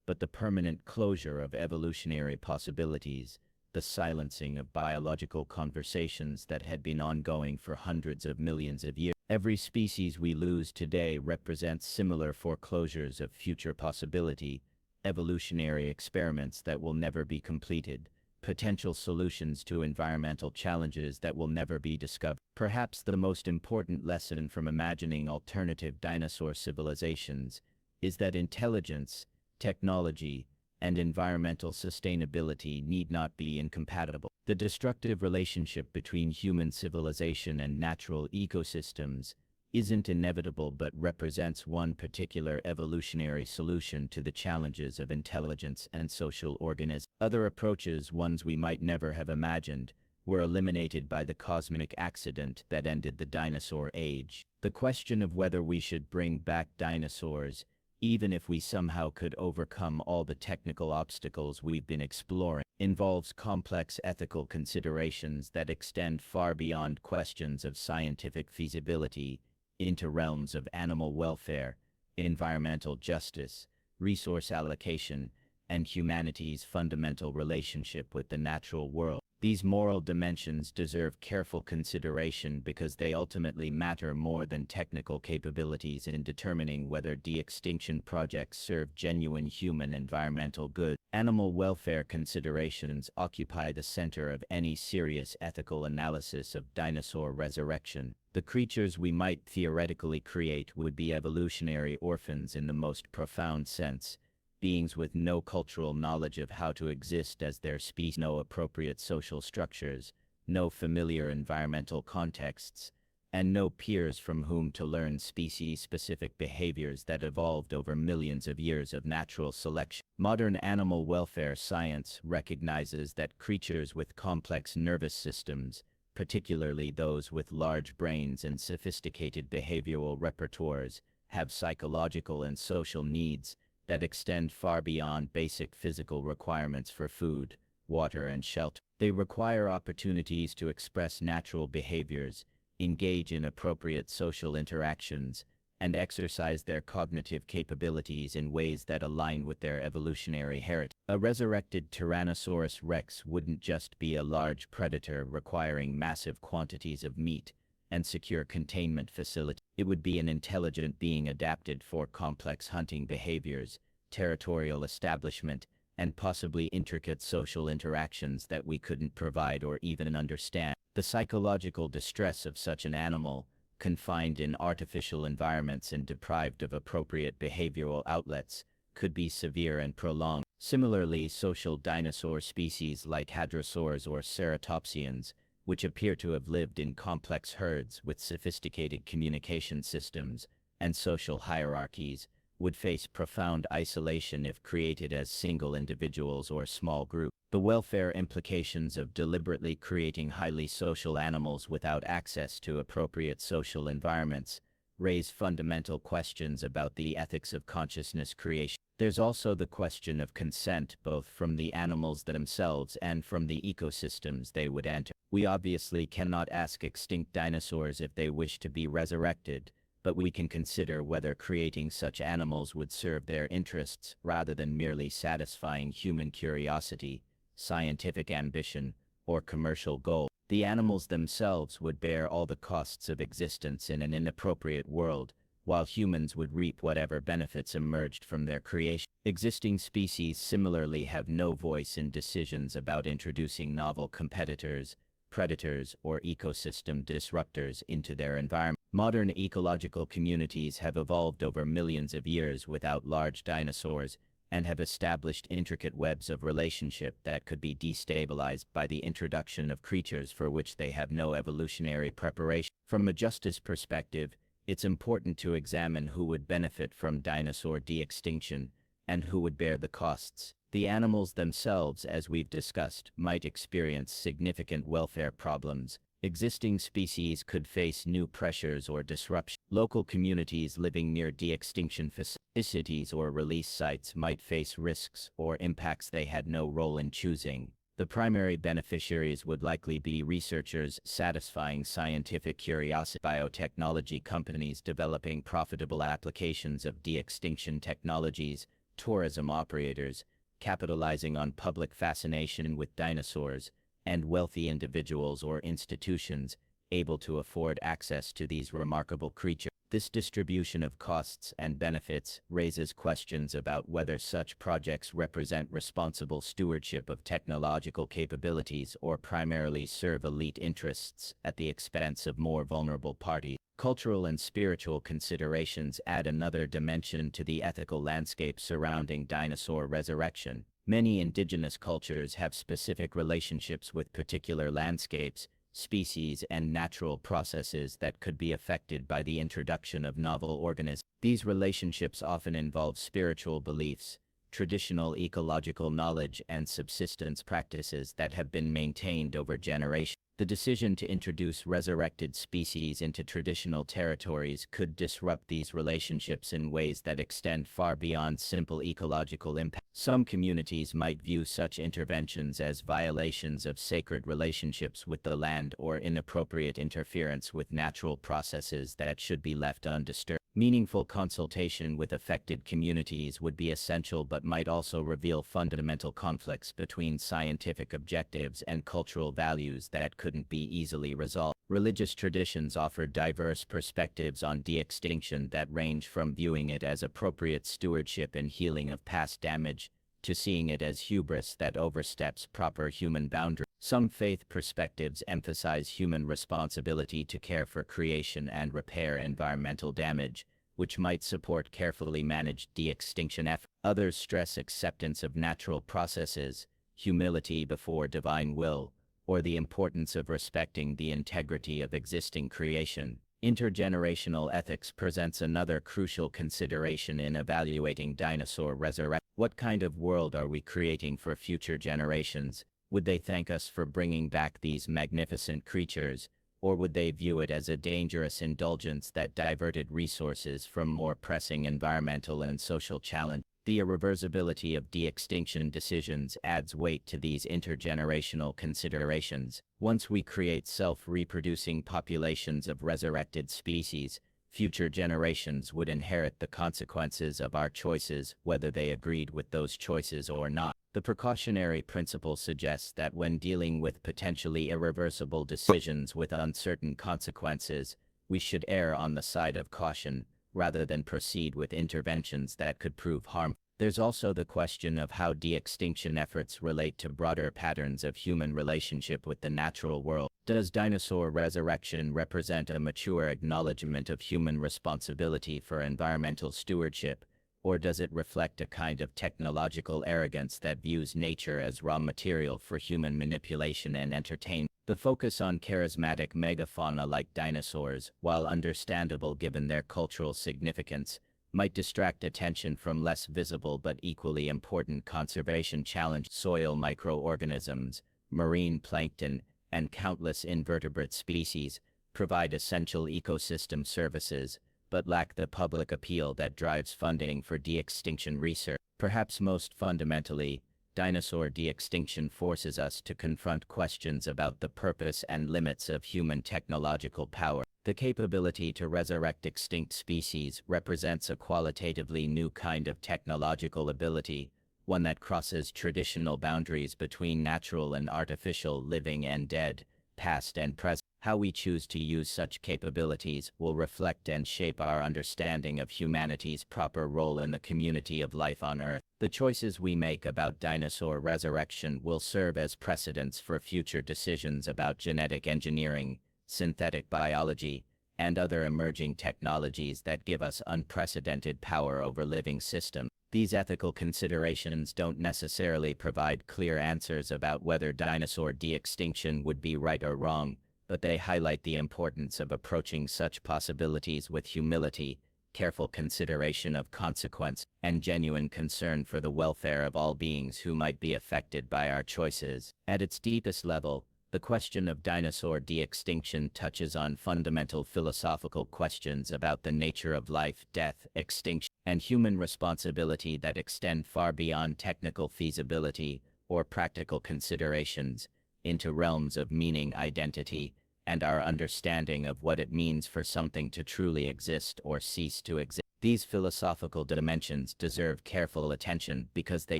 [SPEAKER 5] but the permanent closure of evolutionary possibilities, the silencing of biological conversations that had been ongoing for hundreds of millions of years. Every species we lose today represents similar foreclosures of future possibility, evolutionary experiments that will never be completed, potential solutions to environmental challenges that will never be discovered. Perhaps the most important lesson from imagining alternative dinosaur civilizations is that intelligence, technology, and environmental sustainability need not be incompatible. The destructive relationship between human civilization and natural ecosystems isn't inevitable but represents one particular evolutionary solution to the challenges of intelligence and social organisms. Other approaches, ones we might never have imagined, were eliminated by the cosmic accident that ended the dinosaur age. The question of whether we should bring back dinosaurs, even if we somehow could overcome all the technical obstacles we've been exploring, involves complex ethical considerations that extend far beyond questions of scientific feasibility into realms of animal welfare, environmental justice, resource allocation, and humanity's fundamental relationship with the natural world. These moral dimensions deserve careful consideration because they ultimately matter more than technical capabilities in determining whether de-extinction projects serve genuine human environmental good. Animal welfare considerations occupy the center of any serious ethical analysis of dinosaur resurrection. The creatures we might theoretically create would be evolutionary orphans in the most profound sense, beings with no cultural knowledge of how to exist as their species, no appropriate social structures, no familiar environmental contexts, and no peers from whom to learn species-specific behaviors that evolved over millions of years of natural selection. Modern animal welfare science recognizes that creatures with complex nervous systems, particularly those with large brains and sophisticated behavioral repertoires, have psychological and social needs that extend far beyond basic physical requirements for food, water, and shelter. They require opportunities to express natural behaviors, engage in appropriate social interactions, and exercise their cognitive capabilities in ways that align with their evolutionary heritage. A resurrected Tyrannosaurus rex wouldn't just be a large predator requiring massive quantities of meat and secure containment facilities. It would be an intelligent being adapted for complex hunting behaviors, territorial establishment, and possibly intricate social interactions that we couldn't provide or even understand. The psychological distress of such an animal, confined in artificial environments and deprived of appropriate behavioral outlets, could be severe and prolonged. Similarly, social dinosaur species like hadrosaurs or ceratopsians, which appear to have lived in complex herds with sophisticated communication systems and social hierarchies, would face profound isolation if created as single individuals or small groups. The welfare implications of deliberately creating highly social animals without access to appropriate social environments raise fundamental questions about the ethics of consciousness creation. There's also the question of consent, both from the animals themselves and from the ecosystems they would enter. We obviously cannot ask extinct dinosaurs if they wish to be resurrected, but we can consider whether creating such animals would serve their interests rather than merely satisfying human curiosity, scientific ambition, or commercial goal. The animals themselves would bear all the costs of existence in an inappropriate world, while humans would reap whatever benefits emerged from their creation. Existing species similarly have no voice in decisions about introducing novel competitors, predators, or ecosystem disruptors into their environment. Modern ecological communities have evolved over millions of years without large dinosaurs and have established intricate webs of relationship that could be destabilized by the introduction of creatures for which they have no evolutionary preparation. From a justice perspective, it's important to examine who would benefit from dinosaur de-extinction and who would bear the costs. The animals themselves, as we've discussed, might experience significant welfare problems. Existing species could face new pressures or disruption. Local communities living near de-extinction facilities or release sites might face risks or impacts they had no role in choosing. The primary beneficiaries would likely be researchers satisfying scientific curiosity, biotechnology companies developing profitable applications of de-extinction technologies, tourism operators capitalizing on public fascination with dinosaurs, and wealthy individuals or institutions able to afford access to these remarkable creatures. This distribution of costs and benefits raises questions about whether such projects represent responsible stewardship of technological capabilities or primarily serve elite interests at the expense of more vulnerable parties. Cultural and spiritual considerations add another dimension to the ethical landscape surrounding dinosaur resurrection. Many indigenous cultures have specific relationships with particular landscapes, species, and natural processes that could be affected by the introduction of novel organisms. These relationships often involve spiritual beliefs, traditional ecological knowledge, and subsistence practices that have been maintained over generations. The decision to introduce resurrected species into traditional territories could disrupt these relationships in ways that extend far beyond simple ecological impact. Some communities might view such interventions as violations of sacred relationships with the land or inappropriate interference with natural processes that should be left undisturbed. Meaningful consultation with affected communities would be essential, but might also reveal fundamental conflicts between scientific objectives and cultural values that couldn't be easily resolved. Religious traditions offer diverse perspectives on de-extinction that range from viewing it as appropriate stewardship and healing of past damage, to seeing it as hubris that oversteps proper human boundaries. Some faith perspectives emphasize human responsibility to care for creation and repair environmental damage, which might support carefully managed de-extinction efforts. Others stress acceptance of natural processes, humility before divine will, or the importance of respecting the integrity of existing creation. Intergenerational ethics presents another crucial consideration in evaluating dinosaur resurrection. What kind of world are we creating for future generations? Would they thank us for bringing back these magnificent creatures, or would they view it as a dangerous indulgence that diverted resources from more pressing environmental and social challenges? The irreversibility of de-extinction decisions adds weight to these intergenerational considerations. Once we create self-reproducing populations of resurrected species, future generations would inherit the consequences of our choices, whether they agreed with those choices or not. The precautionary principle suggests that when dealing with potentially irreversible decisions with uncertain consequences, we should err on the side of caution, rather than proceed with interventions that could prove harmful. There's also the question of how de-extinction efforts relate to broader patterns of human relationship with the natural world. Does dinosaur resurrection represent a mature acknowledgement of human responsibility for environmental stewardship, or does it reflect a kind of technological arrogance that views nature as raw material for human manipulation and entertainment? The focus on charismatic megafauna like dinosaurs, while understandable given their cultural significance, might distract attention from less visible but equally important conservation challenges. Soil microorganisms, marine plankton, and countless invertebrate species provide essential ecosystem services, but lack the public appeal that drives funding for de-extinction research. Perhaps most fundamentally, dinosaur de-extinction forces us to confront questions about the purpose and limits of human technological power. The capability to resurrect extinct species represents a qualitatively new kind of technological ability, one that crosses traditional boundaries between natural and artificial, living and dead, past and present. How we choose to use such capabilities will reflect and shape our understanding of humanity's proper role in the community of life on Earth. The choices we make about dinosaur resurrection will serve as precedents for future decisions about genetic engineering, synthetic biology, and other emerging technologies that give us unprecedented power over living systems. These ethical considerations don't necessarily provide clear answers about whether dinosaur de-extinction would be right or wrong, but they highlight the importance of approaching such possibilities with humility, careful consideration of consequence, and genuine concern for the welfare of all beings who might be affected by our choices. At its deepest level, the question of dinosaur de-extinction touches on fundamental philosophical questions about the nature of life, death, extinction, and human responsibility that extend far beyond technical feasibility or practical considerations into realms of meaning, identity, and our understanding of what it means for something to truly exist or cease to exist. These philosophical dimensions deserve careful attention because they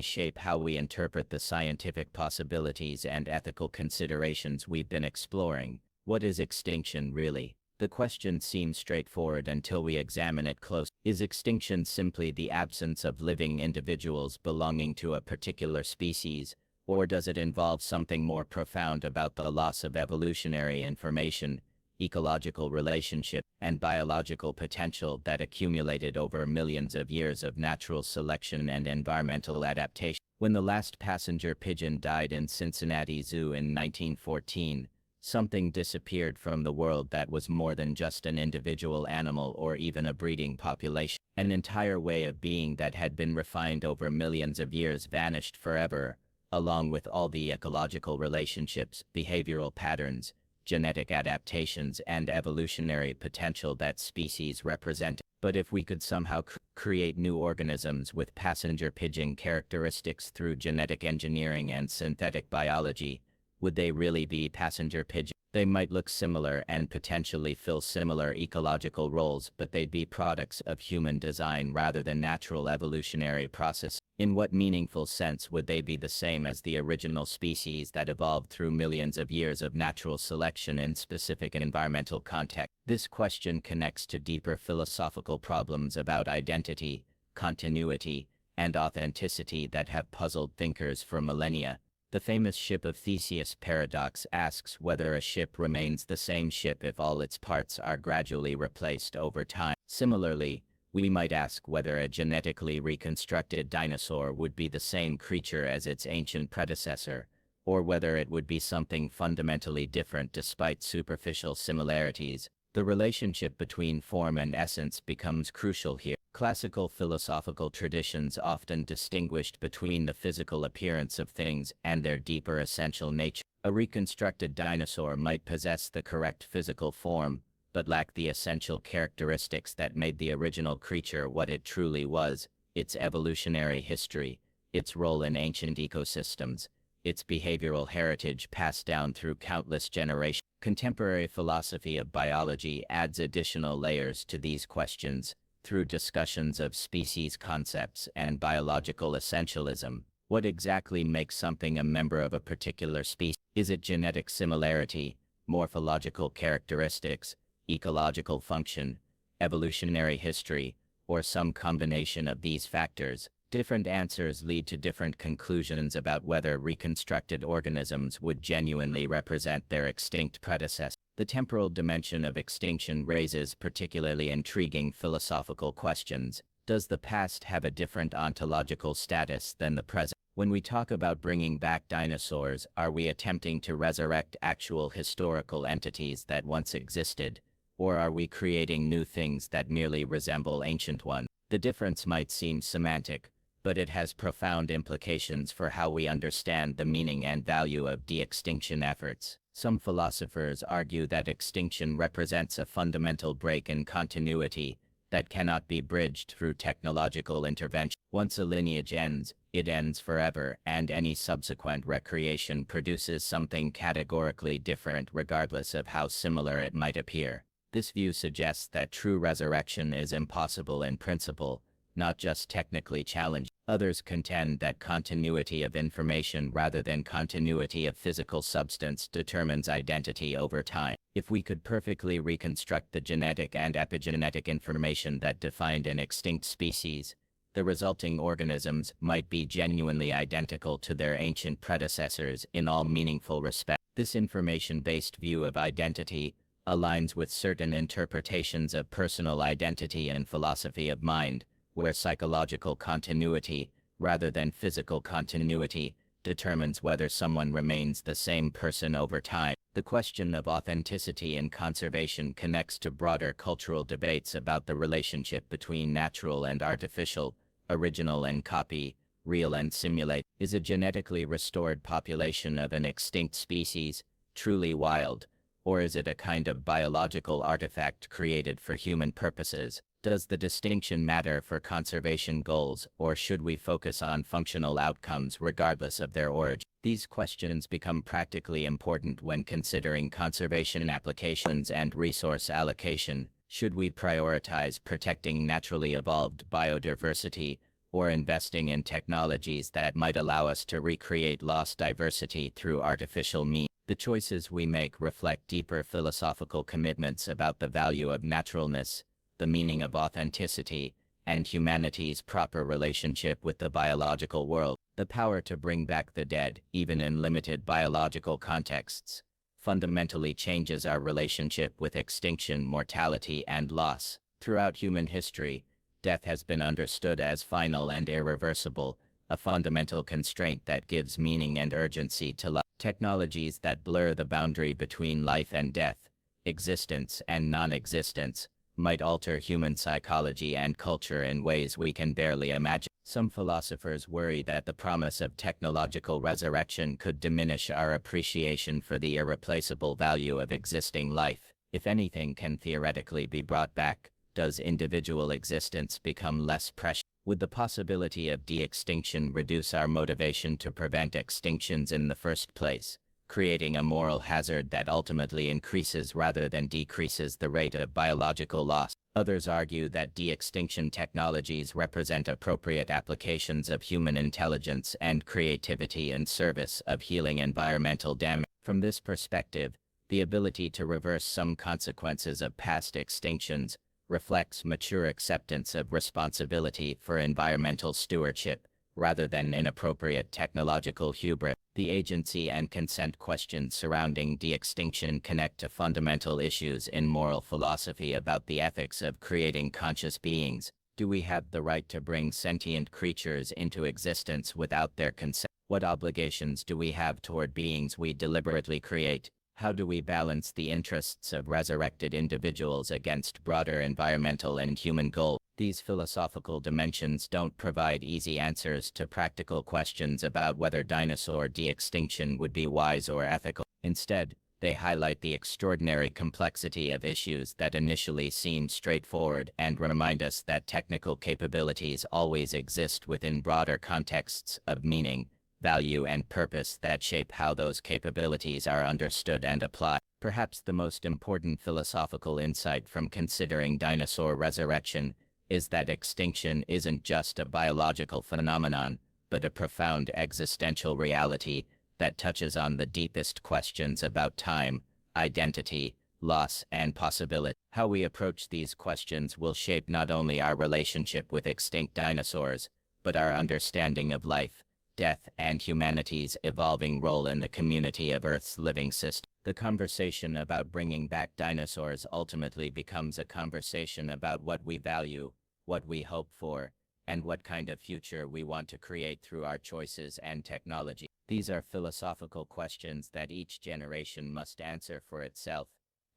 [SPEAKER 5] shape how we interpret the scientific possibilities and ethical considerations we've been exploring. What is extinction really? The question seems straightforward until we examine it close. Is extinction simply the absence of living individuals belonging to a particular species, or does it involve something more profound about the loss of evolutionary information, ecological relationship, and biological potential that accumulated over millions of years of natural selection and environmental adaptation? When the last passenger pigeon died in Cincinnati Zoo in 1914, something disappeared from the world that was more than just an individual animal or even a breeding population. An entire way of being that had been refined over millions of years vanished forever, along with all the ecological relationships, behavioral patterns, genetic adaptations, and evolutionary potential that species represent. But if we could somehow create new organisms with passenger pigeon characteristics through genetic engineering and synthetic biology, would they really be passenger pigeons? They might look similar and potentially fill similar ecological roles, but they'd be products of human design rather than natural evolutionary process. In what meaningful sense would they be the same as the original species that evolved through millions of years of natural selection in specific environmental context? This question connects to deeper philosophical problems about identity, continuity, and authenticity that have puzzled thinkers for millennia. The famous ship of Theseus paradox asks whether a ship remains the same ship if all its parts are gradually replaced over time. Similarly, we might ask whether a genetically reconstructed dinosaur would be the same creature as its ancient predecessor, or whether it would be something fundamentally different despite superficial similarities. The relationship between form and essence becomes crucial here. Classical philosophical traditions often distinguished between the physical appearance of things and their deeper essential nature. A reconstructed dinosaur might possess the correct physical form, but lack the essential characteristics that made the original creature what it truly was: its evolutionary history, its role in ancient ecosystems, its behavioral heritage passed down through countless generations. Contemporary philosophy of biology adds additional layers to these questions through discussions of species concepts and biological essentialism. What exactly makes something a member of a particular species? Is it genetic similarity, morphological characteristics, ecological function, evolutionary history, or some combination of these factors? Different answers lead to different conclusions about whether reconstructed organisms would genuinely represent their extinct predecessors. The temporal dimension of extinction raises particularly intriguing philosophical questions. Does the past have a different ontological status than the present? When we talk about bringing back dinosaurs, are we attempting to resurrect actual historical entities that once existed, or are we creating new things that merely resemble ancient ones? The difference might seem semantic, but it has profound implications for how we understand the meaning and value of de-extinction efforts. Some philosophers argue that extinction represents a fundamental break in continuity that cannot be bridged through technological intervention. Once a lineage ends, it ends forever, and any subsequent recreation produces something categorically different regardless of how similar it might appear. This view suggests that true resurrection is impossible in principle, not just technically challenged. Others contend that continuity of information rather than continuity of physical substance determines identity over time. If we could perfectly reconstruct the genetic and epigenetic information that defined an extinct species, the resulting organisms might be genuinely identical to their ancient predecessors in all meaningful respects. This information-based view of identity aligns with certain interpretations of personal identity and philosophy of mind, where psychological continuity, rather than physical continuity, determines whether someone remains the same person over time. The question of authenticity in conservation connects to broader cultural debates about the relationship between natural and artificial, original and copy, real and simulate. Is a genetically restored population of an extinct species truly wild, or is it a kind of biological artifact created for human purposes? Does the distinction matter for conservation goals, or should we focus on functional outcomes regardless of their origin? These questions become practically important when considering conservation applications and resource allocation. Should we prioritize protecting naturally evolved biodiversity, or investing in technologies that might allow us to recreate lost diversity through artificial means? The choices we make reflect deeper philosophical commitments about the value of naturalness, the meaning of authenticity, and humanity's proper relationship with the biological world. The power to bring back the dead, even in limited biological contexts, fundamentally changes our relationship with extinction, mortality, and loss. Throughout human history, death has been understood as final and irreversible, a fundamental constraint that gives meaning and urgency to life. Technologies that blur the boundary between life and death, existence and non-existence, might alter human psychology and culture in ways we can barely imagine. Some philosophers worry that the promise of technological resurrection could diminish our appreciation for the irreplaceable value of existing life. If anything can theoretically be brought back, does individual existence become less precious? Would the possibility of de-extinction reduce our motivation to prevent extinctions in the first place, creating a moral hazard that ultimately increases rather than decreases the rate of biological loss? Others argue that de-extinction technologies represent appropriate applications of human intelligence and creativity in service of healing environmental damage. From this perspective, the ability to reverse some consequences of past extinctions reflects mature acceptance of responsibility for environmental stewardship, rather than inappropriate technological hubris. The agency and consent questions surrounding de-extinction connect to fundamental issues in moral philosophy about the ethics of creating conscious beings. Do we have the right to bring sentient creatures into existence without their consent? What obligations do we have toward beings we deliberately create? How do we balance the interests of resurrected individuals against broader environmental and human goals? These philosophical dimensions don't provide easy answers to practical questions about whether dinosaur de-extinction would be wise or ethical. Instead, they highlight the extraordinary complexity of issues that initially seem straightforward and remind us that technical capabilities always exist within broader contexts of meaning, value, and purpose that shape how those capabilities are understood and applied. Perhaps the most important philosophical insight from considering dinosaur resurrection is that extinction isn't just a biological phenomenon, but a profound existential reality that touches on the deepest questions about time, identity, loss, and possibility. How we approach these questions will shape not only our relationship with extinct dinosaurs, but our understanding of life, death, and humanity's evolving role in the community of Earth's living system. The conversation about bringing back dinosaurs ultimately becomes a conversation about what we value, what we hope for, and what kind of future we want to create through our choices and technology. These are philosophical questions that each generation must answer for itself,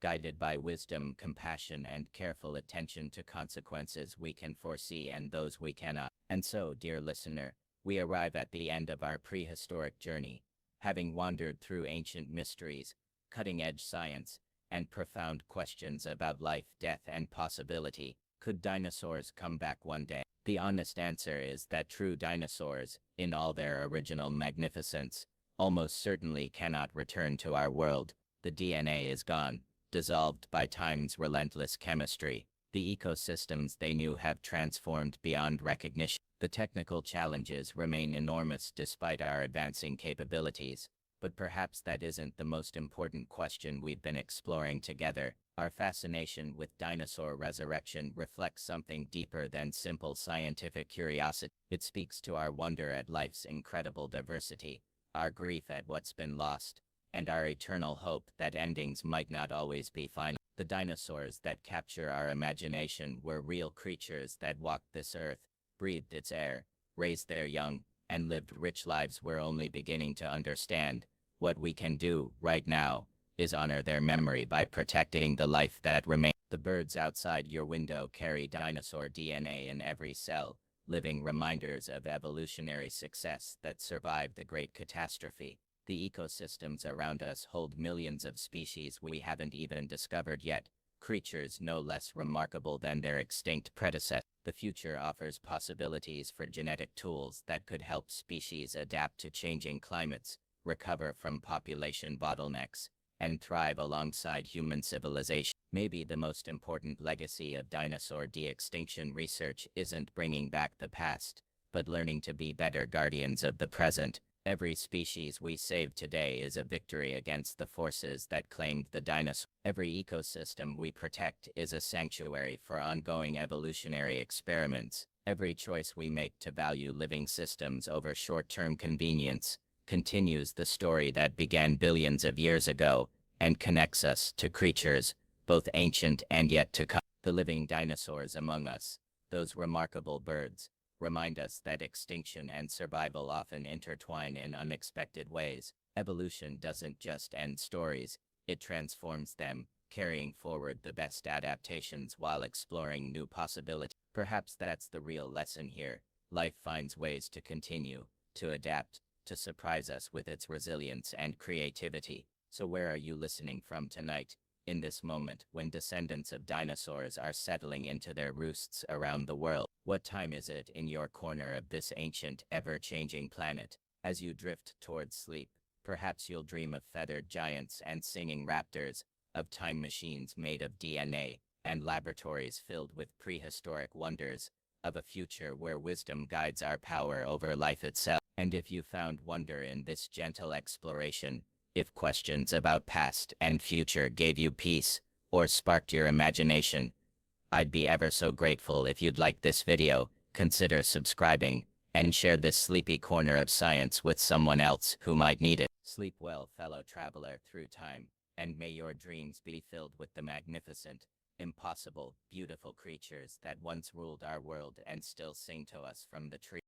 [SPEAKER 5] guided by wisdom, compassion, and careful attention to consequences we can foresee and those we cannot. And so, dear listener, we arrive at the end of our prehistoric journey, having wandered through ancient mysteries, cutting-edge science, and profound questions about life, death, and possibility. Could dinosaurs come back one day? The honest answer is that true dinosaurs, in all their original magnificence, almost certainly cannot return to our world. The DNA is gone, dissolved by time's relentless chemistry. The ecosystems they knew have transformed beyond recognition. The technical challenges remain enormous despite our advancing capabilities, but perhaps that isn't the most important question we've been exploring together. Our fascination with dinosaur resurrection reflects something deeper than simple scientific curiosity. It speaks to our wonder at life's incredible diversity, our grief at what's been lost, and our eternal hope that endings might not always be final. The dinosaurs that capture our imagination were real creatures that walked this earth, breathed its air, raised their young, and lived rich lives we're only beginning to understand. What we can do, right now, is honor their memory by protecting the life that remains. The birds outside your window carry dinosaur DNA in every cell, living reminders of evolutionary success that survived the Great Catastrophe. The ecosystems around us hold millions of species we haven't even discovered yet, creatures no less remarkable than their extinct predecessors. The future offers possibilities for genetic tools that could help species adapt to changing climates, recover from population bottlenecks, and thrive alongside human civilization. Maybe the most important legacy of dinosaur de-extinction research isn't bringing back the past, but learning to be better guardians of the present. Every species we save today is a victory against the forces that claimed the dinosaurs. Every ecosystem we protect is a sanctuary for ongoing evolutionary experiments. Every choice we make to value living systems over short-term convenience continues the story that began billions of years ago and connects us to creatures, both ancient and yet to come. The living dinosaurs among us, those remarkable birds, remind us that extinction and survival often intertwine in unexpected ways. Evolution doesn't just end stories, it transforms them, carrying forward the best adaptations while exploring new possibilities. Perhaps that's the real lesson here. Life finds ways to continue, to adapt, to surprise us with its resilience and creativity. So where are you listening from tonight? In this moment, when descendants of dinosaurs are settling into their roosts around the world, what time is it in your corner of this ancient, ever-changing planet? As you drift towards sleep, perhaps you'll dream of feathered giants and singing raptors, of time machines made of DNA, and laboratories filled with prehistoric wonders, of a future where wisdom guides our power over life itself. And if you found wonder in this gentle exploration, if questions about past and future gave you peace, or sparked your imagination, I'd be ever so grateful if you'd like this video, consider subscribing, and share this sleepy corner of science with someone else who might need it. Sleep well, fellow traveler through time, and may your dreams be filled with the magnificent, impossible, beautiful creatures that once ruled our world and still sing to us from the trees.